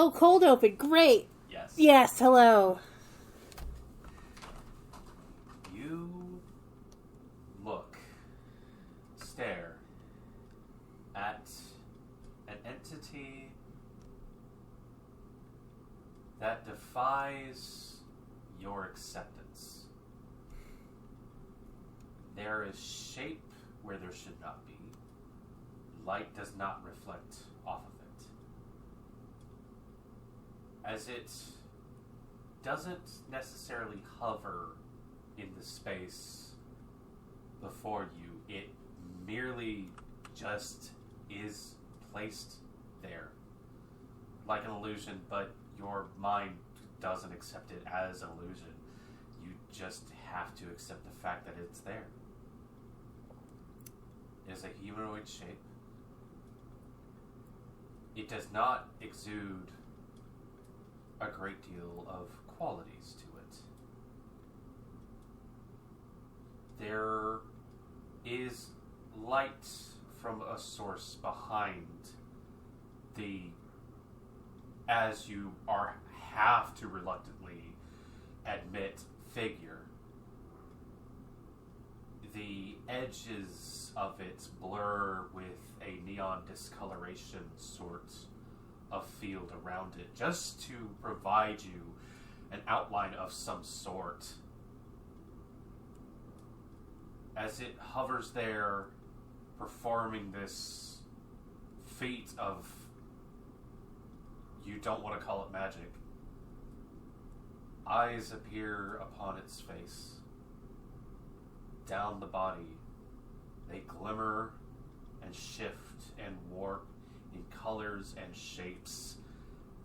Oh, cold open. Great. Yes. Yes, hello. You stare at an entity that defies your acceptance. There is shape where there should not be. Light does not reflect off of it. As it doesn't necessarily hover in the space before you, it merely just is placed there. Like an illusion, but your mind doesn't accept it as an illusion. You just have to accept the fact that it's there. It is a humanoid shape. It does not exude a great deal of qualities to it. There is light from a source behind the, as you have to reluctantly admit, figure. The edges of it blur with a neon discoloration sort of field around it, just to provide you an outline of some sort. As it hovers there, performing this feat of, you don't want to call it magic, eyes appear upon its face. Down the body, they glimmer and shift and warp in colors and shapes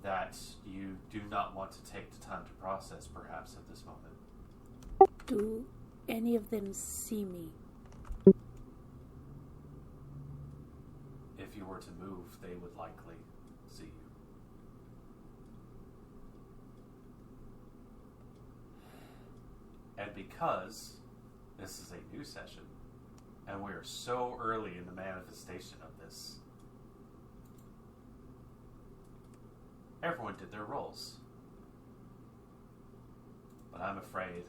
that you do not want to take the time to process, perhaps, at this moment. Do any of them see me? If you were to move, they would likely see you. And because this is a new session, and we are so early in the manifestation of this, everyone did their roles. But I'm afraid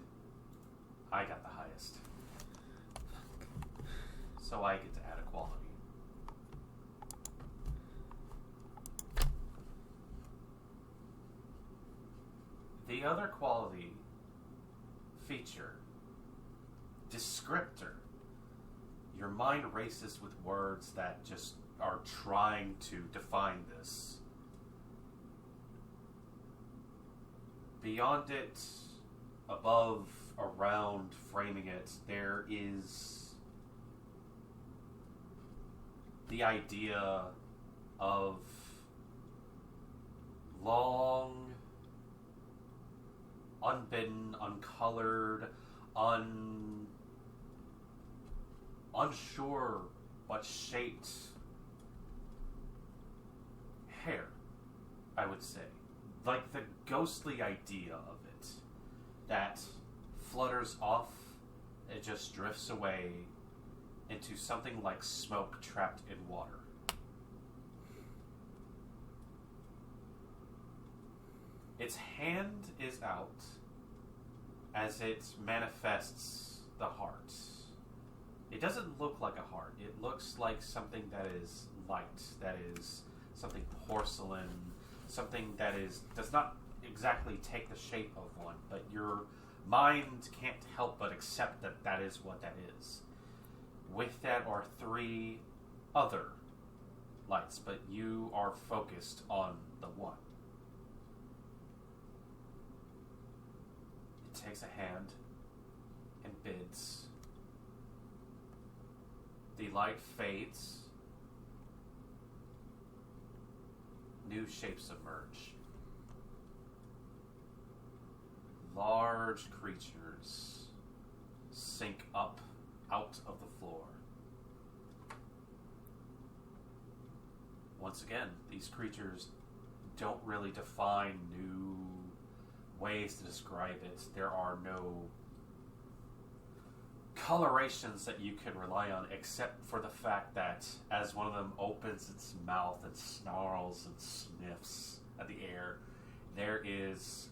I got the highest. So I get to add a quality. The other quality, feature, descriptor, your mind races with words that just are trying to define this. Beyond it, above, around, framing it, there is the idea of long, unbidden, uncolored, unsure what shaped hair, I would say. Like the ghostly idea of it that flutters off, it just drifts away into something like smoke trapped in water. Its hand is out as it manifests the heart. It doesn't look like a heart. It looks like something that is light, that is something porcelain, something that does not exactly take the shape of one, but your mind can't help but accept that that is what that is. With that are 3 other lights, but you are focused on the one. It takes a hand and bids. The light fades. New shapes emerge. Large creatures sink up out of the floor. Once again, these creatures don't really define new ways to describe it. There are no colorations that you can rely on, except for the fact that as one of them opens its mouth and snarls and sniffs at the air, there is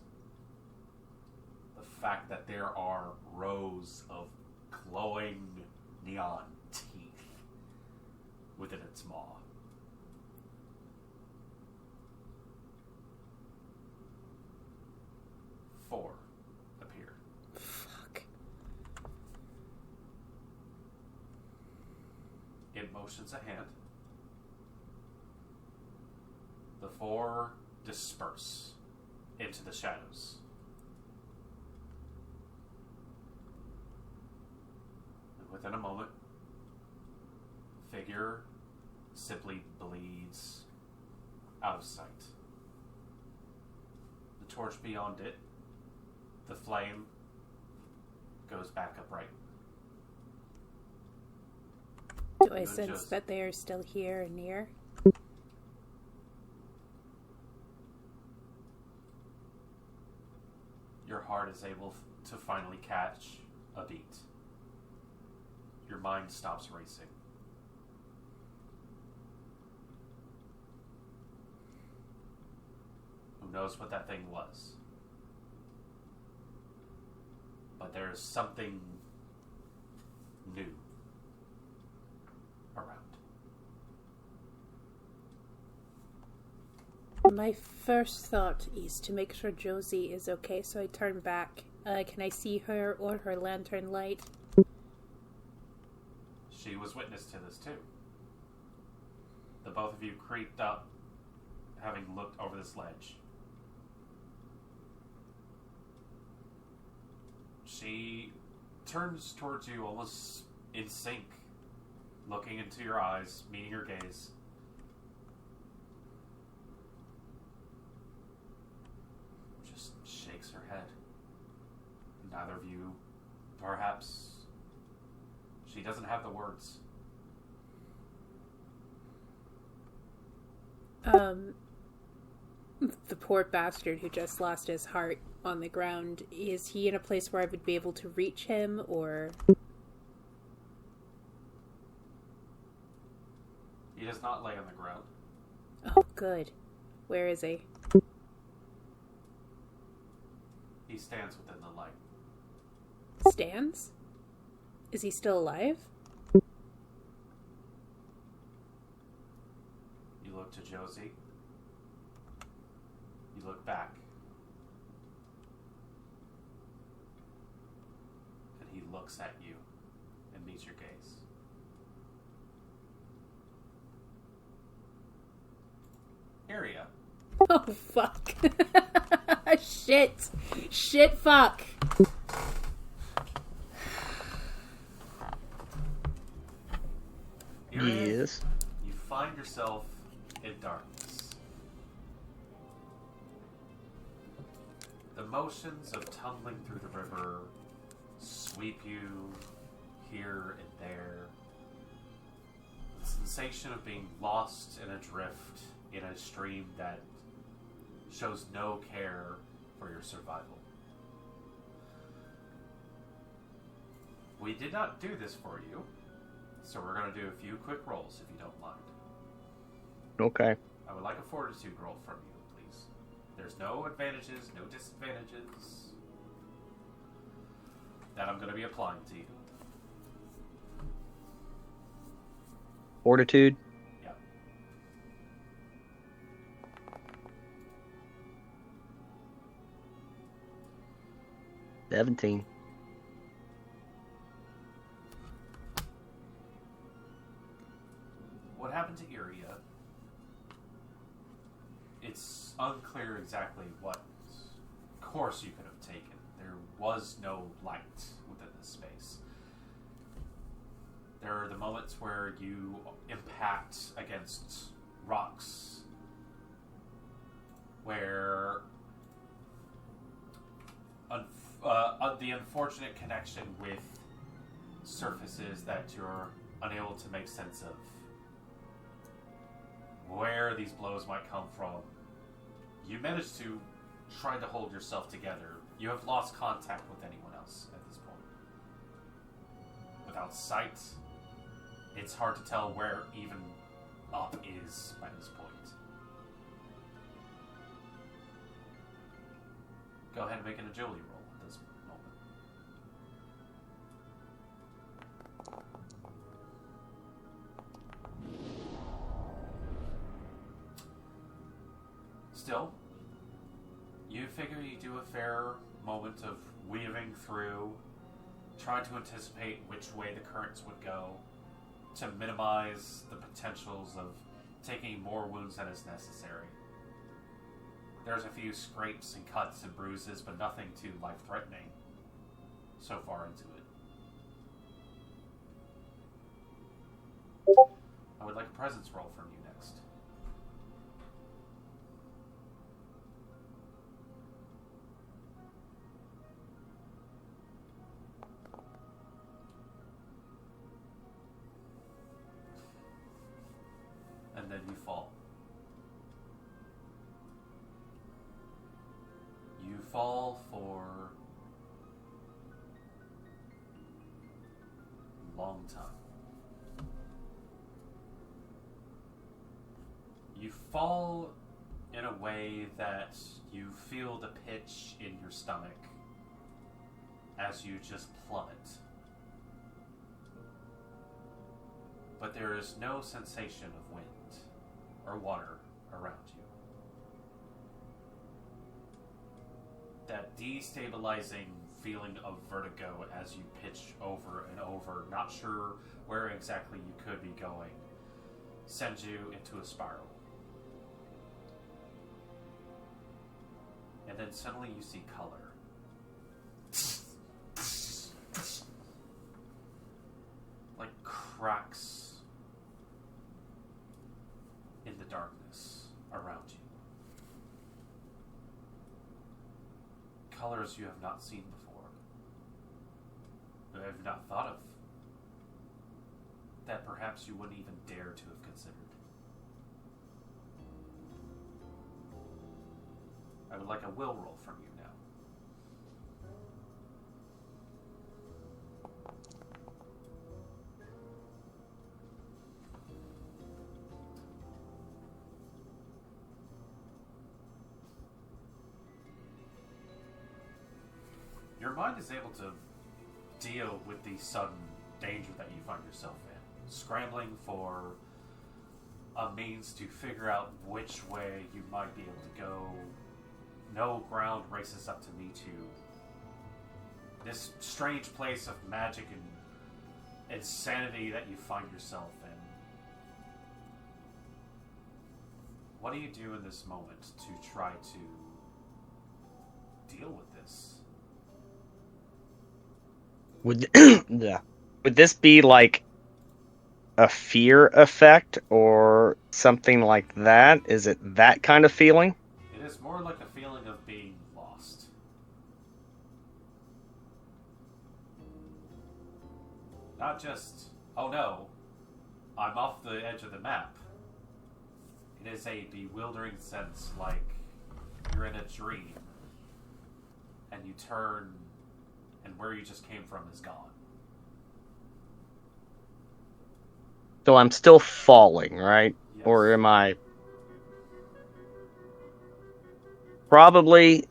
the fact that there are rows of glowing neon teeth within its maw. Four appear. Fuck. It motions a hand. The four disperse into the shadows. And within a moment, figure simply bleeds out of sight. The torch beyond it, the flame, goes back upright. Do I sense that they are still here and near? Your heart is able to finally catch a beat. Your mind stops racing. Who knows what that thing was? But there is something new around. My first thought is to make sure Josie is okay, so I turn back. Can I see her or her lantern light? She was witness to this too. The both of you creeped up, having looked over this ledge. She turns towards you almost in sync, looking into your eyes, meeting your gaze. Just shakes her head. Neither of you, perhaps, she doesn't have the words. The poor bastard who just lost his heart on the ground, is he in a place where I would be able to reach him, or... He does not lay on the ground. Oh, good. Where is he? He stands within the light. Stands? Is he still alive? You look to Josie. You look back. And he looks at you and meets your gaze. Area. Oh, fuck. Shit. Shit, fuck. Yes. You find yourself in darkness. The motions of tumbling through the river sweep you here and there. The sensation of being lost in a drift in a stream that shows no care for your survival. We did not do this for you, so we're going to do a few quick rolls if you don't mind. Okay. I would like a fortitude roll from you, please. There's no advantages, no disadvantages that I'm going to be applying to you. Fortitude. Yeah. $17. What happened to Iria? It's unclear exactly what course you could have taken. There was no light within this space. There are the moments where you impact against rocks, where the unfortunate connection with surfaces that you're unable to make sense of. Where these blows might come from. You managed to try to hold yourself together. You have lost contact with anyone else at this point. Without sight, it's hard to tell where even up is by this point. Go ahead and make an agility roll at this moment. Still, you figure you do a fair moment of weaving through, trying to anticipate which way the currents would go to minimize the potentials of taking more wounds than is necessary. There's a few scrapes and cuts and bruises, but nothing too life-threatening so far into it. I would like a presence roll from you next. And then you fall. You fall for a long time. You fall in a way that you feel the pitch in your stomach as you just plummet. But there is no sensation of wind or water around you. That destabilizing feeling of vertigo as you pitch over and over, not sure where exactly you could be going, sends you into a spiral. And then suddenly you see color. Like cracks in the darkness around you. Colors you have not seen before, that have not thought of, that perhaps you wouldn't even dare to have considered. I would like a will roll from you now. Your mind is able to deal with the sudden danger that you find yourself in, scrambling for a means to figure out which way you might be able to go. No ground races up to meet you. This strange place of magic and insanity that you find yourself in. What do you do in this moment to try to deal with this? Would this be like a fear effect or something like that? Is it that kind of feeling? It is more like a feeling of being lost. Not just, oh no, I'm off the edge of the map. It is a bewildering sense like you're in a dream and you turn and where you just came from is gone. So I'm still falling, right? Yes. Or am I... Probably,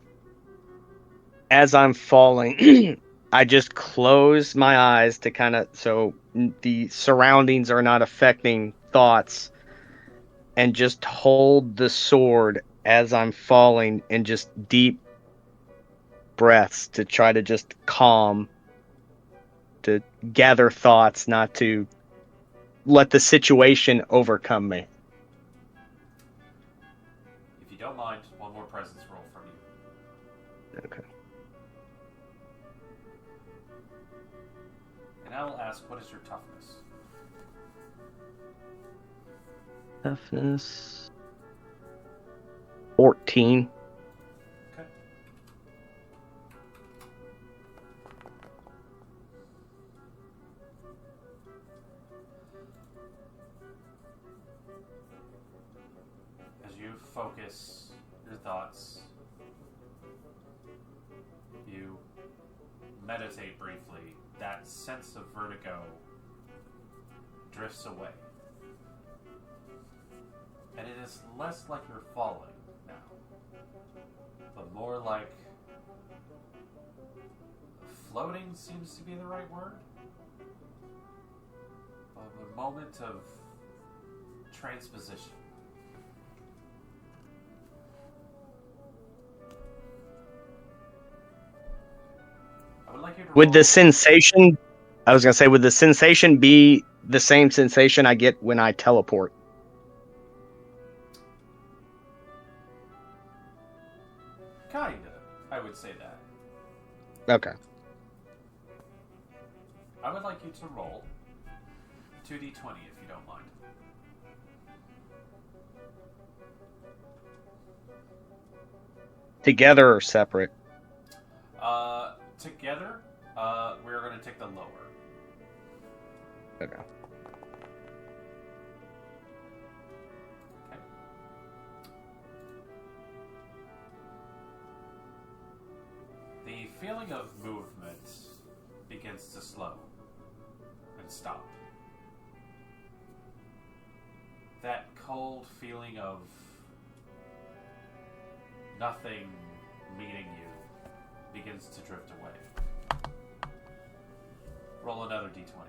as I'm falling, I just close my eyes to kind of... So the surroundings are not affecting thoughts. And just hold the sword as I'm falling and just deep breaths to try to just calm, to gather thoughts, not to let the situation overcome me. If you don't mind, one more presence roll from you. Okay. And I will ask, what is your toughness? Toughness 14. Okay. As you focus your thoughts, you meditate briefly, that sense of vertigo drifts away. And it is less like you're falling now, but more like floating seems to be the right word. A moment of transposition. I would like you to Would the roll- sensation, I was going to say, would the sensation be the same sensation I get when I teleport? Kinda, I would say that. Okay. I would like you to roll 2d20 if you don't mind. Together or separate? Together, we're going to take the lower. Okay. Okay. The feeling of movement begins to slow and stop. That cold feeling of nothing meeting you begins to drift away. Roll another d20.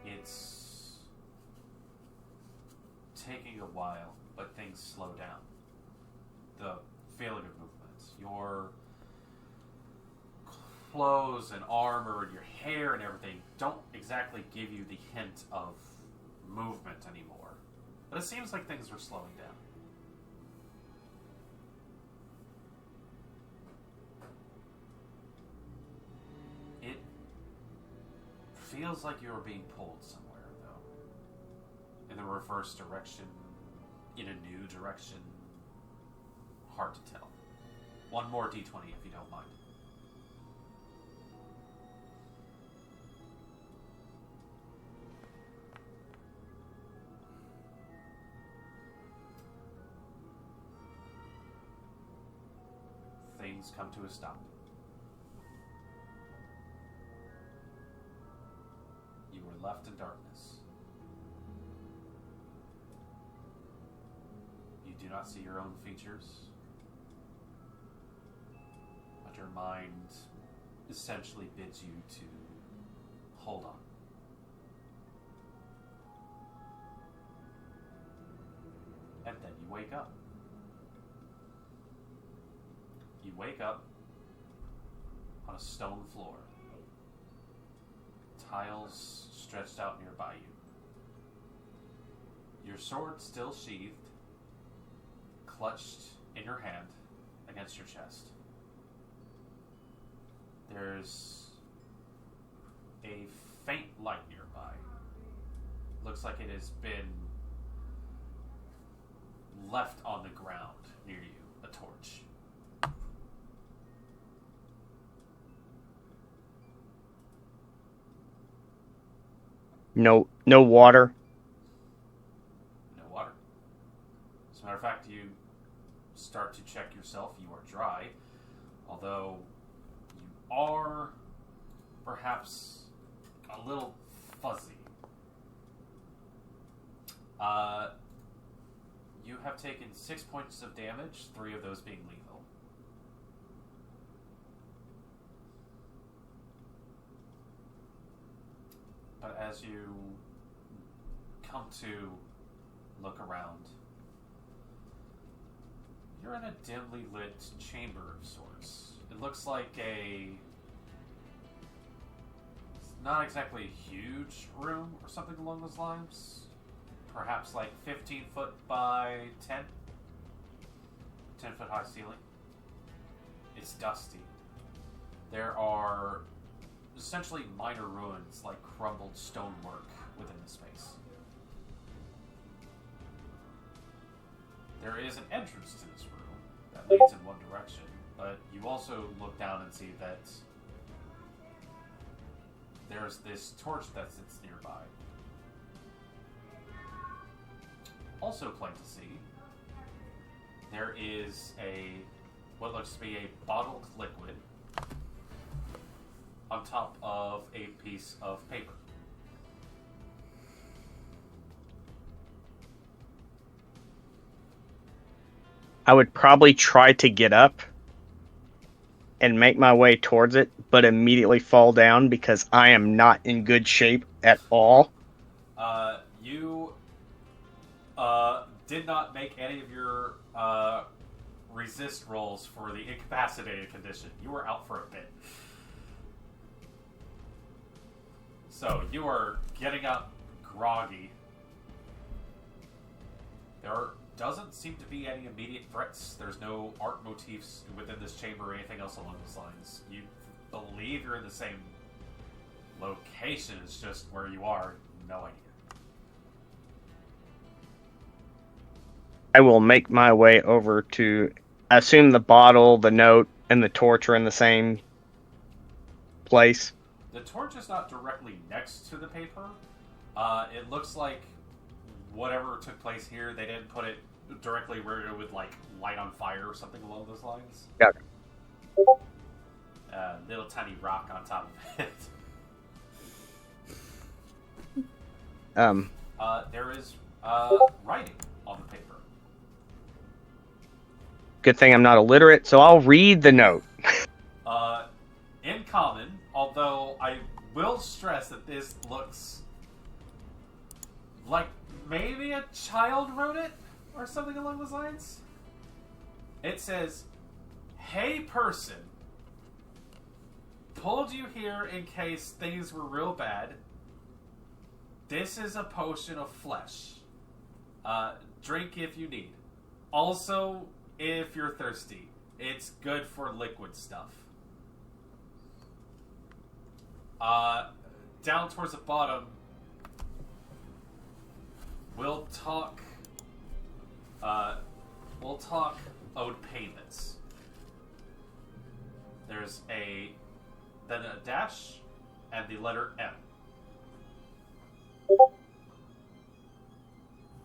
It's taking a while, but things slow down. The feeling of movements. Your clothes and armor and your hair and everything don't exactly give you the hint of movement anymore. But it seems like things are slowing down. It feels like you're being pulled somewhere, though. In the reverse direction, in a new direction. Hard to tell. One more d20 if you don't mind. Things come to a stop. You were left in darkness. You do not see your own features, but your mind essentially bids you to hold on. And then you wake up. You wake up on a stone floor. Tiles stretched out nearby you. Your sword still sheathed, clutched in your hand against your chest. There's a faint light nearby. Looks like it has been left on the ground near you, a torch. No water. No water. As a matter of fact, you start to check yourself. You are dry, although you are perhaps a little fuzzy. You have taken 6 points of damage, 3 of those being lethal. But as you come to look around, you're in a dimly lit chamber of sorts. It looks like it's not exactly a huge room or something along those lines. Perhaps like 15 foot by 10 foot high ceiling. It's dusty. There are essentially minor ruins like crumbled stonework within the space. There is an entrance to this room that leads in one direction, but you also look down and see that there's this torch that sits nearby. Also plain to see, there is what looks to be a bottled liquid on top of a piece of paper. I would probably try to get up and make my way towards it, but immediately fall down because I am not in good shape at all. You did not make any of your resist rolls for the incapacitated condition. You were out for a bit. So you are getting up groggy. There doesn't seem to be any immediate threats. There's no art motifs within this chamber or anything else along those lines. You believe you're in the same location, it's just where you are, no idea. I will make my way over to, I assume the bottle, the note, and the torch are in the same place. The torch is not directly next to the paper. It looks like whatever took place here, they didn't put it directly where it would like light on fire or something along those lines. Got it. Little tiny rock on top of it. There is writing on the paper. Good thing I'm not illiterate, so I'll read the note. In common, although I will stress that this looks like maybe a child wrote it or something along those lines. It says, "Hey person, pulled you here in case things were real bad. This is a potion of flesh. Drink if you need. Also, if you're thirsty. It's good for liquid stuff." Down towards the bottom, we'll talk owed payments. There's then a dash and the letter M.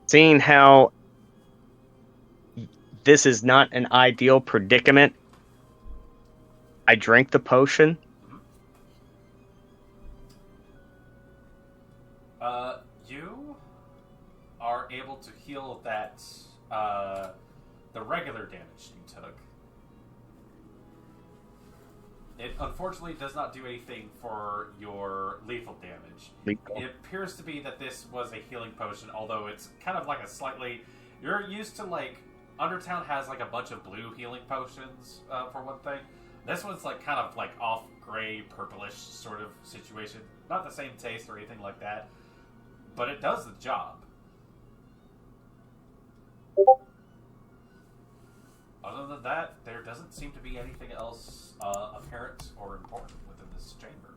Seeing how this is not an ideal predicament, I drank the potion. You are able to heal that the regular damage you took. It unfortunately does not do anything for your lethal damage. Lethal. It appears to be that this was a healing potion, although it's kind of like a slightly... You're used to, like... Undertown has, like, a bunch of blue healing potions, for one thing. This one's, like, kind of, like, off gray, purplish sort of situation. Not the same taste or anything like that. But it does the job. Other than that, there doesn't seem to be anything else apparent or important within this chamber.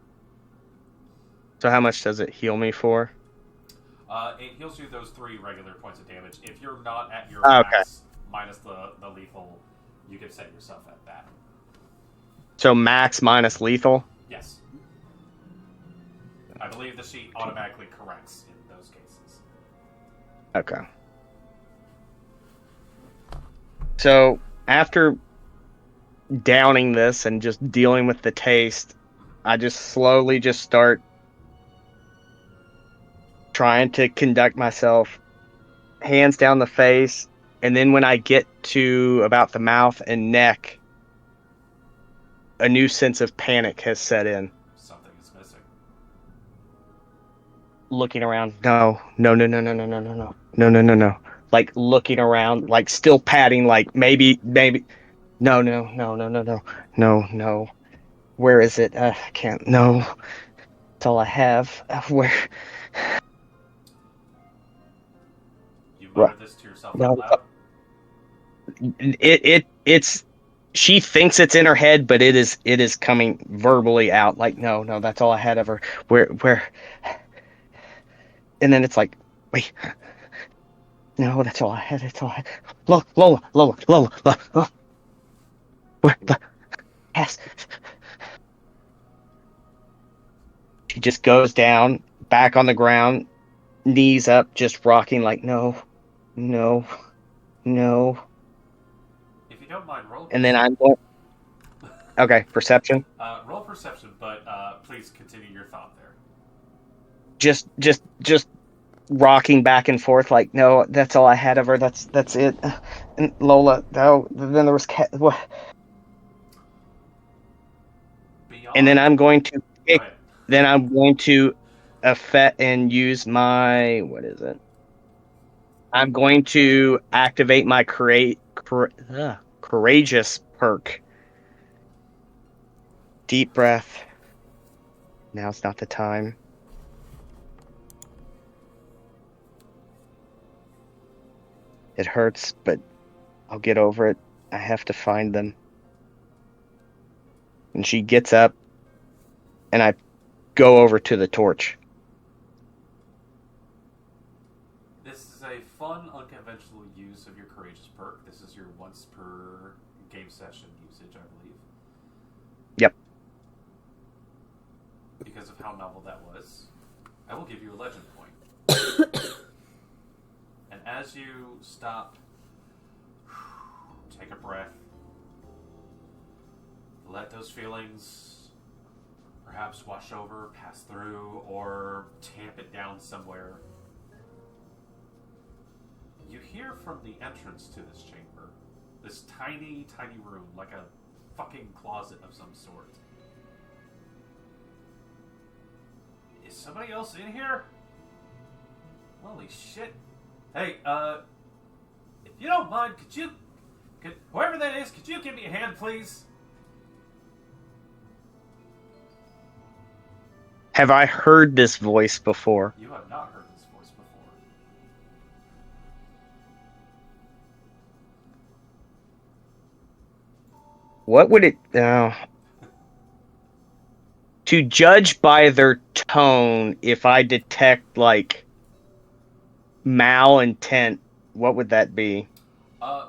So how much does it heal me for? It heals you those 3 regular points of damage. If you're not at your Okay. max, minus the lethal, you can set yourself at that. So max minus lethal? Yes. I believe the sheet automatically corrects in those cases. Okay. So after downing this and just dealing with the taste, I just slowly just start trying to conduct myself, hands down the face, and then when I get to about the mouth and neck, a new sense of panic has set in. Something is missing. Looking around, no, like looking around, like still patting, like maybe, no, where is it? I can't, no, that's all I have. Where? You mutter this to yourself out loud? It's she thinks it's in her head, but it is coming verbally out, like no, that's all I had of her. Where? And then it's like, wait, no, that's all I had. That's all I had. Lola. Where? Yes. She just goes down, back on the ground, knees up, just rocking like no. If you don't mind, roll. And then I'm going. Okay, perception. Roll perception, but please continue your thought there. Just rocking back and forth like, no, that's all I had of her. That's it. And Lola, no. Then there was what? Beyond, And then I'm going to go ahead. then I'm going to affect and use my what is it? I'm going to activate my courageous perk. Deep breath. Now's not the time. It hurts, but I'll get over it. I have to find them. And she gets up, and I go over to the torch. This is a fun, unconventional use of your courageous perk. This is your once per game session usage, I believe. Yep. Because of how novel that was, I will give you a legend point. And as you stop, take a breath, let those feelings perhaps wash over, pass through, or tamp it down somewhere. You hear from the entrance to this chamber, this tiny, tiny room, like a fucking closet of some sort. Is somebody else in here? Holy shit. Hey, if you don't mind, whoever that is, could you give me a hand, please? Have I heard this voice before? You have not heard this voice before. What would it... to judge by their tone, if I detect, like, malintent, what would that be?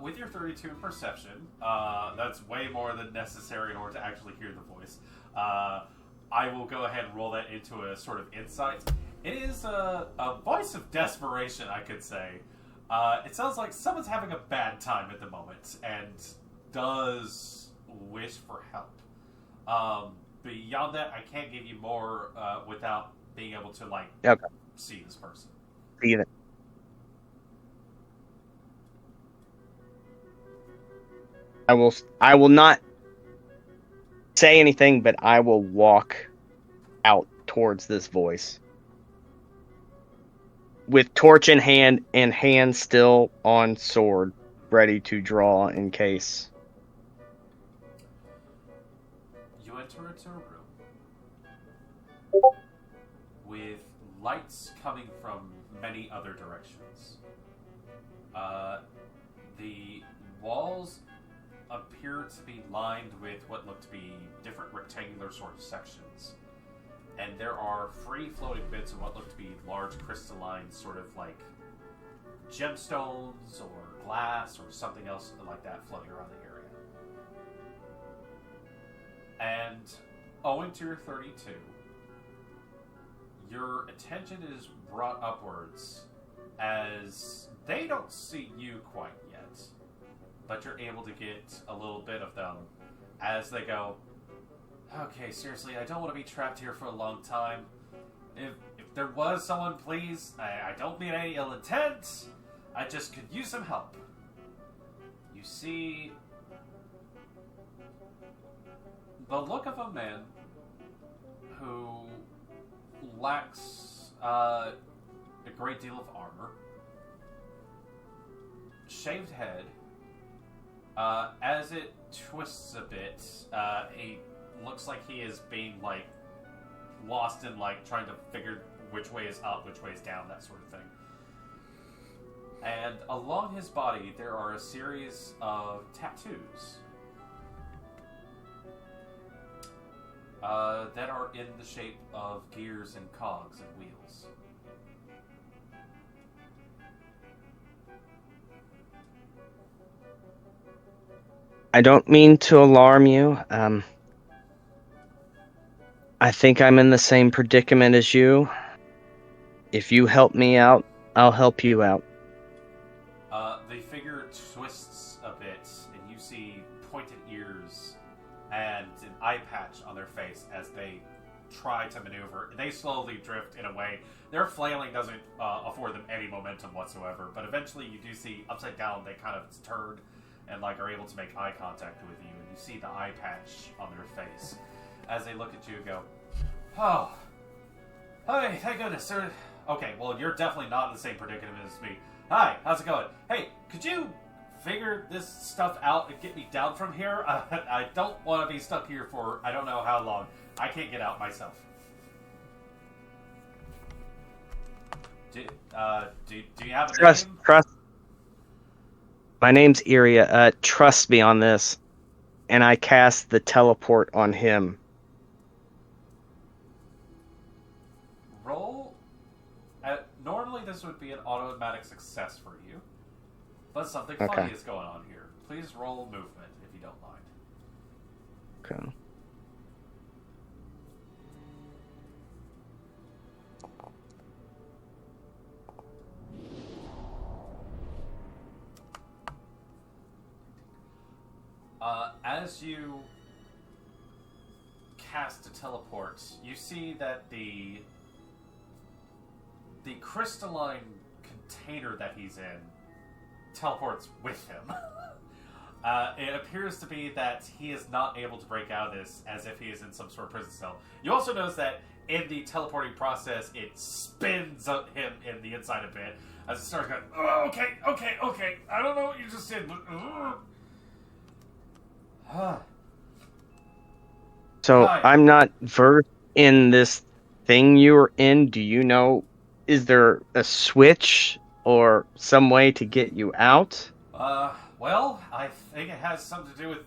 With your 32 in perception, that's way more than necessary in order to actually hear the voice. I will go ahead and roll that into a sort of insight. It is a voice of desperation, I could say. It sounds like someone's having a bad time at the moment and does wish for help. Beyond that, I can't give you more without being able to, like, Okay. see this person. See it. I will not say anything, but I will walk out towards this voice. With torch in hand and hand still on sword, ready to draw in case. You enter into a room with lights coming from many other directions. The walls appear to be lined with what look to be different rectangular sort of sections. And there are free floating bits of what look to be large crystalline sort of like gemstones or glass or something else like that floating around the area. And owing to your 32, your attention is brought upwards as they don't see you quite yet, but you're able to get a little bit of them as they go, okay, seriously, I don't want to be trapped here for a long time. If there was someone, please, I don't mean any ill intent. I just could use some help. You see the look of a man who lacks a great deal of armor, shaved head. As it twists a bit, he looks like he is being, like, lost in, like, trying to figure which way is up, which way is down, that sort of thing. And along his body, there are a series of tattoos that are in the shape of gears and cogs and wheels. I don't mean to alarm you. I think I'm in the same predicament as you. If you help me out, I'll help you out. The figure twists a bit, and you see pointed ears, and eye patch on their face as they try to maneuver. They slowly drift in a way. Their flailing doesn't afford them any momentum whatsoever, but eventually you do see upside down they kind of turn and like are able to make eye contact with you, and you see the eye patch on their face as they look at you and go, "Oh, hey, thank goodness, sir. Okay, well, you're definitely not in the same predicament as me. Hi, how's it going? Hey, could you figure this stuff out and get me down from here? I don't want to be stuck here for I don't know how long. I can't get out myself." Do you have a name? Trust. My name's Iria. Trust me on this. And I cast the teleport on him. Roll. Normally this would be an automatic success for you, but something funny is going on here. Please roll movement if you don't mind. Okay. As you cast a teleport, you see that the crystalline container that he's in teleports with him. It appears to be that he is not able to break out of this, as if he is in some sort of prison cell. You also notice that in the teleporting process, it spins him in the inside a bit, as it starts going, "Oh, okay, I don't know what you just did, but..." So Hi. I'm not versed in this thing you were in. Do you know, is there a switch or some way to get you out? Well, I think it has something to do with...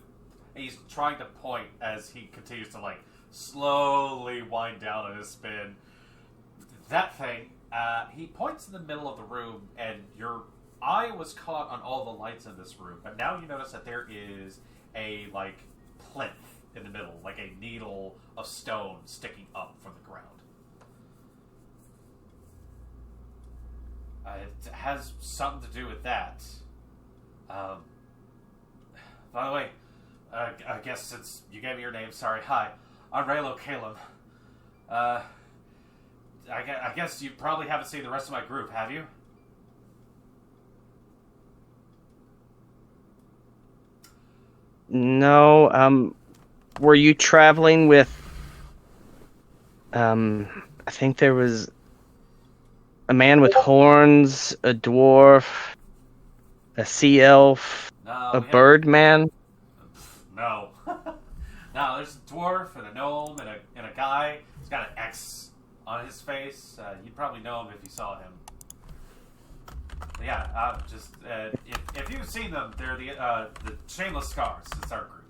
He's trying to point as he continues to, like, slowly wind down on his spin. That thing, he points in the middle of the room, and your eye was caught on all the lights in this room, but now you notice that there is a, like, plinth in the middle, like a needle of stone sticking up from the ground. It has something to do with that. By the way, I guess since you gave me your name, sorry. Hi, I'm Raylo Caleb. I guess you probably haven't seen the rest of my group, have you? No, were you traveling with, I think there was a man with horns, a dwarf, a sea elf, a bird man? No. No, there's a dwarf and a gnome and a guy. He's got an X on his face. You'd probably know him if you saw him. But yeah, if you've seen them, they're the Shameless Scars. It's our group.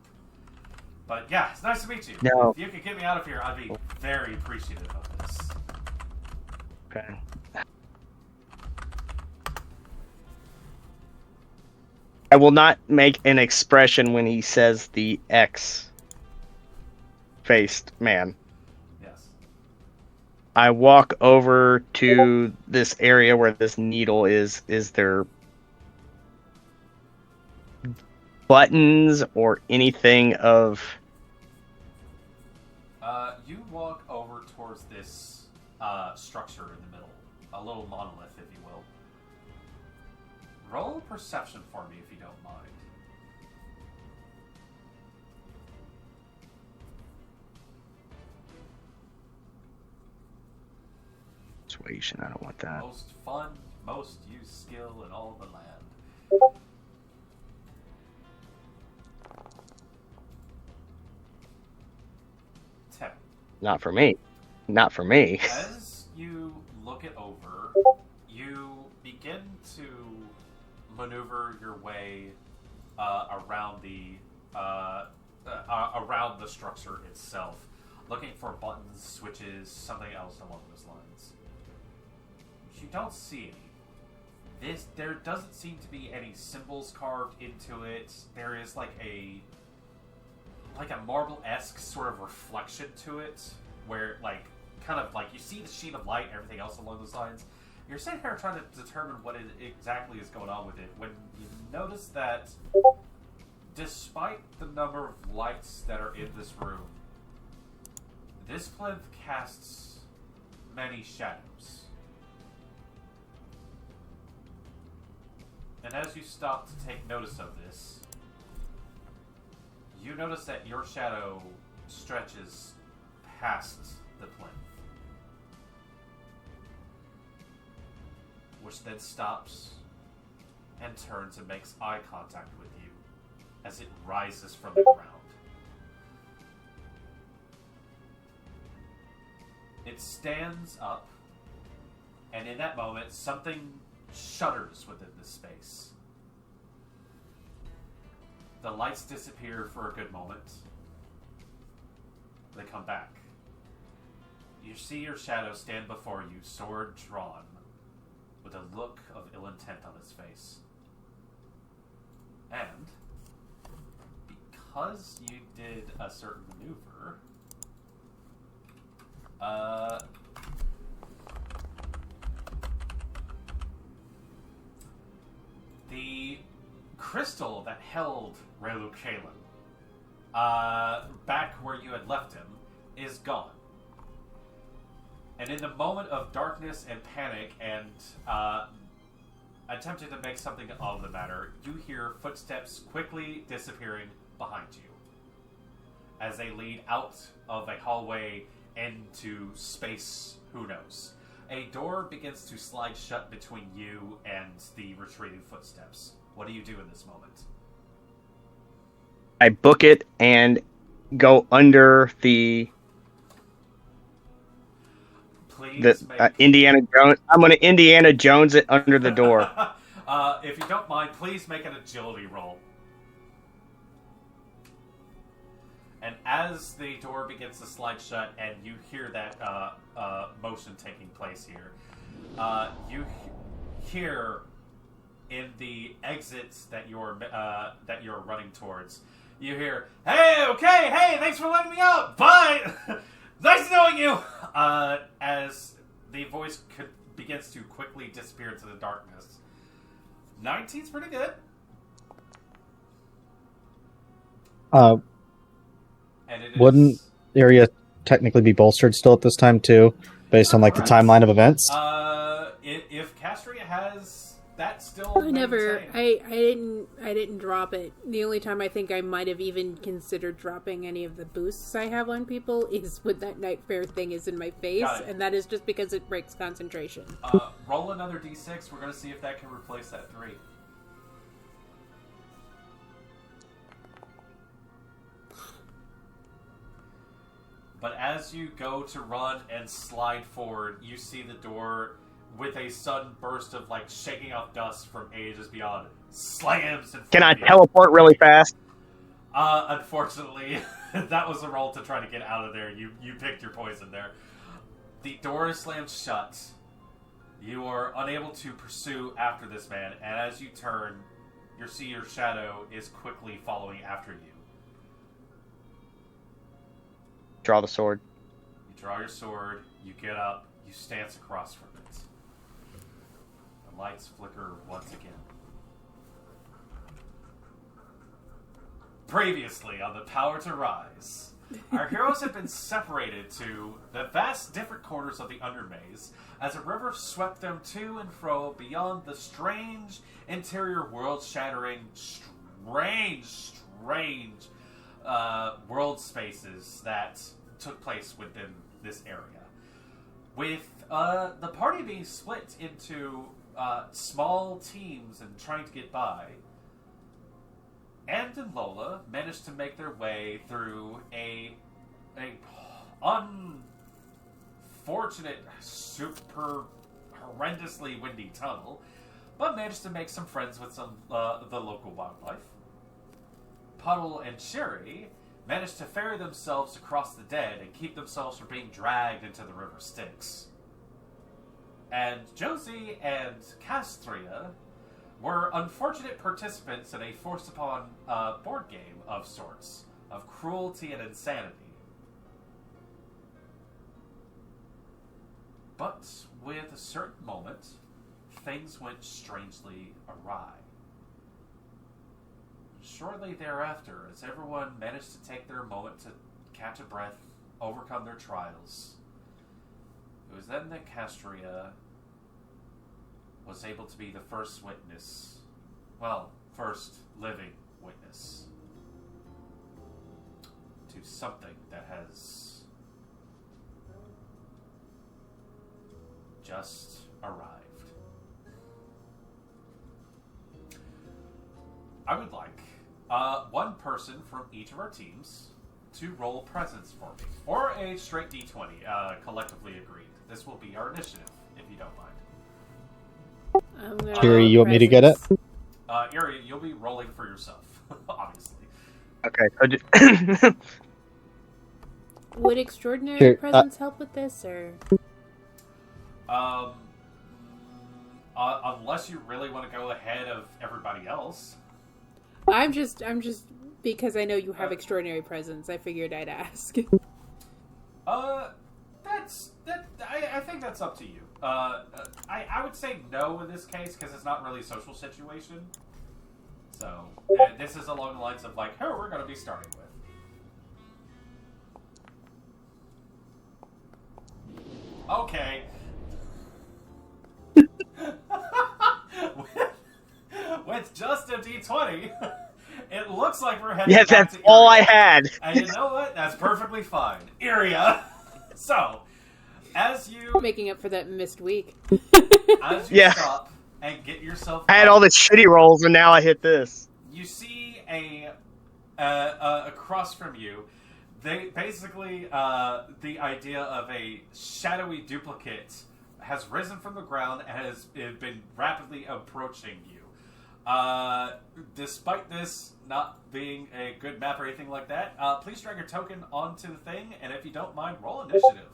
But yeah, it's nice to meet you. No. If you could get me out of here, I'd be very appreciative of this. Okay. I will not make an expression when he says the X-faced man. Yes. I walk over to this area where this needle is. Is there buttons or anything of... You walk over towards this structure in the middle. A little monolith, if you will. Roll perception for me if you don't mind. Persuasion, I don't want that. Most fun, most used skill in all the land. Not for me. Not for me. As you look it over, you begin to maneuver your way around the structure itself, looking for buttons, switches, something else along those lines. You don't see any. There doesn't seem to be any symbols carved into it. There is like a marble-esque sort of reflection to it, where kind of you see the sheen of light and everything else along those lines. You're sitting here trying to determine what exactly is going on with it, when you notice that despite the number of lights that are in this room, This plinth casts many shadows. And as you stop to take notice of this, you notice that your shadow stretches past the plinth, which then stops and turns and makes eye contact with you as it rises from the ground. It stands up, and in that moment, something shudders within this space. The lights disappear for a good moment. They come back. You see your shadow stand before you, sword drawn, with a look of ill intent on his face. And because you did a certain maneuver, the crystal that held Relu Kalen, back where you had left him, is gone. And in the moment of darkness and panic and attempting to make something of the matter, you hear footsteps quickly disappearing behind you as they lead out of a hallway into space, who knows. A door begins to slide shut between you and the retreating footsteps. What do you do in this moment? I book it and go under the Indiana Jones. I'm going to Indiana Jones it under the door. If you don't mind, please make an agility roll. And as the door begins to slide shut and you hear that motion taking place here, you hear in the exits that you're running towards, you hear, "Hey, okay, hey, thanks for letting me out. Bye. Nice knowing you." As the voice begins to quickly disappear into the darkness. 19's pretty good. Wouldn't area technically be bolstered still at this time too, based on like the timeline of events? If Castria has that still, I didn't drop it. The only time I think I might have even considered dropping any of the boosts I have on people is when that Nightmare thing is in my face, and that is just because it breaks concentration. Roll another d6. We're going to see if that can replace that 3. But as you go to run and slide forward, you see the door with a sudden burst of like shaking off dust from ages beyond slams. Can I teleport really fast? Unfortunately, that was a roll to try to get out of there. You picked your poison there. The door is slammed shut. You are unable to pursue after this man, and as you turn, you see your shadow is quickly following after you. Draw the sword. You draw your sword, you get up, you stance across from it. The lights flicker once again. Previously on The Power to Rise, our heroes have been separated to the vast different corners of the Undermaze as a river swept them to and fro beyond the strange interior world-shattering, strange world spaces that took place within this area. With the party being split into small teams and trying to get by, Ant and Lola managed to make their way through a unfortunate, super horrendously windy tunnel, but managed to make some friends with some the local wildlife. Puddle and Sherry managed to ferry themselves across the dead and keep themselves from being dragged into the river Styx. And Josie and Castria were unfortunate participants in a forced-upon board game of sorts, of cruelty and insanity. But with a certain moment, things went strangely awry. Shortly thereafter, as everyone managed to take their moment to catch a breath overcome their trials. It was then that Castria was able to be the first witness, well, first living witness to something that has just arrived. I would like one person from each of our teams to roll presence for me, or a straight D20, collectively agreed. This will be our initiative, if you don't mind. Kiri, you want me to get it? Iri, you'll be rolling for yourself, obviously. Okay. Would extraordinary presence help with this, or? Unless you really want to go ahead of everybody else. I'm just because I know you have extraordinary presence. I figured I'd ask. I think that's up to you. I would say no in this case because it's not really a social situation. So this is along the lines of like, who we're going to be starting with. Okay. With just a D20, it looks like we're heading back that's to all Iria. I had. And you know what? That's perfectly fine. Iria. So, as you... Making up for that missed week. As you stop and get yourself... I had all the shitty rolls, and now I hit this. You see across from you, they basically, the idea of a shadowy duplicate has risen from the ground and has been rapidly approaching you. Despite this not being a good map or anything like that, please drag your token onto the thing, and if you don't mind, roll initiative.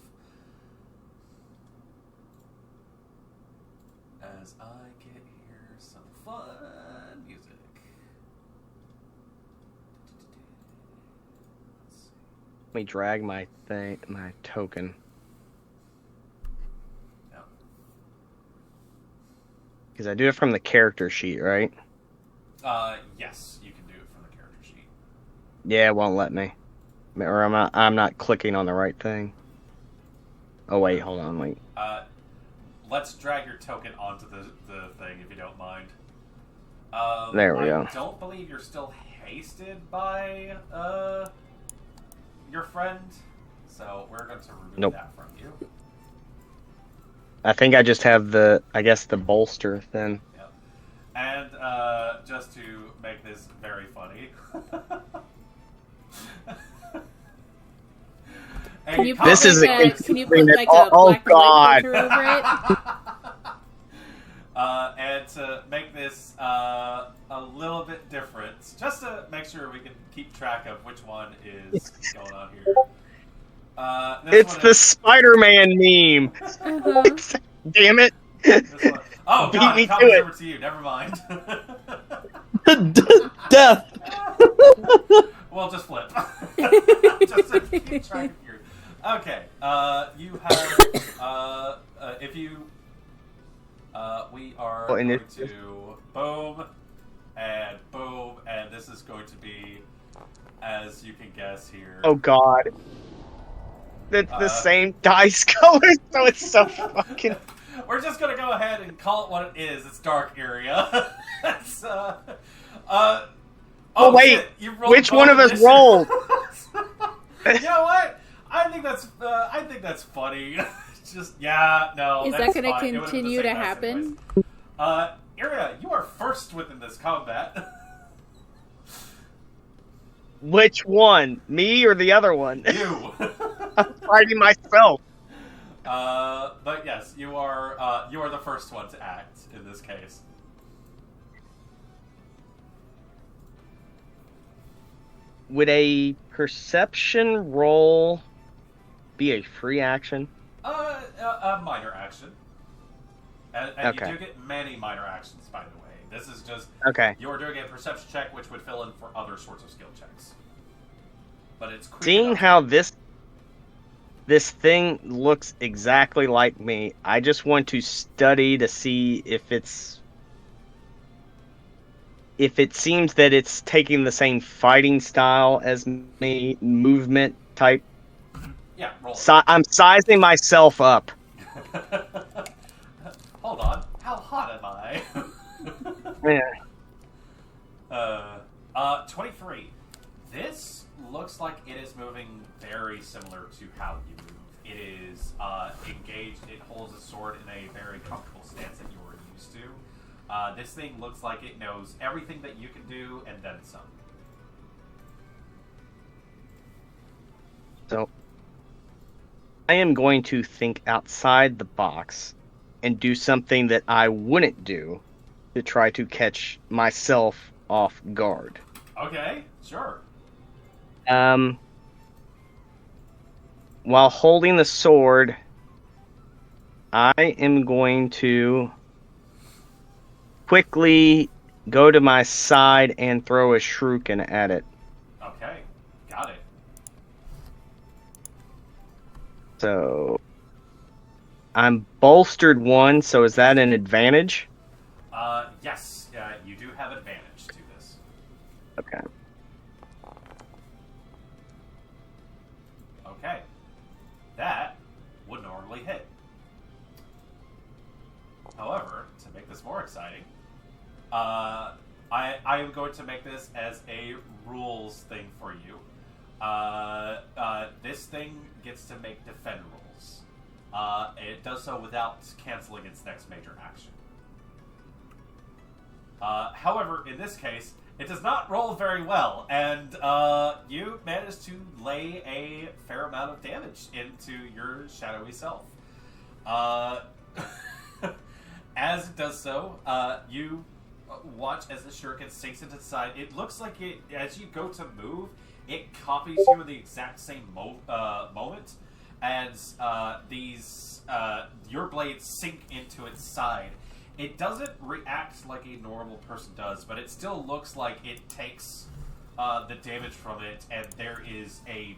As I get here some fun music. Let me drag my token. Because I do it from the character sheet, right? Yes, you can do it from the character sheet. Yeah, it won't let me. Or I'm not clicking on the right thing. Oh wait, hold on, wait. Let's drag your token onto the thing if you don't mind. There we go. I don't believe you're still hasted by your friend, so we're going to remove that from you. I think I just have the bolster then. Yep. And just to make this very funny. Can you this is can you put like a black and white filter over it? And to make this a little bit different, just to make sure we can keep track of which one is going on here. It's the Spider-Man meme. Damn it! Oh Beat god, me it comes to it. over to you. Never mind. Death. Well, just flip. Just to keep track of your. Okay. You have. If you. We are going to boom, and this is going to be, as you can guess here. Oh god. It's the same dice color, so it's so fucking... We're just gonna go ahead and call it what it is. It's dark area. It's, oh wait! Which one of us rolled? You know what? I think that's funny. Just, no. Is that gonna continue to happen? Iria, you are first within this combat. Which one? Me or the other one? You. I'm fighting myself. But yes, you are the first one to act in this case. Would a perception roll be a free action? A minor action. And okay. You do get many minor actions, by the way. This is just... Okay. You're doing a perception check, which would fill in for other sorts of skill checks. But it's quick seeing enough. How this thing looks exactly like me, I just want to study to see if it seems that it's taking the same fighting style as me, movement type. Yeah, roll. I'm sizing myself up. Hold on. How hot am I? Yeah. 23. This looks like it is moving very similar to how you move. It is engaged. It holds a sword in a very comfortable stance that you are used to. This thing looks like it knows everything that you can do and then some. So, I am going to think outside the box and do something that I wouldn't do to try to catch myself off guard. Okay, sure. While holding the sword, I am going to quickly go to my side and throw a shuriken at it. Okay, got it. So, I'm bolstered 1, so is that an advantage? Yes, you do have advantage to this. Okay. Okay. That would normally hit. However, to make this more exciting, I am going to make this as a rules thing for you. This thing gets to make defend rolls. It does so without canceling its next major action. However, in this case, it does not roll very well, and you manage to lay a fair amount of damage into your shadowy self. As it does so, you watch as the shuriken sinks into the side. It looks like it, as you go to move, it copies you in the exact same moment as your blades sink into its side. It doesn't react like a normal person does, but it still looks like it takes the damage from it, and there is a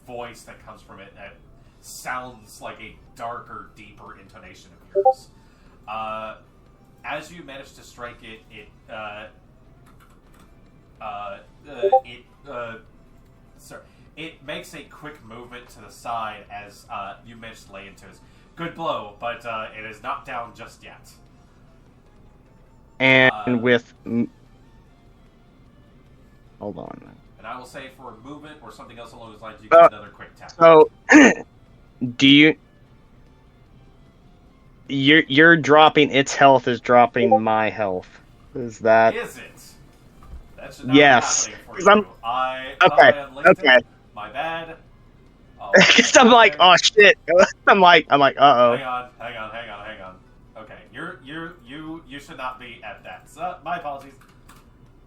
voice that comes from it that sounds like a darker, deeper intonation of yours. As you manage to strike it, it makes a quick movement to the side as you manage to lay into it. Good blow, but it is not down just yet. And hold on. And I will say for movement or something else along those lines, you get another quick tap. So, do you're dropping its health is dropping my health. Is that? Is it? That should not yes. be happening for you. I okay. My bad. Because I'm like, oh shit. I'm like, uh oh. Hang on. Okay, you should not be at that. So, my apologies.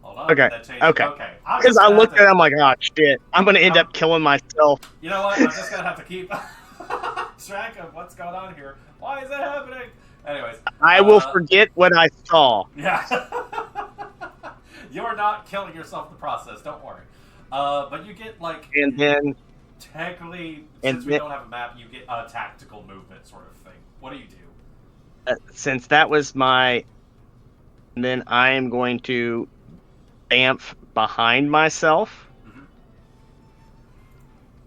Hold on. Okay. That changed. Okay. I'm Because just I gonna looked have at to- it, I'm like, oh shit. I'm gonna end up killing myself. You know what? I'm just gonna have to keep track of what's going on here. Why is that happening? Anyways, I will forget what I saw. Yeah. You're not killing yourself in the process. Don't worry. But you get like, And then, technically, since we don't have a map, you get a tactical movement sort of thing. What do you do? since that was my, then I am going to bamf behind myself,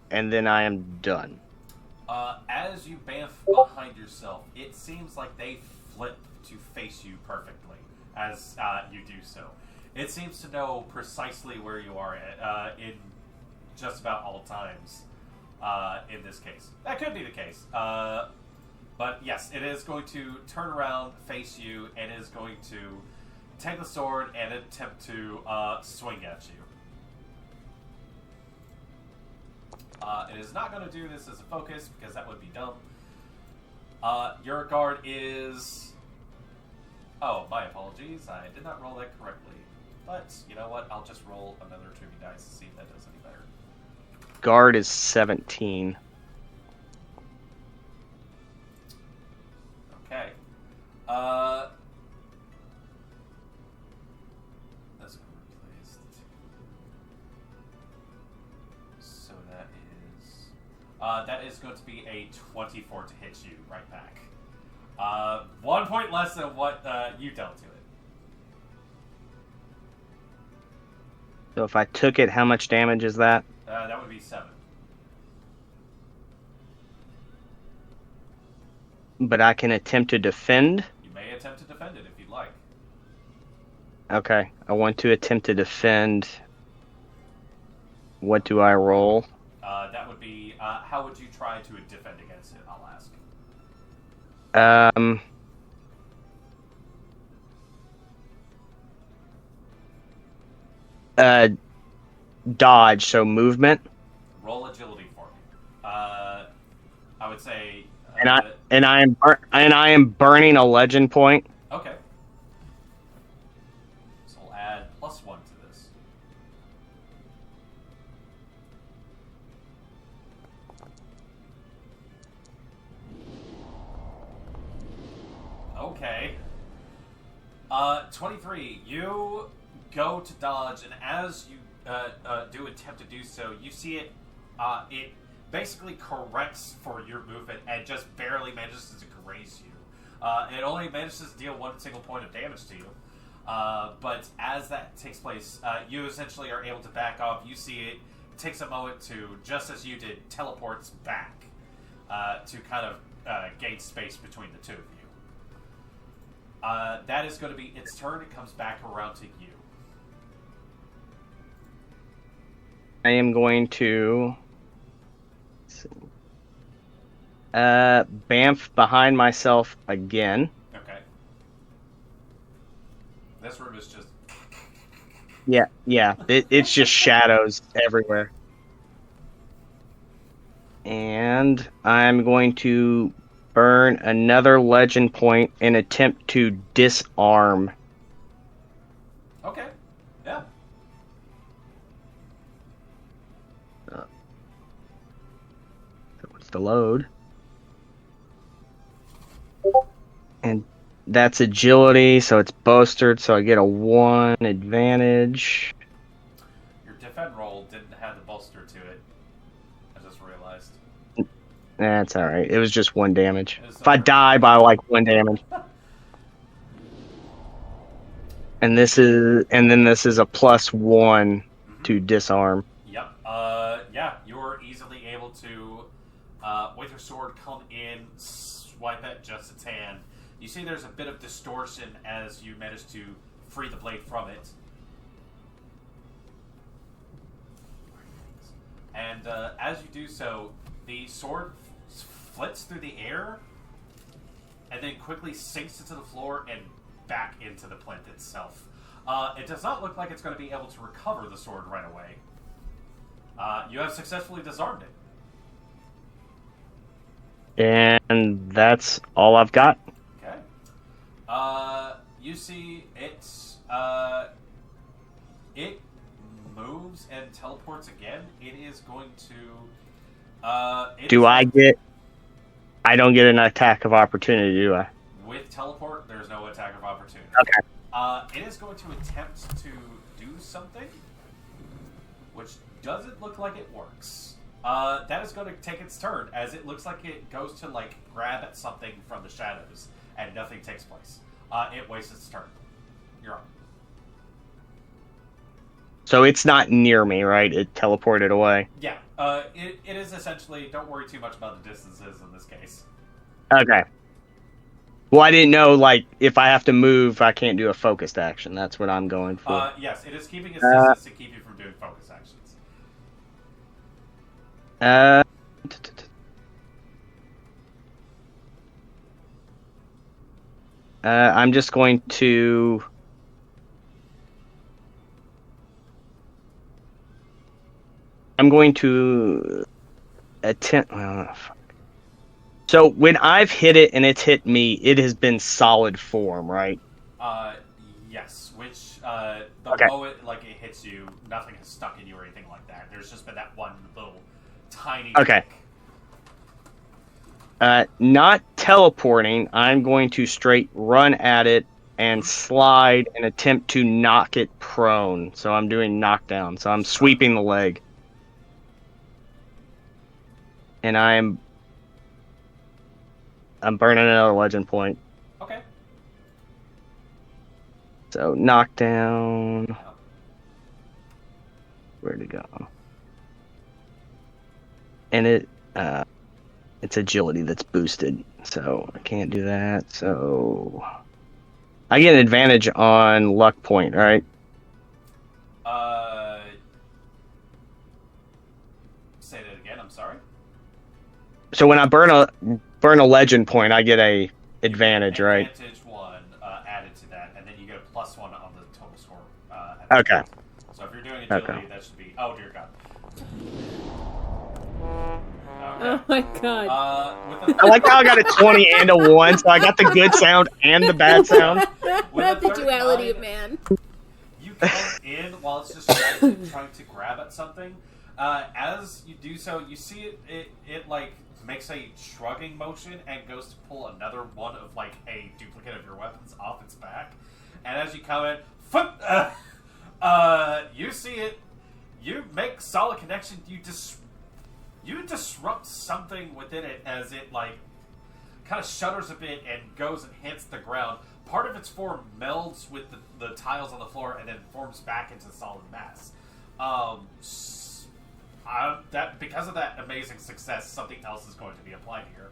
and then I am done. As you bamf behind yourself, it seems like they flip to face you perfectly as you do so. It seems to know precisely where you are at, in just about all times in this case. That could be the case. But yes, it is going to turn around, face you, and is going to take the sword and attempt to swing at you. It is not going to do this as a focus because that would be dumb. Your guard is... Oh, my apologies. I did not roll that correctly. But, you know what? I'll just roll another tribute dice to see if that does any better. Guard is 17. Okay. That's going to replace the 2. So that is going to be a 24 to hit you right back. 1 point less than what you dealt to it. So if I took it, how much damage is that? That would be 7. But I can attempt to defend. You may attempt to defend it if you'd like. Okay, I want to attempt to defend. What do I roll? That would be, how would you try to defend against it, I'll ask. Dodge, so movement. Roll agility for me. I would say... And I am burning a legend point. Okay. So we'll add +1 to this. Okay. 23. You go to dodge, and as you do attempt to do so, you see it. It basically corrects for your movement and just barely manages to graze you. It only manages to deal 1 single point of damage to you. But as that takes place, you essentially are able to back off. You see it takes a moment to, just as you did, teleports back to kind of gain space between the two of you. That is going to be its turn. It comes back around to you. I am going to bamf behind myself again. Okay. This room is just... Yeah. It's just shadows everywhere. And I'm going to burn another legend point and attempt to disarm. Okay. Yeah. What's the load? And that's agility, so it's bolstered, so I get a 1 advantage. Your defend roll didn't have the bolster to it. I just realized. That's alright. It was just 1 damage. If I die by like 1 damage. And this is a +1 to disarm. Yep. Yeah, you're easily able to, with your sword, come in, swipe at just its hand. You see there's a bit of distortion as you manage to free the blade from it. And as you do so, the sword flits through the air and then quickly sinks into the floor and back into the plinth itself. It does not look like it's going to be able to recover the sword right away. You have successfully disarmed it. And that's all I've got. Okay. You see it moves and teleports again. It is going to... I don't get an attack of opportunity, do I? With teleport, there's no attack of opportunity. Okay. It is going to attempt to do something, which doesn't look like it works. That is going to take its turn, as it looks like it goes to, like, grab at something from the shadows, and nothing takes place. It wastes its turn. You're on. So it's not near me, right? It teleported away. Yeah. It is essentially, don't worry too much about the distances in this case. Okay. Well, I didn't know, like, if I have to move, I can't do a focused action. That's what I'm going for. Yes, it is keeping its distance to keep you from doing focus actions. I'm just going to... I'm going to attempt... So when I've hit it and it's hit me, it has been solid form, right? Yes. Which Okay. moment it hits you, nothing has stuck in you or anything like that. There's just been that one little tiny. Okay. Not teleporting. I'm going to straight run at it and slide and attempt to knock it prone. So I'm doing knockdown. So I'm sweeping the leg. And I'm burning another legend point. Okay. So knockdown. Where'd it go? And it it's agility that's boosted, so I can't do that. So I get an advantage on luck point, right? Say that again. I'm sorry. So when I burn a legend point, I get a advantage, right? Advantage 1 added to that, and then you get a +1 on the total score. Okay. So if you're doing agility, that should be. Oh dear God. Okay. Oh my god. I like how I got a 20 and a 1, so I got the good sound and the bad sound. Not the duality of man. You come in while it's just trying to grab at something. As you do so, you see it like makes a shrugging motion and goes to pull another one of like a duplicate of your weapons off its back. And as you come in, you see it. You make solid connection. You disrupt something within it as it like kind of shudders a bit and goes and hits the ground. Part of its form melds with the tiles on the floor and then forms back into solid mass. That because of that amazing success, something else is going to be applied here.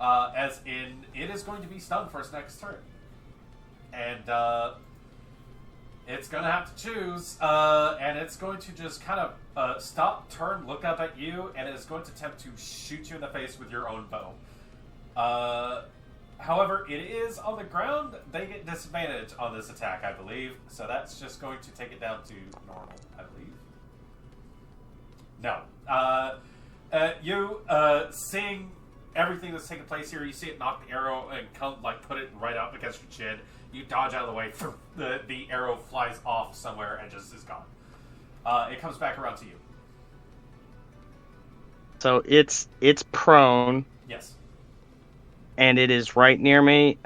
As in, it is going to be stunned for its next turn. And it's going to have to choose, and it's going to just kind of stop, turn, look up at you, and it's going to attempt to shoot you in the face with your own bow. However, it is on the ground. They get disadvantage on this attack, I believe. So that's just going to take it down to normal, I believe. No. You seeing everything that's taking place here, you see it knock the arrow and put it right up against your chin. You dodge out of the way. The arrow flies off somewhere and just is gone. It comes back around to you. So it's prone. Yes. And it is right near me.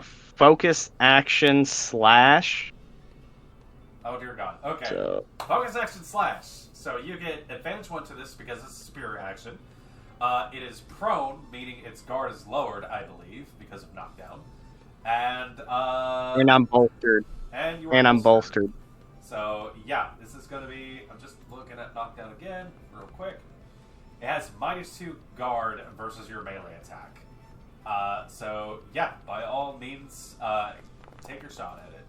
Focus action slash. Oh dear God. Okay. So. Focus action slash. So you get advantage 1 to this because it's a superior action. It is prone, meaning its guard is lowered, I believe, because of knockdown. And I'm bolstered. And I'm bolstered. So yeah, this is going to be. I'm just looking at knockdown again, real quick. It has -2 guard versus your melee attack. So yeah, by all means, take your shot at it.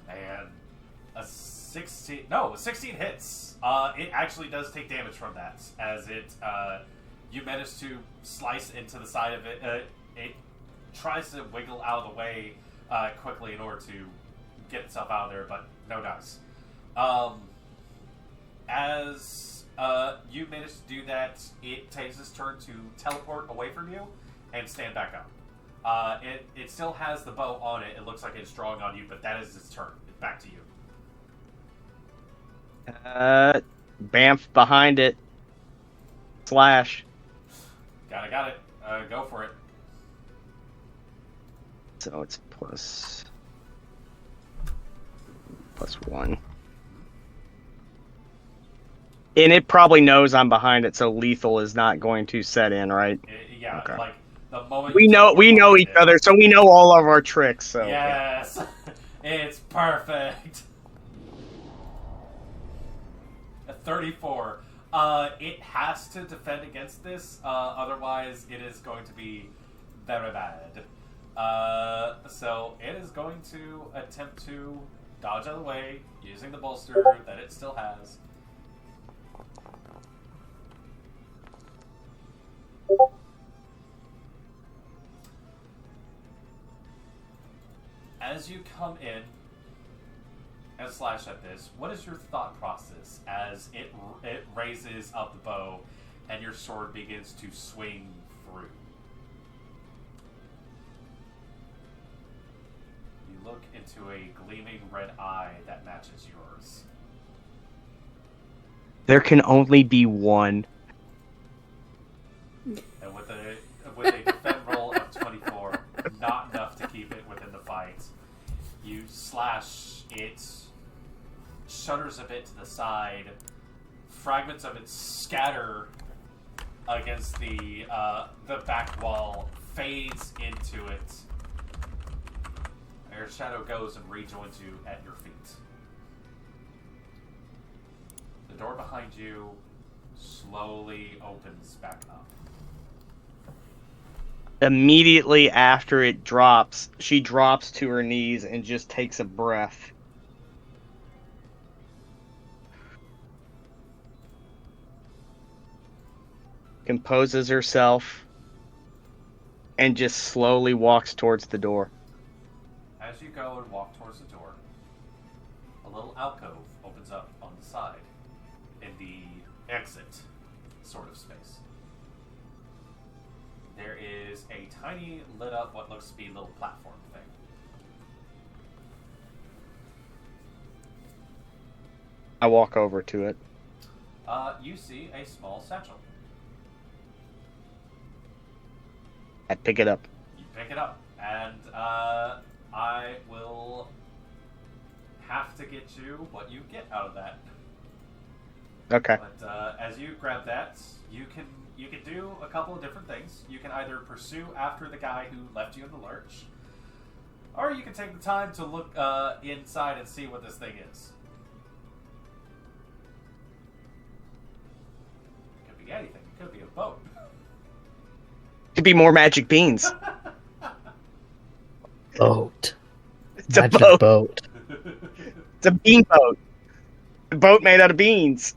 Man, a 16. No, 16 hits. It actually does take damage from that, as you manage to slice into the side of it. It tries to wiggle out of the way quickly in order to get itself out of there, but no dice. As you manage to do that, it takes its turn to teleport away from you and stand back up. It still has the bow on it. It looks like it's drawing on you, but that is its turn. It's back to you. Bamf behind it. Slash. Got it. Go for it. So it's +1. And it probably knows I'm behind it, so lethal is not going to set in, right? Yeah, okay. Like the moment we know each other, so we know all of our tricks. So yes, it's perfect. A 34. It has to defend against this, otherwise it is going to be very bad. So it is going to attempt to dodge out of the way using the bolster that it still has. As you come in and slash at this, what is your thought process as it raises up the bow and your sword begins to swing through? You look into a gleaming red eye that matches yours. There can only be one. And with a defend roll of 24, not enough to keep it within the fight. You slash, it shudders a bit to the side. Fragments of it scatter against the back wall, fades into it. Your shadow goes and rejoins you at your feet. The door behind you slowly opens back up. Immediately after it drops, she drops to her knees and just takes a breath. Composes herself and just slowly walks towards the door. As you go and walk towards the door, a little alcove opens up on the side in the exit sort of space. There is a tiny lit up what looks to be a little platform thing. I walk over to it. You see a small satchel. I pick it up. You pick it up, and I will have to get you what you get out of that. Okay. But as you grab that, you can do a couple of different things. You can either pursue after the guy who left you in the lurch, or you can take the time to look inside and see what this thing is. It could be anything. It could be a boat. Could be more magic beans. Boat. It's Magic a boat. boat. It's a bean boat. A boat made out of beans.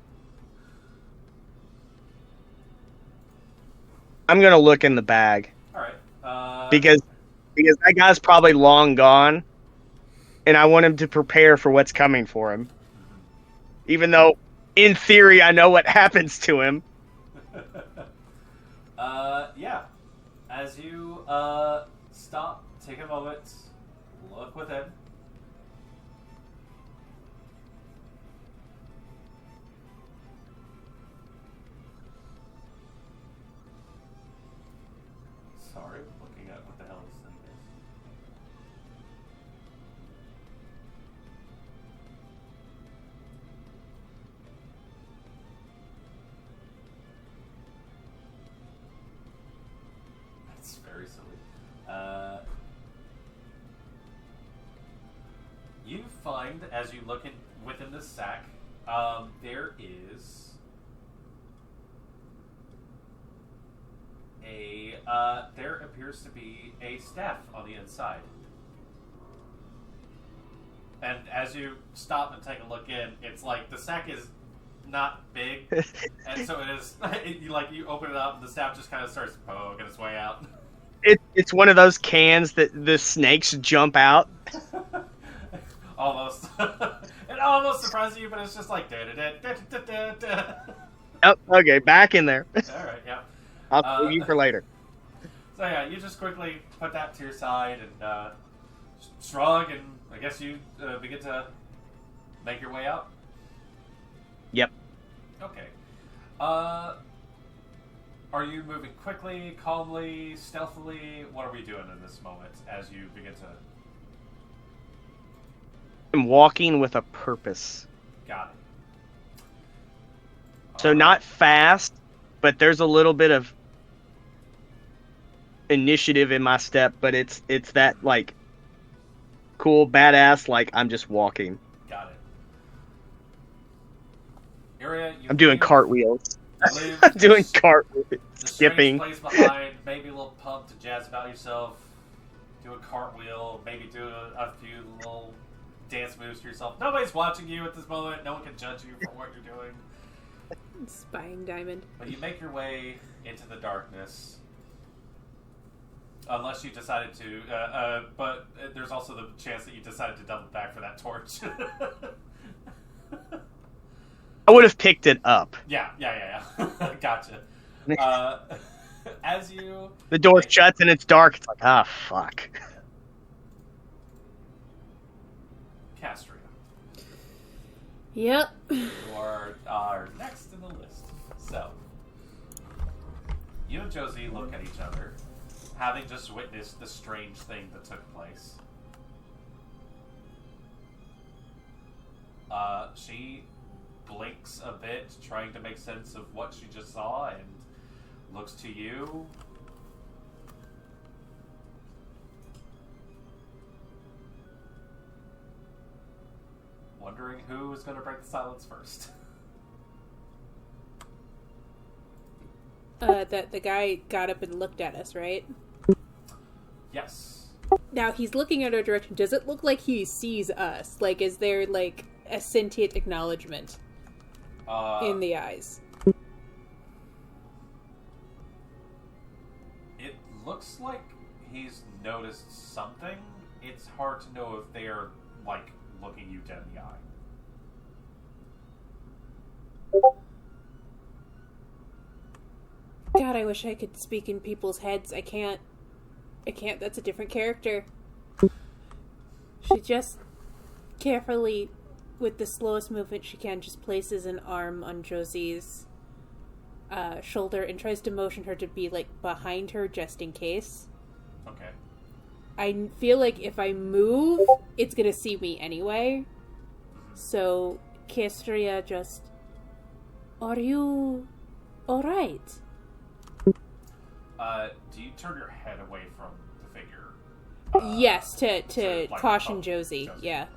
I'm gonna look in the bag. All right. Because that guy's probably long gone, and I want him to prepare for what's coming for him. Even though, in theory, I know what happens to him. Yeah. As you stop, take a moment, look within. Sorry, looking at what the hell this thing is. That's very silly. You find, as you look within the sack, there is there appears to be a staff on the inside. And as you stop and take a look in, it's like the sack is not big, and so it is. You open it up, and the staff just kind of starts poking its way out. It's one of those cans that the snakes jump out. Almost. It almost surprises you, but it's just like da-da-da-da-da-da-da. Oh, okay, back in there. All right, yeah. I'll save you for later. So yeah, you just quickly put that to your side and shrug, and I guess you begin to make your way out. Yep. Okay. Are you moving quickly, calmly, stealthily? What are we doing in this moment as you begin to... I'm walking with a purpose. Got it. So not fast, but there's a little bit of initiative in my step, but it's that, like, cool, badass, like, I'm just walking. Got it. Area, I'm doing cartwheels. I'm doing cartwheels. Skipping. Place behind, maybe a little pump to jazz about yourself. Do a cartwheel, maybe do a few little dance moves to yourself. Nobody's watching you at this moment. No one can judge you for what you're doing. Spying diamond. But you make your way into the darkness. Unless you decided to, but there's also the chance that you decided to double back for that torch. I would have picked it up. Yeah. Gotcha. As you... The door shuts and it's dark. It's like, fuck. Castria. Yep. You are next in the list. So, you and Josie look at each other, having just witnessed the strange thing that took place. She blinks a bit, trying to make sense of what she just saw, and looks to you. Wondering who is going to break the silence first. that the guy got up and looked at us, right? Yes. Now, he's looking at our direction. Does it look like he sees us? Like, is there, like, a sentient acknowledgement in the eyes? It looks like he's noticed something. It's hard to know if they're, like, looking you dead in the eye. God, I wish I could speak in people's heads. I can't. That's a different character. She just carefully, with the slowest movement she can, just places an arm on Josie's shoulder and tries to motion her to be, like, behind her just in case. Okay. I feel like if I move, it's gonna see me anyway. So, Kestria just... Are you... alright? Do you turn your head away from the figure? Yes, to like, caution Josie. Yeah.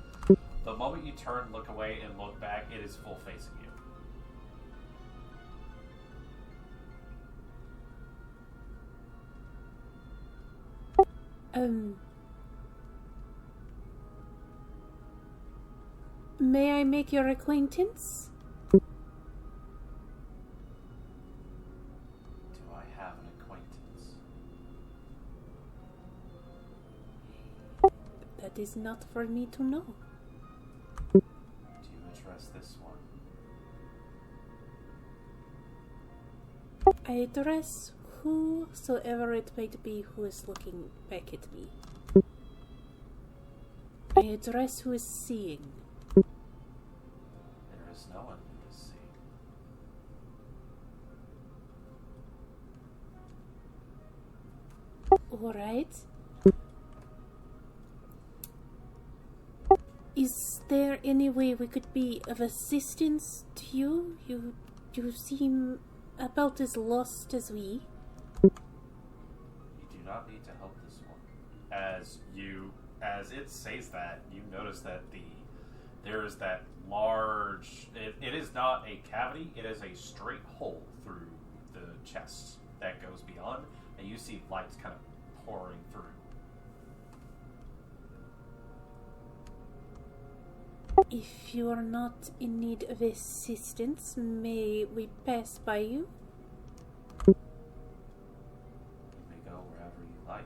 The moment you turn, look away, and look back, it is full facing you. May I make your acquaintance? That is not for me to know. Do you address this one? I address whosoever it might be who is looking back at me. I address who is seeing. There is no one who is seeing. All right. Is there any way we could be of assistance to you? You seem about as lost as we. You do not need to help this one. As it says that, you notice that there is that large... It is not a cavity, it is a straight hole through the chest that goes beyond, and you see lights kind of pouring through. If you are not in need of assistance, may we pass by you? You may go wherever you like.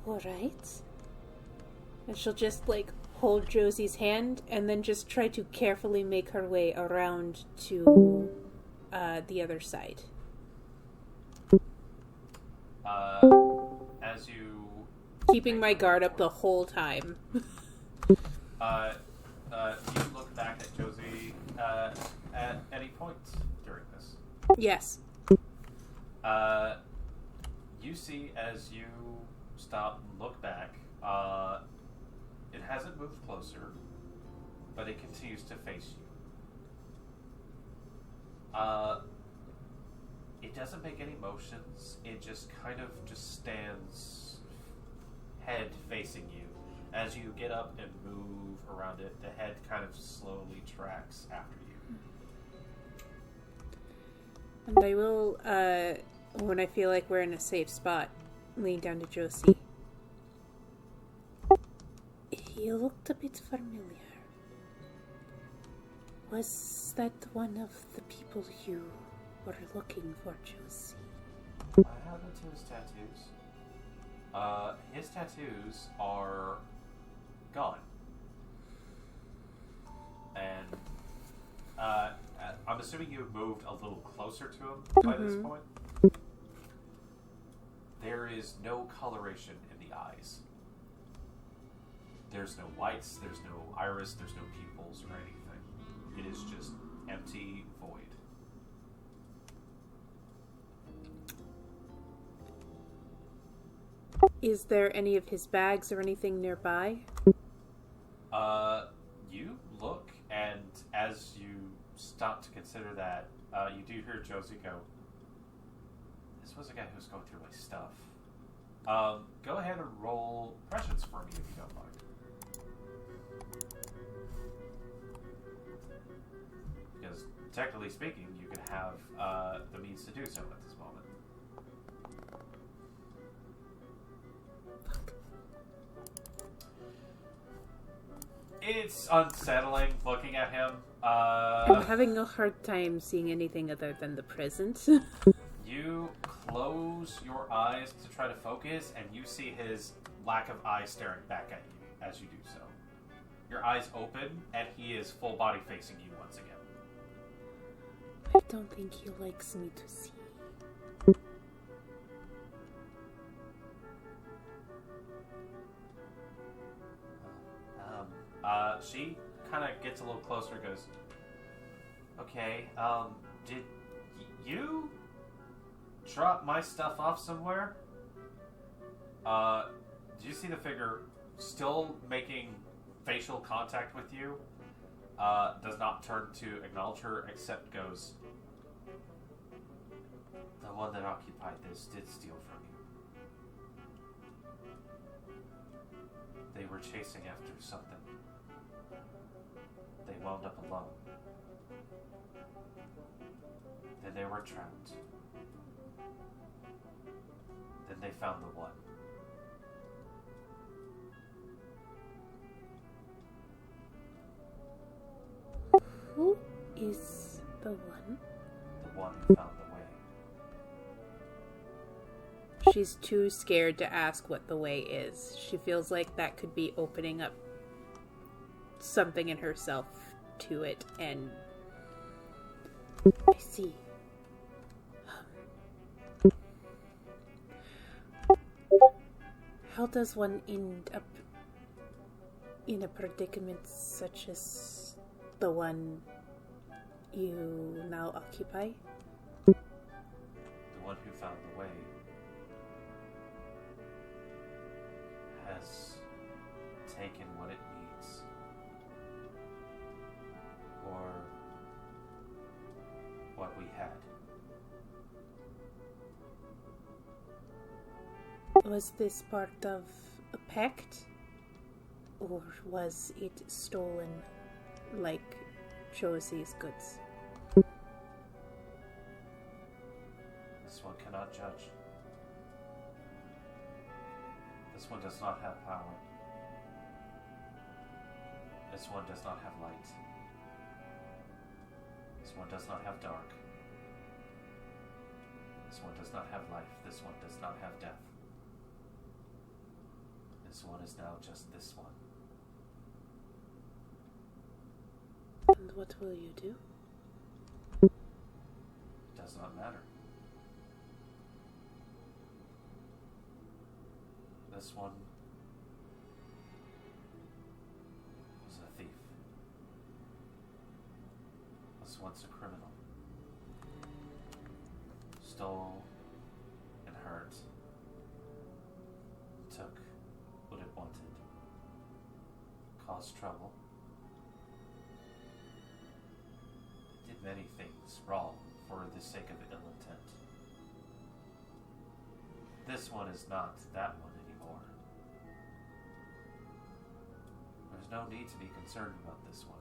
Alright. And she'll just, like, hold Josie's hand and then just try to carefully make her way around to the other side. As you... Keeping my guard up the whole time. You look back at Josie at any point during this. Yes. You see as you stop and look back, it hasn't moved closer, but it continues to face you. It doesn't make any motions. It just kind of just stands head facing you. As you get up and move around it, the head kind of slowly tracks after you. And I will, when I feel like we're in a safe spot, lean down to Josie. You looked a bit familiar. Was that one of the people you were looking for, Josie? I haven't seen his tattoos. His tattoos are gone. And I'm assuming you've moved a little closer to him by this point. There is no coloration in the eyes. There's no whites, there's no iris, there's no pupils or anything. It is just empty void. Is there any of his bags or anything nearby? You look, and as you stop to consider that, you do hear Josie go, "This was a guy who was going through my stuff." Go ahead and roll prescience for me if you don't mind. because technically speaking, you can have the means to do so at this moment. It's unsettling looking at him. I'm having a hard time seeing anything other than the present. You close your eyes to try to focus, and you see his lack of eye staring back at you as you do so. Your eyes open, and he is full body facing you once again. I don't think he likes me to see. She kind of gets a little closer and goes, okay, did you drop my stuff off somewhere? Did you see the figure still making facial contact with you? Does not turn to acknowledge her, except goes, the one that occupied this did steal from you. They were chasing after something. They wound up alone. Then they were trapped. Then they found the one. Who is the one? The one who found the way. She's too scared to ask what the way is. She feels like that could be opening up something in herself to it, and I see. How does one end up in a predicament such as the one you now occupy? The one who found the way has taken what it needs, or what we had. Was this part of a pact, or was it stolen like Josie's goods? This one cannot judge. This one does not have power. This one does not have light. This one does not have dark. This one does not have life. This one does not have death. This one is now just this one. And what will you do? It does not matter. This one was a thief. Was once a criminal. Stole and hurt. Took what it wanted. Caused trouble. Did many things wrong for the sake of ill intent. This one is not that one anymore. There's no need to be concerned about this one.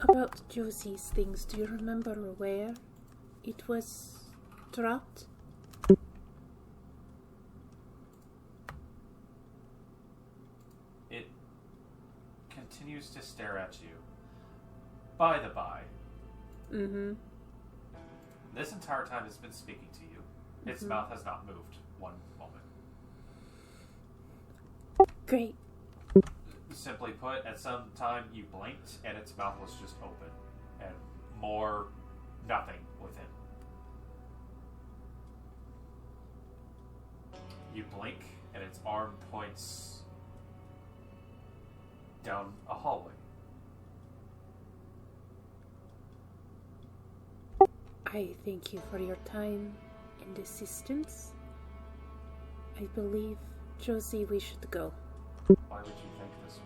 About Josie's things, do you remember where it was dropped? It continues to stare at you. By the by, this entire time it's been speaking to you. Its mouth has not moved one moment. Great. Simply put, at some time you blinked and its mouth was just open and more nothing within. You blink and its arm points down a hallway. I thank you for your time and assistance. I believe, Josie, we should go. Why would you thank this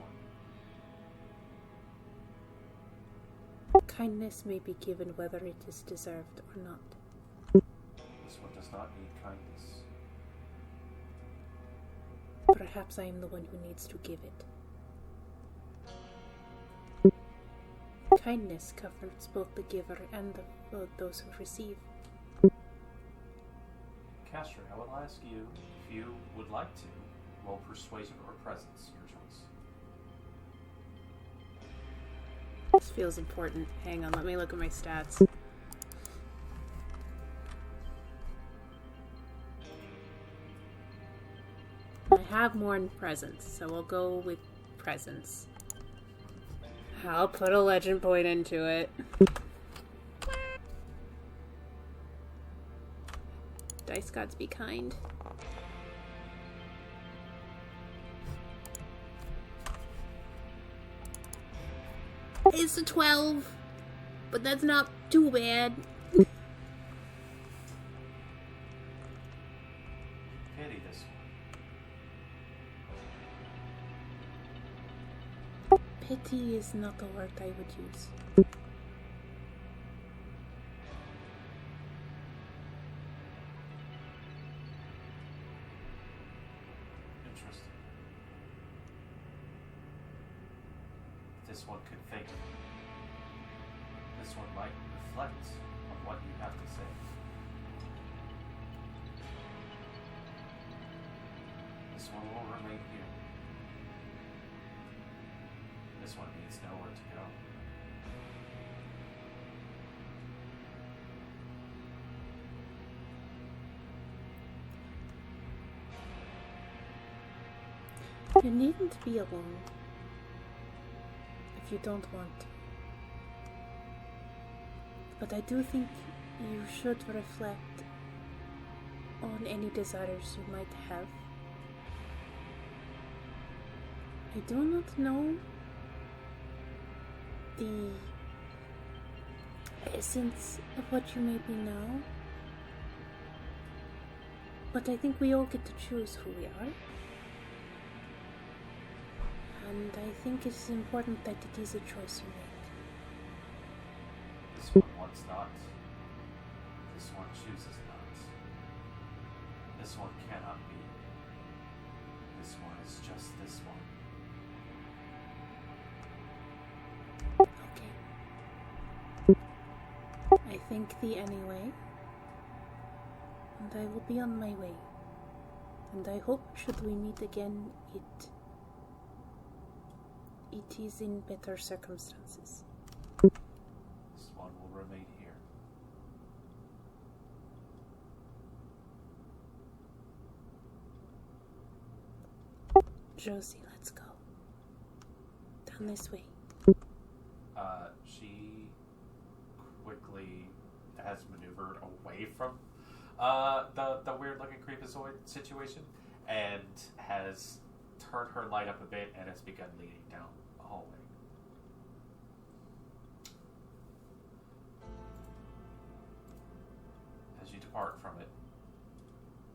one? Kindness may be given whether it is deserved or not. This one does not need kindness. perhaps I am the one who needs to give it. Kindness comforts both the giver and those who receive. Castro, I will ask you if you would like to roll persuasion or presence, your choice. This feels important. Hang on, let me look at my stats. I have more in presence, so we'll go with presence. I'll put a legend point into it. Dice gods be kind. It's a 12, but that's not too bad. Pity this one. Pity is not the word I would use. Interesting. This one could think. This one might reflect on what you have to say. This one will remain here. This one needs nowhere to go. You needn't be alone if you don't want to. But I do think you should reflect on any desires you might have. I do not know the essence of what you may be now, but I think we all get to choose who we are. And I think it's important that it is a choice you make. This one wants not. This one chooses not. This one cannot be. This one is just this one. Okay. I think thee anyway. And I will be on my way. And I hope should we meet again, it is in better circumstances. This one will remain here. Josie, let's go. Down this way. She quickly has maneuvered away from the weird looking creepazoid situation and has turned her light up a bit and has begun leading down the hallway. As you depart from it,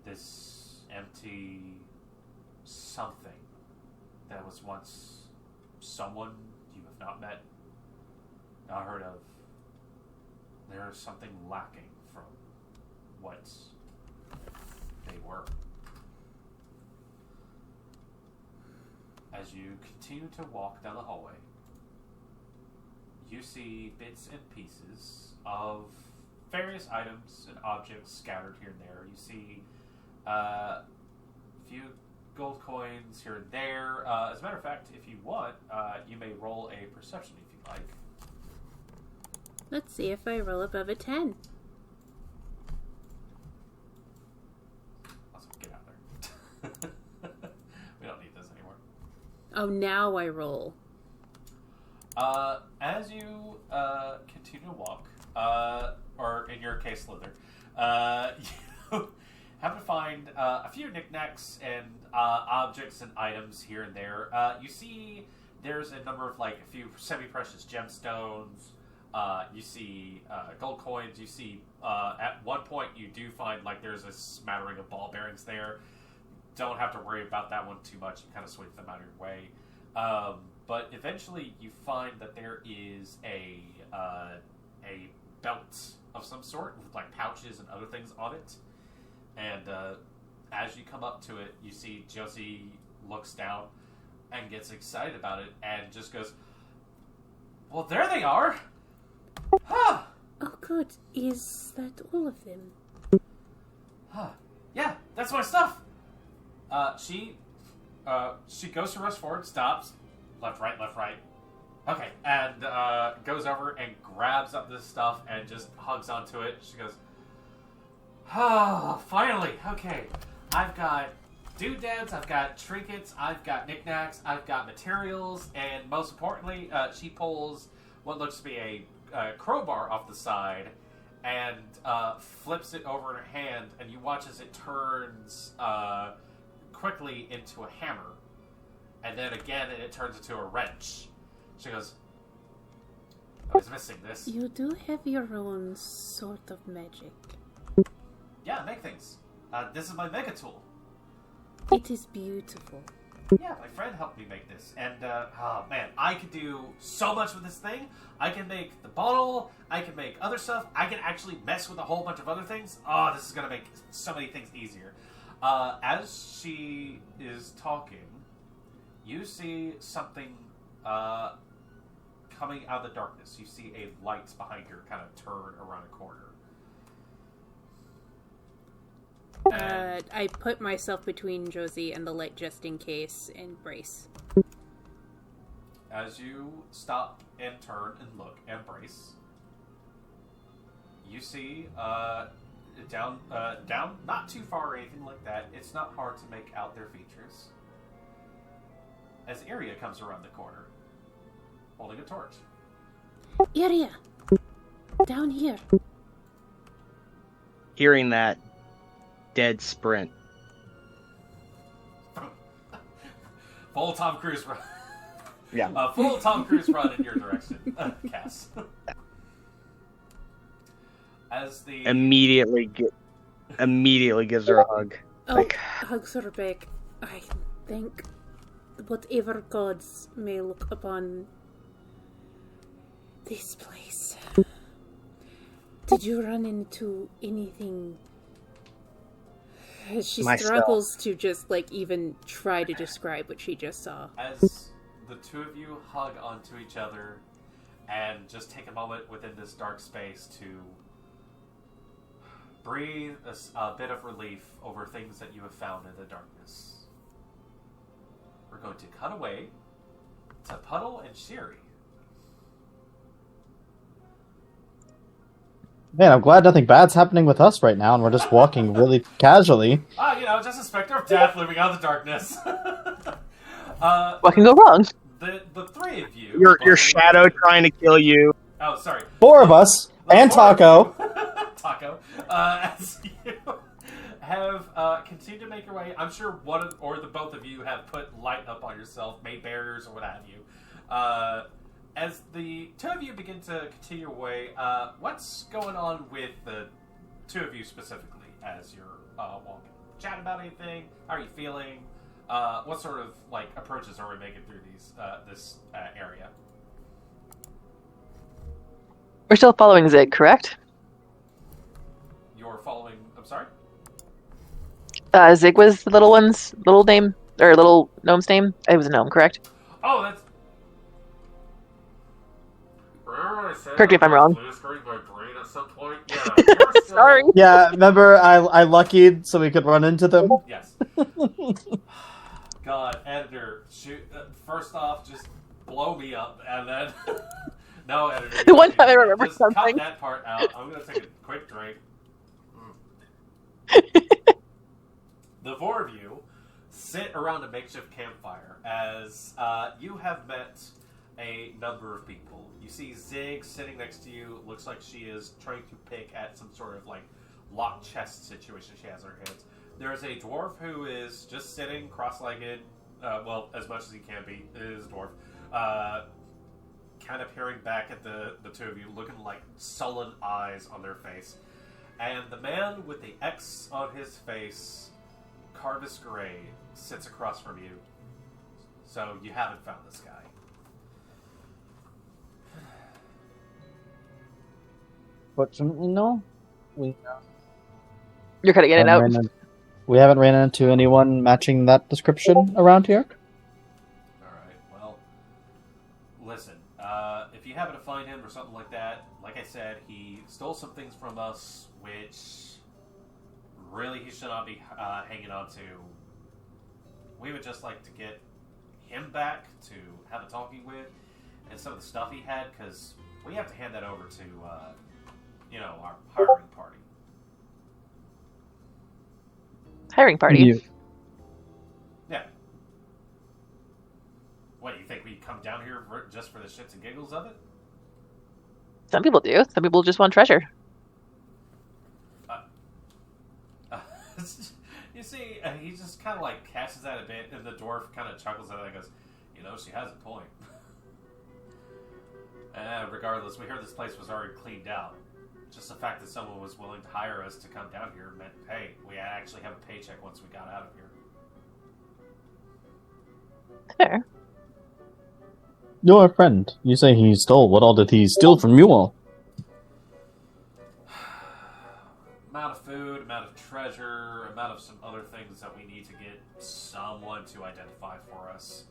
this empty something that was once someone you have not met, not heard of, there is something lacking from what they were. As you continue to walk down the hallway, you see bits and pieces of various items and objects scattered here and there. You see a few gold coins here and there. As a matter of fact, if you want, you may roll a perception if you'd like. Let's see if I roll above a 10. Also, get out there. We don't need this anymore. Oh, now I roll. As you continue to walk, or in your case, Slither, you have to find a few knickknacks and objects and items here and there. You see there's a number of, like, a few semi-precious gemstones. You see gold coins. You see at one point you do find, like, there's a smattering of ball bearings there. Don't have to worry about that one too much. You kind of sweep them out of your way. But eventually you find that there is a belt of some sort with, like, pouches and other things on it. And as you come up to it, you see Josie looks down and gets excited about it and just goes, "Well, there they are! Huh! Oh, good. Is that all of them? Huh. Yeah, that's my stuff!" She goes to rush forward, stops, left, right. Okay, and goes over and grabs up this stuff and just hugs onto it. She goes, "Oh, finally! Okay, I've got doodads, I've got trinkets, I've got knickknacks, I've got materials, and most importantly, she pulls what looks to be a crowbar off the side and flips it over in her hand, and you watch as it turns quickly into a hammer, and then again it turns into a wrench." She goes, "I was missing this." You do have your own sort of magic. Yeah, make things. This is my mega tool. It is beautiful. Yeah, my friend helped me make this. And, oh man, I could do so much with this thing. I can make the bottle, I can make other stuff, I can actually mess with a whole bunch of other things. Oh, this is going to make so many things easier. As she is talking, you see something coming out of the darkness. You see a light behind her kind of turn around a corner. I put myself between Josie and the light just in case and brace. As you stop and turn and look and brace, you see down, not too far or anything like that. It's not hard to make out their features. As Iria comes around the corner, holding a torch. Iria! Down here. Hearing that, dead sprint. Full Tom Cruise run. Yeah. Full Tom Cruise run in your direction, Cass. As the Immediately gives her a hug. Oh, hugs her back. I think whatever gods may look upon this place. Did you run into anything? She struggles to just, even try to describe what she just saw. As the two of you hug onto each other and just take a moment within this dark space to breathe a bit of relief over things that you have found in the darkness, we're going to cut away to Puddle and Sherry. Man, I'm glad nothing bad's happening with us right now, and we're just walking really casually. Just a specter of death looming out of the darkness. What can go wrong? The three of you... Your shadow trying to kill you. Oh, sorry. 4 of us, and Taco. Taco. As you have continued to make your way, I'm sure one or the both of you have put light up on yourself, made barriers, or what have you. As the two of you begin to continue your way, what's going on with the two of you specifically as you're walking? Chat about anything? How are you feeling? What sort of approaches are we making through this area? We're still following Zig, correct? You're following. I'm sorry. Zig was the little one's little name or little gnome's name. It was a gnome, correct? Oh, that's. Correct me if I'm wrong. Yeah, Sorry. Yeah, remember I luckied so we could run into them? Yes. God, editor, shoot. First off, just blow me up, and then no, editor. The one time I remember just something. Cut that part out. I'm gonna take a quick drink. The four of you sit around a makeshift campfire as you have met a number of people. You see Zig sitting next to you. Looks like she is trying to pick at some sort of locked chest situation she has in her hands. There's a dwarf who is just sitting cross-legged, as much as he can be, is a dwarf, kind of peering back at the two of you, looking like sullen eyes on their face. And the man with the X on his face, Carvis Gray, sits across from you. So you haven't found this guy. Fortunately, no. You're cutting in and out. We haven't ran into anyone matching that description around here. Alright, well, listen, if you happen to find him or something like that, like I said, he stole some things from us, which really he should not be hanging on to. We would just like to get him back to have a talking with, and some of the stuff he had, because we have to hand that over to, our hiring party. Hiring party? Yeah. What, do you think we'd come down here just for the shits and giggles of it? Some people do. Some people just want treasure. You see, he just kind of like catches that a bit, and the dwarf kind of chuckles at it and goes, she has a point. Regardless, we heard this place was already cleaned out. Just the fact that someone was willing to hire us to come down here meant, hey, we actually have a paycheck once we got out of here. Fair. Your friend, you say he stole. What all did he steal from you all? Amount of food, amount of treasure, amount of some other things that we need to get someone to identify for us.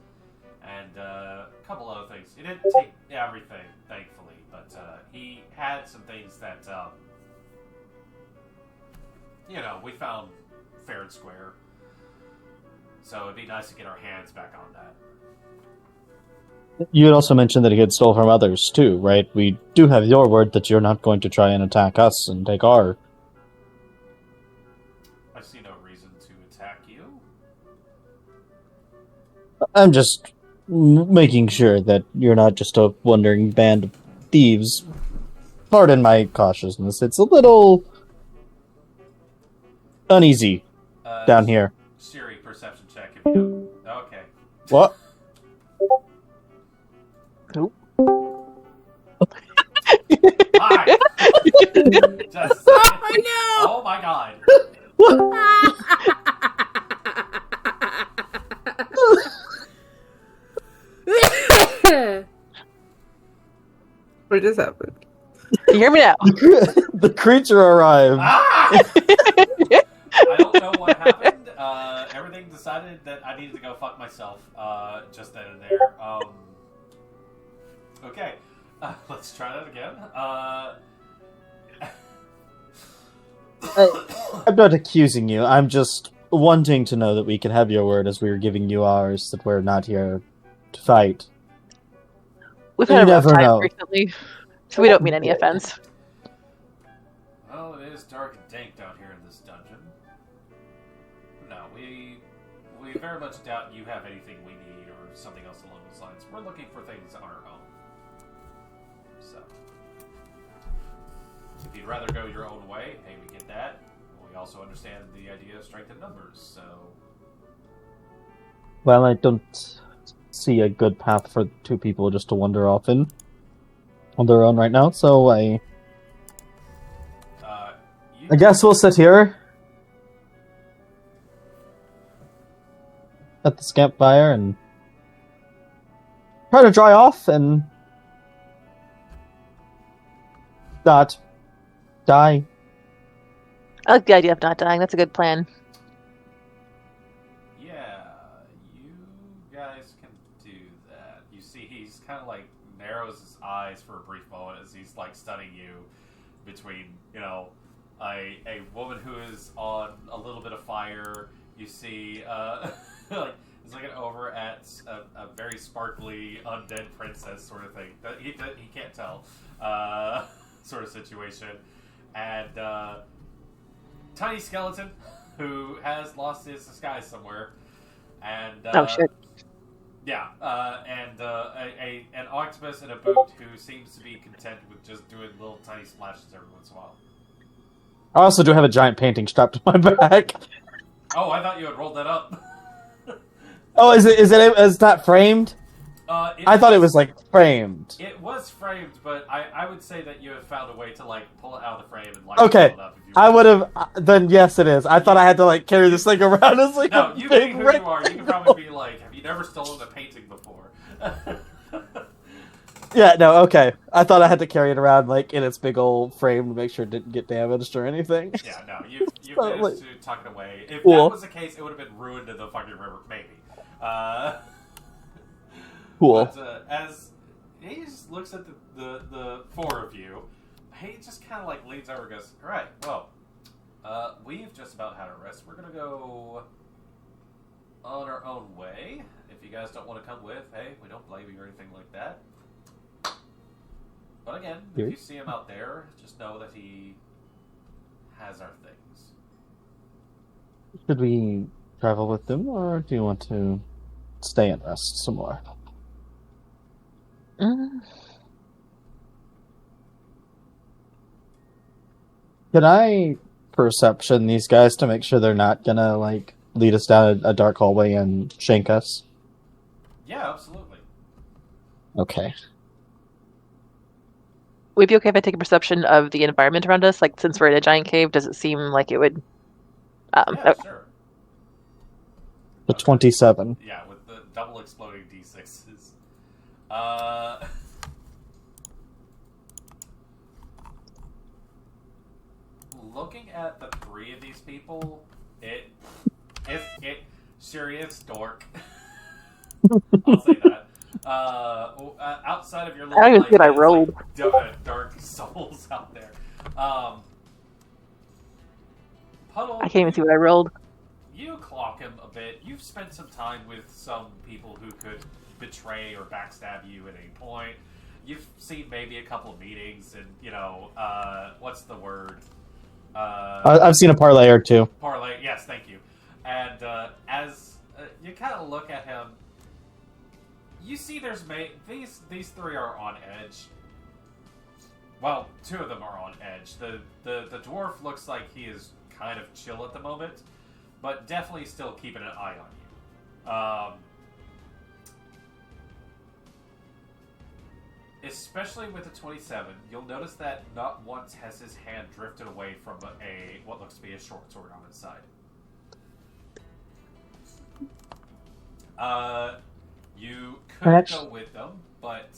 And a couple other things. He didn't take everything, thankfully, but he had some things that, we found fair and square. So it'd be nice to get our hands back on that. You had also mentioned that he had stole from others, too, right? We do have your word that you're not going to try and attack us and take our... I see no reason to attack you. I'm just making sure that you're not just a wandering band of thieves. Pardon my cautiousness. It's a little uneasy down here. Siri, perception check if you know. Okay. What? Nope. Hi! Just, Oh, no! Oh my god. What just happened? Can you hear me now? The creature arrived. Ah! I don't know what happened. Everything decided that I needed to go fuck myself just then and there. Okay. Let's try that again. I'm not accusing you. I'm just wanting to know that we can have your word as we are giving you ours, that we're not here to fight. We've had You a rough never time know. recently, so we don't mean any offense. Well, it is dark and dank down here in this dungeon. No, we very much doubt you have anything we need or something else along those lines. We're looking for things on our own. So, if you'd rather go your own way, hey, we get that. We also understand the idea of strength in numbers, so... Well, I don't see a good path for two people just to wander off in on their own right now, so I guess we'll sit here at this campfire and try to dry off and not die. I like the idea of not dying. That's a good plan. Yeah, you guys can do that. You see, he's kind of like narrows his eyes for a brief moment as he's like studying you between, a woman who is on a little bit of fire. You see, like he's looking over at a very sparkly undead princess sort of thing. He can't tell, sort of situation, and tiny skeleton who has lost his disguise somewhere, and Oh shit. yeah, and an octopus in a boot who seems to be content with just doing little tiny splashes every once in a while. I also do have a giant painting strapped to my back. Oh, I thought you had rolled that up. Oh, is that framed? I thought it was like framed. It was framed, but I would say that you have found a way to like pull it out of the frame and like Okay, pull it up if you I want. would have. Then yes, it is. I thought I had to like carry this thing around as like No, a you big being who you are, you can probably be like, have you never stolen a painting before? Yeah, no, okay. I thought I had to carry it around like in its big old frame to make sure it didn't get damaged or anything. Yeah, no, you So, managed to tuck it away. If cool. that was the case, it would have been ruined in the fucking river, maybe. Cool. But as he just looks at the four of you, he just kind of like leans over and goes, "All right, well, we've just about had our rest. We're gonna go on our own way. If you guys don't want to come with, hey, we don't blame you or anything like that. But again, if you see him out there, just know that he has our things." Should we travel with them, or do you want to stay and rest some more? Can I perception these guys to make sure they're not gonna like lead us down a dark hallway and shank us? Yeah, absolutely. Okay. Would it be okay if I take a perception of the environment around us? Like, since we're in a giant cave, does it seem like it would... Yeah, sure. The 27. Yeah, with the double exploding D6s. Looking at the three of these people, it serious dork. I'll say that. Outside of your little, I don't even see what I rolled. Like, dark souls out there. Puddle, I can't even see what I rolled. you clock him a bit. You've spent some time with some people who could betray or backstab you at any point. You've seen maybe a couple of meetings, and what's the word? I've seen a parlay or two. Parlay, yes, thank you. And as you kind of look at him, you see these three are on edge. Well, two of them are on edge. The dwarf looks like he is kind of chill at the moment, but definitely still keeping an eye on you. Especially with the 27, you'll notice that not once has his hand drifted away from what looks to be a short sword on his side. You could go with them, but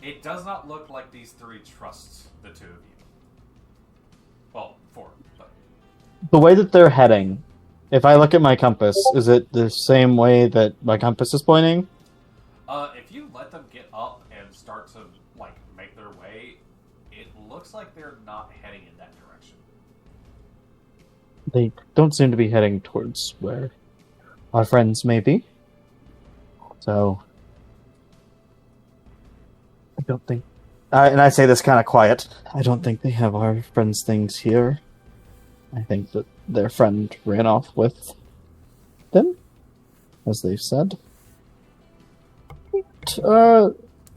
it does not look like these three trust the two of you. Well, four, but... The way that they're heading, if I look at my compass, is it the same way that my compass is pointing? If you let them get up and start to, make their way, it looks like they're not heading in that direction. They don't seem to be heading towards where our friends may be. So, I don't think... and I say this kind of quiet. I don't think they have our friends' things here. I think that their friend ran off with them, as they've said.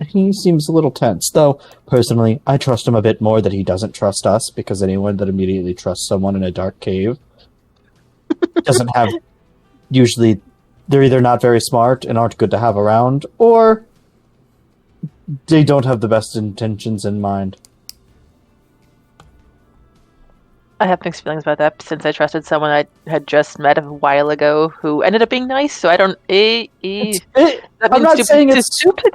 He seems a little tense, though, personally, I trust him a bit more that he doesn't trust us, because anyone that immediately trusts someone in a dark cave doesn't have... Usually, they're either not very smart and aren't good to have around, or they don't have the best intentions in mind. I have mixed feelings about that, since I trusted someone I had just met a while ago who ended up being nice, so I don't... I'm not saying it's stupid.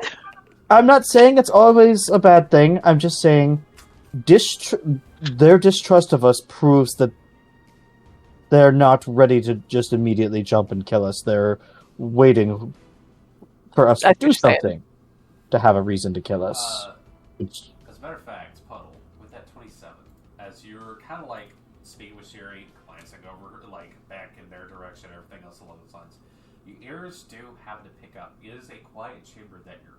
I'm not saying it's always a bad thing. I'm just saying their distrust of us proves that they're not ready to just immediately jump and kill us. They're waiting for us to do something to have a reason to kill us. As a matter of fact, Puddle, with that 27, as you're kind of speaking with Sherry, glancing over back in their direction, everything else along those lines, your ears do happen to pick up. It is a quiet chamber that you're in.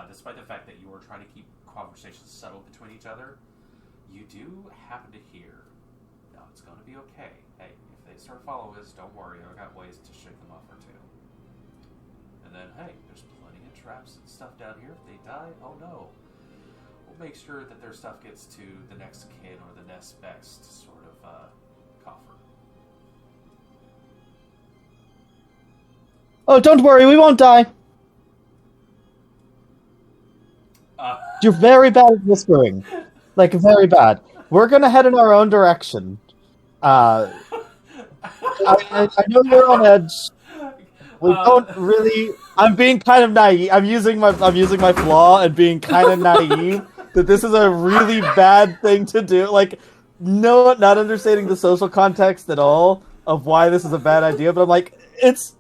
Despite the fact that you are trying to keep conversations settled between each other, you do happen to hear, "No, it's going to be okay. Hey, if they start following us, don't worry. I've got ways to shake them off or two." And then, hey, there's plenty of traps and stuff down here. If they die, oh no. We'll make sure that their stuff gets to the next kin or the next best sort of coffer. Oh, don't worry, we won't die. You're very bad at whispering. Very bad. We're gonna head in our own direction. I know you're on edge. We don't really... I'm being kind of naive. I'm using my flaw and being kind of naive that this is a really bad thing to do. Like, no, not understanding the social context at all of why this is a bad idea. But I'm like, it's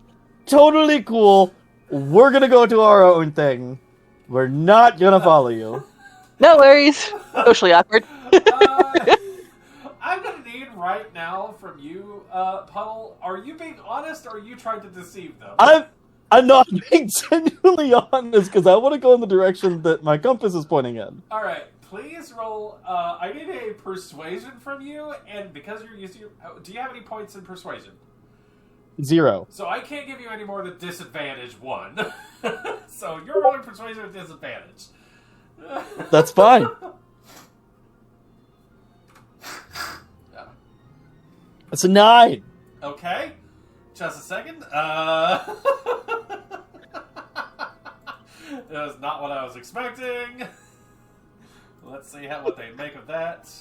totally cool. We're gonna go do our own thing. We're not gonna follow you. No worries. Socially awkward. I'm gonna need right now from you, Puddle. Are you being honest, or are you trying to deceive them? I'm not being genuinely honest because I want to go in the direction that my compass is pointing in. All right, please roll. I need a persuasion from you, and because you're using your, do you have any points in persuasion? 0. So I can't give you any more than disadvantage 1. So you're rolling persuasion with disadvantage. That's fine. It's a 9. Okay, just a second. That was not what I was expecting. Let's see what they make of that.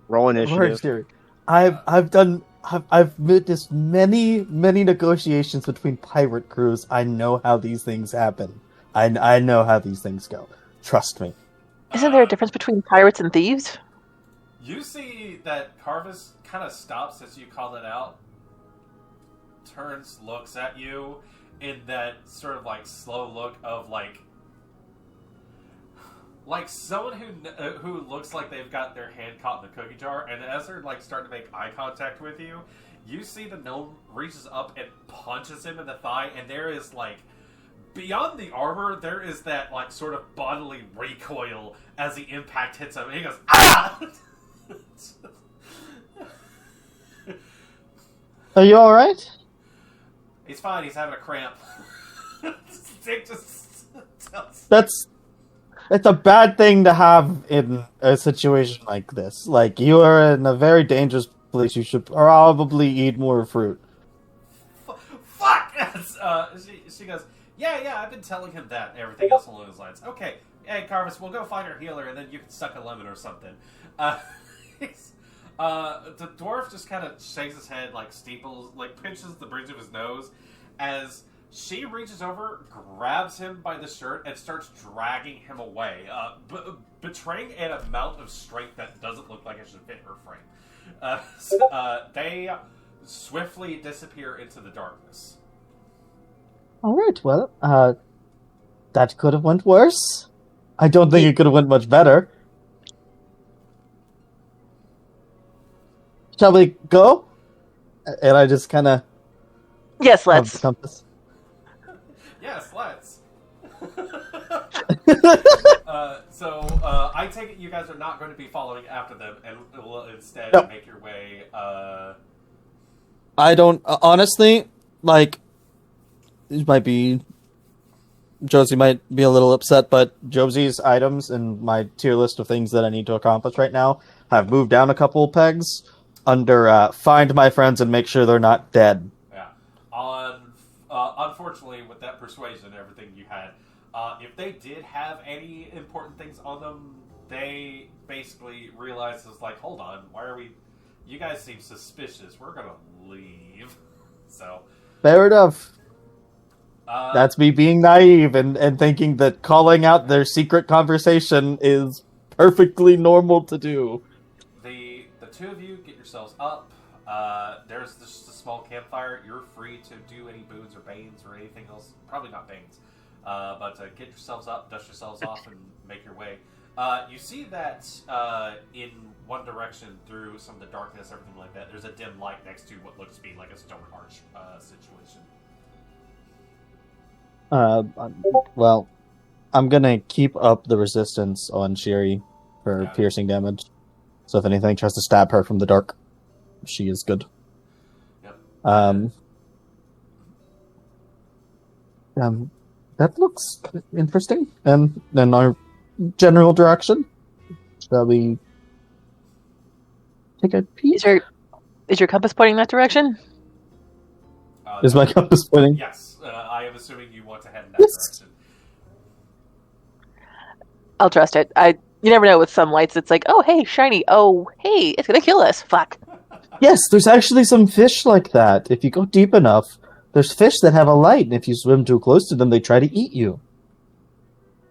Roll initiative. I've witnessed many negotiations between pirate crews. I know how these things happen. I know how these things go. Trust me. Isn't there a difference between pirates and thieves? You see that Carvis kind of stops as you call it out, turns, looks at you in that sort of like slow look of like someone who looks like they've got their hand caught in the cookie jar, and as they're like starting to make eye contact with you, you see the gnome reaches up and punches him in the thigh, and there is like beyond the armor, there is that like sort of bodily recoil as the impact hits him, and he goes, "Ah!" Are you alright? He's fine, he's having a cramp. It's a bad thing to have in a situation like this. Like, you are in a very dangerous place. You should probably eat more fruit. Fuck! She goes, yeah, I've been telling him that and everything else along those lines. Okay, hey, Carvis, we'll go find our healer and then you can suck a lemon or something. The dwarf just kind of shakes his head, like steeples, like pinches the bridge of his nose as she reaches over, grabs him by the shirt, and starts dragging him away, betraying an amount of strength that doesn't look like it should fit her frame. They swiftly disappear into the darkness. Alright, well, that could have went worse. I don't think it could have went much better. Shall we go? And I just kind of... Yes, let's. Yes, let's. I take it you guys are not going to be following after them and will instead make your way... I don't... honestly, like... It might be... Josie might be a little upset, but Josie's items and my tier list of things that I need to accomplish right now have moved down a couple pegs under find my friends and make sure they're not dead. Yeah. Unfortunately, with that persuasion and everything you had, if they did have any important things on them, they basically realized it's like, hold on, why are we... You guys seem suspicious. We're going to leave. So... Fair enough. That's me being naive and thinking that calling out their secret conversation is perfectly normal to do. The two of you get yourselves up. There's just a small campfire. You're free to do any boons or banes or anything else. Probably not banes. But get yourselves up, dust yourselves off, and make your way. You see that in one direction through some of the darkness, everything like that, there's a dim light next to what looks to be like a stone arch situation. Well, I'm gonna keep up the resistance on Sherry for piercing damage. So if anything tries to stab her from the dark, she is good. Yep. That looks interesting. And then our general direction. Shall we take a peek? Is your compass pointing that direction? Is my compass pointing? Yes. I am assuming you want to head in that direction. I'll trust it. You never know with some lights. It's like, oh, hey, shiny. Oh, hey, it's going to kill us. Fuck. Yes, there's actually some fish like that. If you go deep enough, There's fish that have a light, and if you swim too close to them, they try to eat you.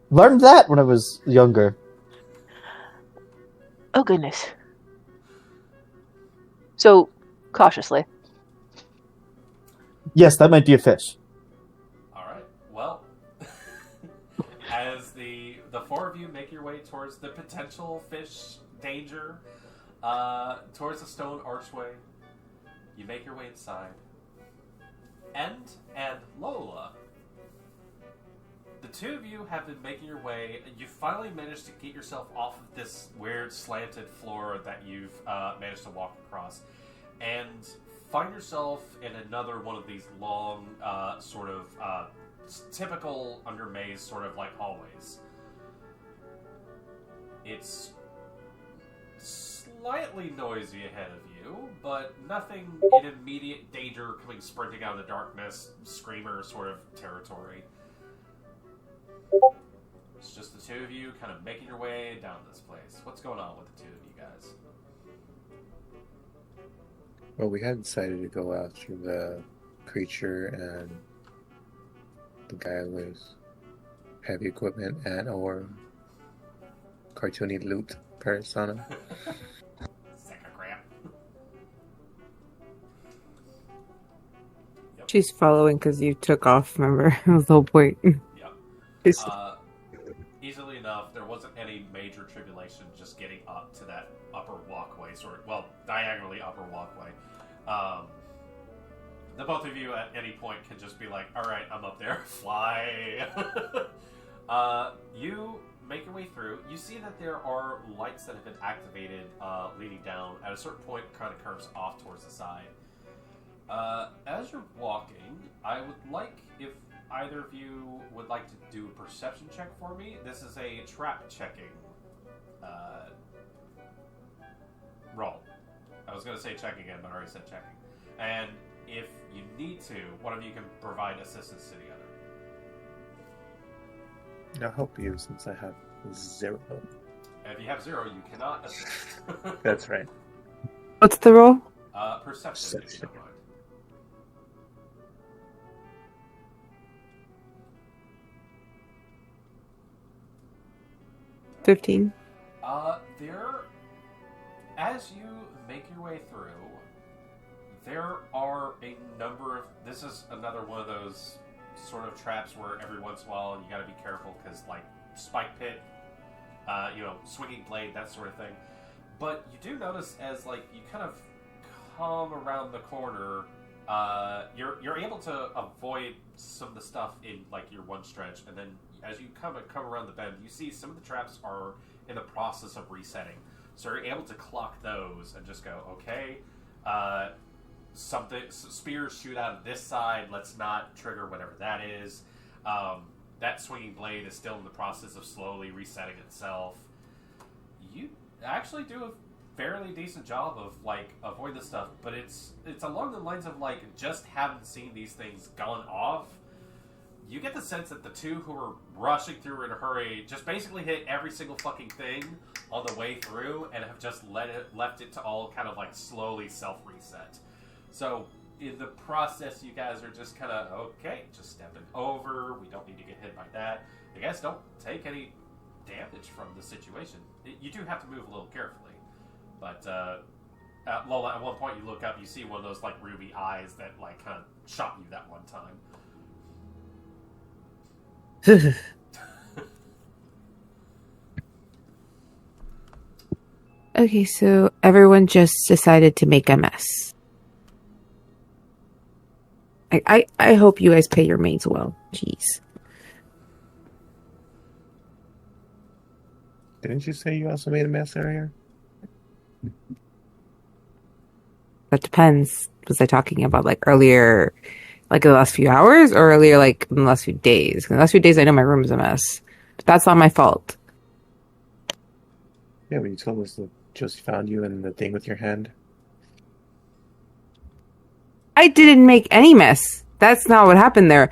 Learned that when I was younger. Oh, goodness. So, cautiously. Yes, that might be a fish. All right. Well, as the four of you make your way towards the potential fish danger, towards the stone archway, you make your way inside. And Lola, the two of you have been making your way. You finally managed to get yourself off of this weird slanted floor that you've managed to walk across, and find yourself in another one of these long, sort of typical under maze sort of like hallways. It's slightly noisy ahead of you, but nothing in immediate danger coming sprinting out of the darkness, screamer sort of territory. It's just the two of you kind of making your way down this place. What's going on with the two of you guys? Well, we had decided to go after the creature and the guy with heavy equipment and or cartoony loot persona. Sack of crap. Yep. She's following because you took off, remember? That was the whole point. Yep. Easily enough, there wasn't any major tribulation just getting up to that upper walkway, diagonally upper walkway. The both of you at any point can just be like, alright, I'm up there, fly. You make your way through. You see that there are lights that have been activated leading down. At a certain point, it kind of curves off towards the side. As you're walking, I would like if either of you would like to do a perception check for me. This is a trap checking roll. I was going to say check again, but I already said checking. And if you need to, one of you can provide assistance to the other. I'll help you since I have 0. If you have 0, you cannot assist. That's right. What's the roll? Perception, if you don't mind. 15. As you make your way through, there are a number of... This is another one of those sort of traps where every once in a while you gotta be careful because, like, spike pit, swinging blade, that sort of thing. But you do notice as, like, you kind of come around the corner, you're able to avoid some of the stuff in, like, your one stretch, and then as you come around the bend, you see some of the traps are in the process of resetting. So you're able to clock those and just go, okay, spears shoot out of this side, let's not trigger whatever that is. That swinging blade is still in the process of slowly resetting itself. You actually do a fairly decent job of, like, avoiding this stuff, but it's along the lines of, like, just haven't seen these things gone off. You get the sense that the two who are rushing through in a hurry just basically hit every single fucking thing on the way through and have just left it to all kind of, like, slowly self-reset. So, in the process, you guys are just kind of, okay, just stepping over, we don't need to get hit by that. You guys don't take any damage from the situation. You do have to move a little carefully. But, Lola, at one point you look up, you see one of those, like, ruby eyes that, like, kind of shot you that one time. Okay, so everyone just decided to make a mess. I hope you guys pay your maids well. Jeez. Didn't you say you also made a mess earlier? That depends. Was I talking about, like, earlier, like, in the last few hours, or earlier, like, in the last few days? In the last few days, I know my room is a mess. But that's not my fault. Yeah, but you told us that just found you in the thing with your hand. I didn't make any mess. That's not what happened there.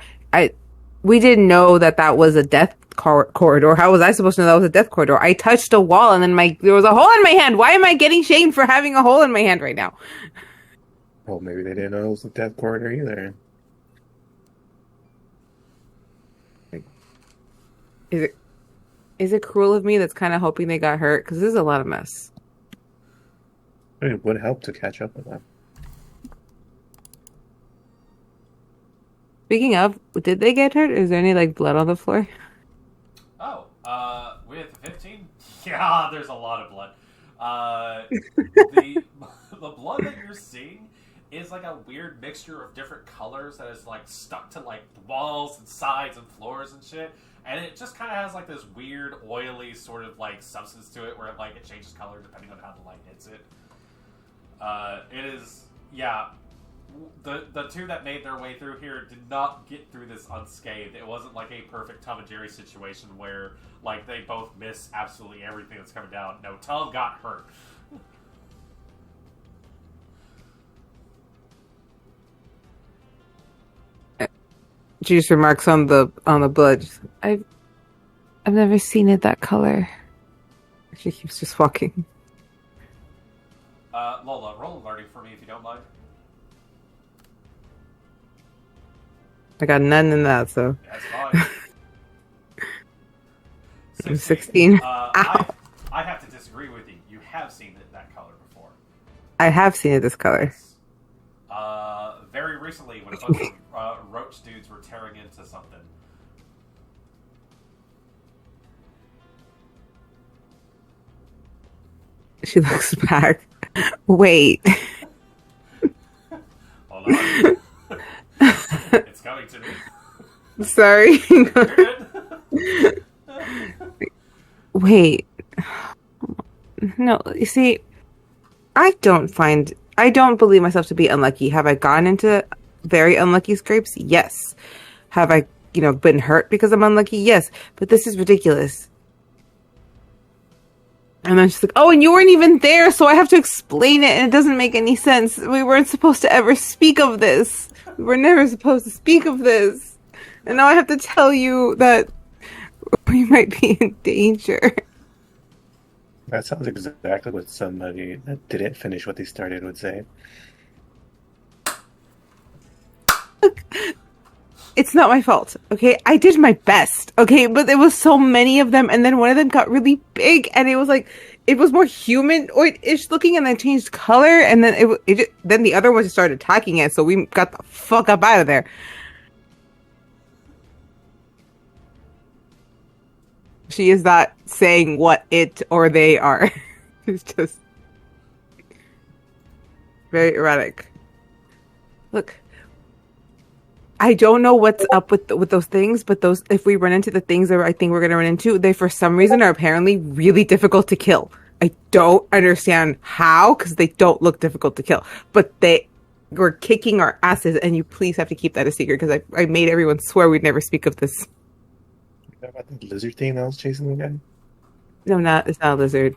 We didn't know that was a death corridor. How was I supposed to know that was a death corridor? I touched a wall and then there was a hole in my hand. Why am I getting shamed for having a hole in my hand right now? Well, maybe they didn't know it was a death corridor either. Is it cruel of me that's kind of hoping they got hurt? Because this is a lot of mess. It would help to catch up with them. Speaking of, did they get hurt? Is there any like blood on the floor? Oh, with 15? Yeah, there's a lot of blood. The blood that you're seeing is like a weird mixture of different colors that is like stuck to like walls and sides and floors and shit. And it just kind of has like this weird oily sort of like substance to it where like it changes color depending on how the light hits it. It is, yeah. The two that made their way through here did not get through this unscathed. It wasn't like a perfect Tom and Jerry situation where like they both miss absolutely everything that's coming down. No, Tom got hurt. Juice remarks on the blood. I've never seen it that color. She keeps just walking. Lola, roll alerting for me if you don't mind. I got none in that, so. That's fine. I'm 16. I have to disagree with you. You have seen that color before. I have seen it this color. Very recently, when a bunch of roach dudes were tearing into something. She looks back. Wait. Hold on. It's coming to me. Sorry. Wait. No, you see, I don't believe myself to be unlucky. Have I gone into very unlucky scrapes? Yes. Have I, been hurt because I'm unlucky? Yes. But this is ridiculous. And then she's like, oh, and you weren't even there, so I have to explain it, and it doesn't make any sense. We weren't supposed to ever speak of this. We were never supposed to speak of this. And now I have to tell you that we might be in danger. That sounds exactly what somebody that didn't finish what they started would say. Look, it's not my fault, okay? I did my best, okay? But there was so many of them, and then one of them got really big, and it was like, it was more humanoid-ish looking, and then changed color, and then then the other one just started attacking it, so we got the fuck up out of there. She is not saying what it or they are. It's just very erratic. Look, I don't know what's up with those things, but if we run into the things that I think we're going to run into, they for some reason are apparently really difficult to kill. I don't understand how, because they don't look difficult to kill, but they were kicking our asses, and you please have to keep that a secret, because I made everyone swear we'd never speak of this. About the lizard thing that was chasing the guy? No, it's not a lizard.